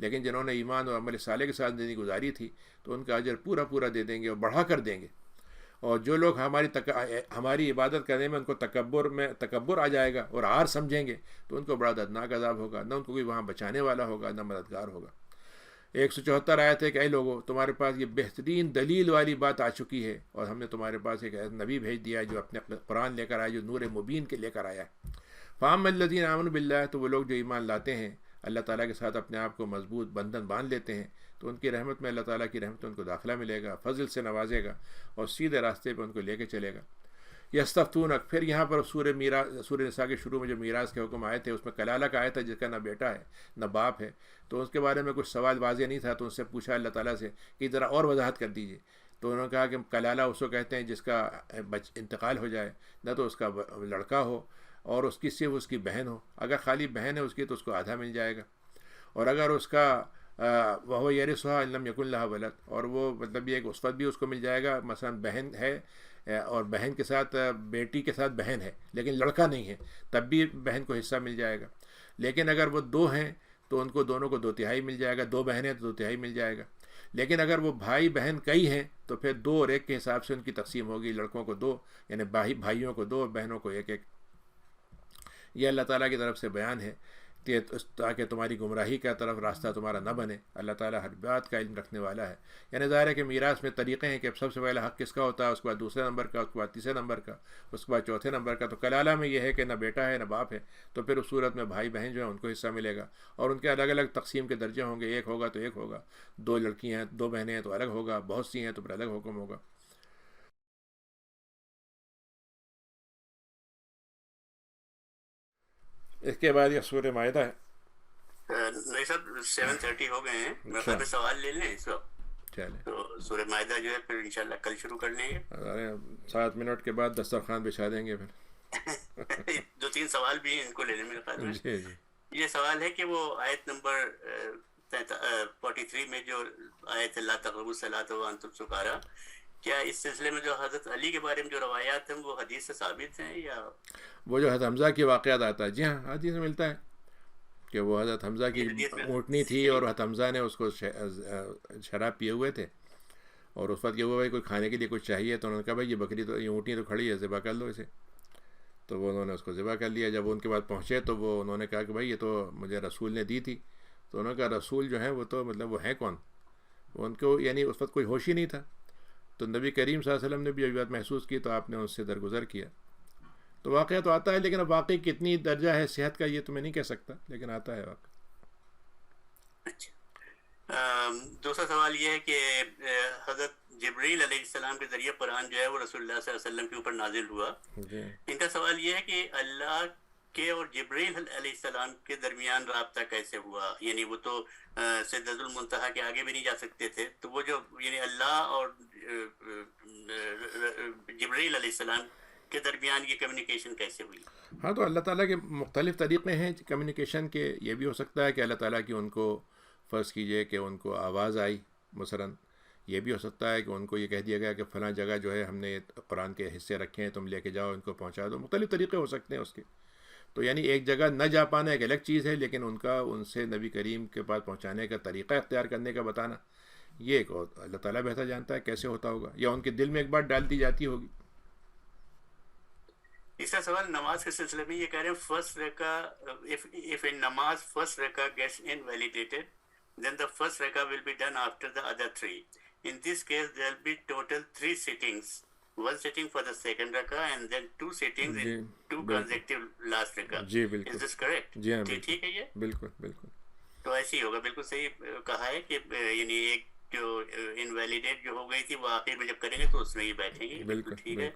لیکن جنہوں نے ایمان اور عمل صالح کے ساتھ زندگی گزاری تھی تو ان کا اجر پورا دے دیں گے اور بڑھا کر دیں گے، اور جو لوگ ہماری عبادت کرنے میں ان کو تکبر آ جائے گا اور سمجھیں گے تو ان کو بڑا دردناک عذاب ہوگا، نہ ان کو کوئی وہاں بچانے والا ہوگا نہ مددگار ہوگا۔ 174 آیت ہے کہ اے لوگوں، تمہارے پاس یہ بہترین دلیل والی بات آ چکی ہے اور ہم نے تمہارے پاس ایک نبی بھیج دیا ہے جو اپنے قرآن لے کر آیا، جو نور مبین کے لے کر آیا ہے۔ فَأَمَّا الَّذِينَ آمَنُوا بِاللَّهِ، تو وہ لوگ جو ایمان لاتے ہیں اللہ تعالیٰ کے ساتھ اپنے آپ کو مضبوط بندھن باندھ لیتے ہیں، تو ان کی رحمت میں اللہ تعالیٰ کی رحمت ان کو داخلہ ملے گا، فضل سے نوازے گا اور سیدھے راستے پہ ان کو لے کے چلے گا۔ یستفتونک، پھر یہاں پر سورہ نساء کے شروع میں جو میراث کے حکم آئے تھے اس میں کلالہ کا آیا تھا جس کا نہ بیٹا ہے نہ باپ ہے، تو اس کے بارے میں کچھ سوال واضح نہیں تھا، تو ان سے پوچھا اللہ تعالیٰ سے کہ ذرا اور وضاحت کر دیجیے، تو انہوں نے کہا کہ کلالہ اس کو کہتے ہیں جس کا انتقال ہو جائے، نہ تو اس کا لڑکا ہو اور اس کی صرف اس کی بہن ہو، اگر خالی بہن ہے اس کی تو اس کو آدھا مل جائے گا، اور اگر اس کا وہ یرثھا ان لم یکن لھا ولد، اور وہ مطلب یہ کہ اس وقت بھی اس کو مل جائے گا، مثلا بہن ہے اور بہن کے ساتھ بیٹی کے ساتھ بہن ہے لیکن لڑکا نہیں ہے تب بھی بہن کو حصہ مل جائے گا، لیکن اگر وہ 2 ہیں تو ان کو دونوں کو 2/3 مل جائے گا، 2 بہنیں تو 2/3 مل جائے گا، لیکن اگر وہ بھائی بہن کئی ہیں تو پھر 2 اور 1 کے حساب سے ان کی تقسیم ہوگی، لڑکوں کو 2 یعنی بھائیوں کو 2 بہنوں کو 1 1۔ یہ اللہ تعالیٰ کی طرف سے بیان ہے تاکہ تمہاری گمراہی کا طرف راستہ تمہارا نہ بنے، اللہ تعالیٰ ہر بات کا علم رکھنے والا ہے۔ یعنی ظاہر ہے کہ میراث میں طریقے ہیں کہ اب سب سے پہلے حق کس کا ہوتا ہے، اس کے بعد دوسرے نمبر کا، اس کے بعد تیسرے نمبر کا، اس کے بعد چوتھے نمبر کا، تو کلالہ میں یہ ہے کہ نہ بیٹا ہے نہ باپ ہے، تو پھر اس صورت میں بھائی بہن جو ہیں ان کو حصہ ملے گا، اور ان کے الگ الگ تقسیم کے درجے ہوں گے، 1 ہوگا تو 1 ہوگا، 2 لڑکیاں ہیں 2 بہنیں ہیں تو الگ ہوگا، بہت سی ہیں تو پھر الگ حکم ہوگا۔ اس کے بعد یہ سورہ مائدہ ہے. نہیں صاحب 7:30 ہو گئے ہیں، میرے خیال میں سوال لے لیں اس وقت. چلے تو سورہ مائدہ جو ہے پھر انشاءاللہ کل شروع کر لیں گے. 7 منٹ کے بعد دسترخوان بچھا دیں گے پھر. 2-3 سوال بھی ہیں، ان کو لے لیں میرے خیال میں. جی جی. یہ سوال ہے کہ وہ آیت نمبر 43 میں جو آیت لا تقربوا الصلاۃ وانتم سکارا، کیا اس سلسلے میں جو حضرت علی کے بارے میں جو روایات ہیں وہ حدیث سے ثابت ہیں یا وہ جو حضرت حمزہ کی واقعات آتا ہے؟ جی ہاں، حدیث میں ملتا ہے کہ وہ حضرت حمزہ کی یہ حدیث میں اونٹنی تھی اور حضرت حمزہ نے اس کو شراب پیے ہوئے تھے، اور اس وقت یہ ہوا بھائی کوئی کھانے کے لیے کچھ چاہیے، تو انہوں نے کہا بھائی یہ بکری تو، یہ اونٹنی تو کھڑی ہے، ذبح کر لو اسے. تو وہ انہوں نے اس کو ذبح کر لیا. جب وہ ان کے بعد پہنچے تو وہ انہوں نے کہا کہ بھائی یہ تو مجھے رسول نے دی تھی. تو انہوں نے کہا رسول جو ہیں وہ تو مطلب وہ ہیں کون؟ وہ ان کو یعنی اس وقت کوئی ہوش ہی نہیں تھا. تو نبی کریم صلی اللہ علیہ وسلم نے بھی یہ بات محسوس کی تو آپ نے اس سے درگزر کیا. تو واقعہ تو آتا ہے، لیکن اب واقعی کتنی درجہ ہے صحت کا یہ تو میں نہیں کہہ سکتا، لیکن آتا ہے واقعہ. اچھا. دوسرا سوال یہ ہے کہ حضرت جبریل علیہ السلام کے ذریعے قرآن جو ہے وہ رسول اللہ صلی اللہ علیہ وسلم کے اوپر نازل ہوا. جی. ان کا سوال یہ ہے کہ اللہ کے اور جبریل علیہ السلام کے درمیان رابطہ کیسے ہوا؟ یعنی وہ تو سدرۃ المنتہا کے آگے بھی نہیں جا سکتے تھے، تو وہ جو یعنی اللہ اور جبریل علیہ السلام کے درمیان یہ کمیونیکیشن کیسے ہوئی؟ ہاں، تو اللہ تعالیٰ کے مختلف طریقے ہیں کمیونیکیشن کے. یہ بھی ہو سکتا ہے کہ اللہ تعالیٰ کی ان کو فرض کیجئے کہ ان کو آواز آئی مثلاً. یہ بھی ہو سکتا ہے کہ ان کو یہ کہہ دیا گیا کہ فلاں جگہ جو ہے ہم نے قرآن کے حصے رکھے ہیں، تم لے کے جاؤ، ان کو پہنچا دو. مختلف طریقے ہو سکتے ہیں اس کے. تو یعنی ایک جگہ نہ جا پانا ایک الگ چیز ہے، لیکن ان کا ان سے نبی کریم کے پاس پہنچانے کا طریقہ اختیار کرنے کا بتانا، یہ ایک اور اللہ تعالیٰ بہتر جانتا ہے کیسے ہوتا ہوگا، یا ان کے دل میں ایک بات ڈال دی جاتی ہوگی. تیسرا سوال نماز کے سلسلے میں یہ کہہ رہے ہیں first رکع if in namaz first rakah gets invalidated then the first rakah will be done after the other three. In this case there will be total 3 sittings, one sitting for the second rakah and then 2 sittings in 2 consecutive last rakah. جی بالکل. Is this correct? جی ہاں ٹھیک ہے. یہ بالکل بالکل تو ایسے ہی ہوگا. بالکل صحیح کہا ہے کہ یعنی ایک جو انویلیڈیٹ جو ہو گئی تھی وہ آخر میں جب کریں گے تو اس میں ہی بیٹھیں گے. بالکل ٹھیک ہے.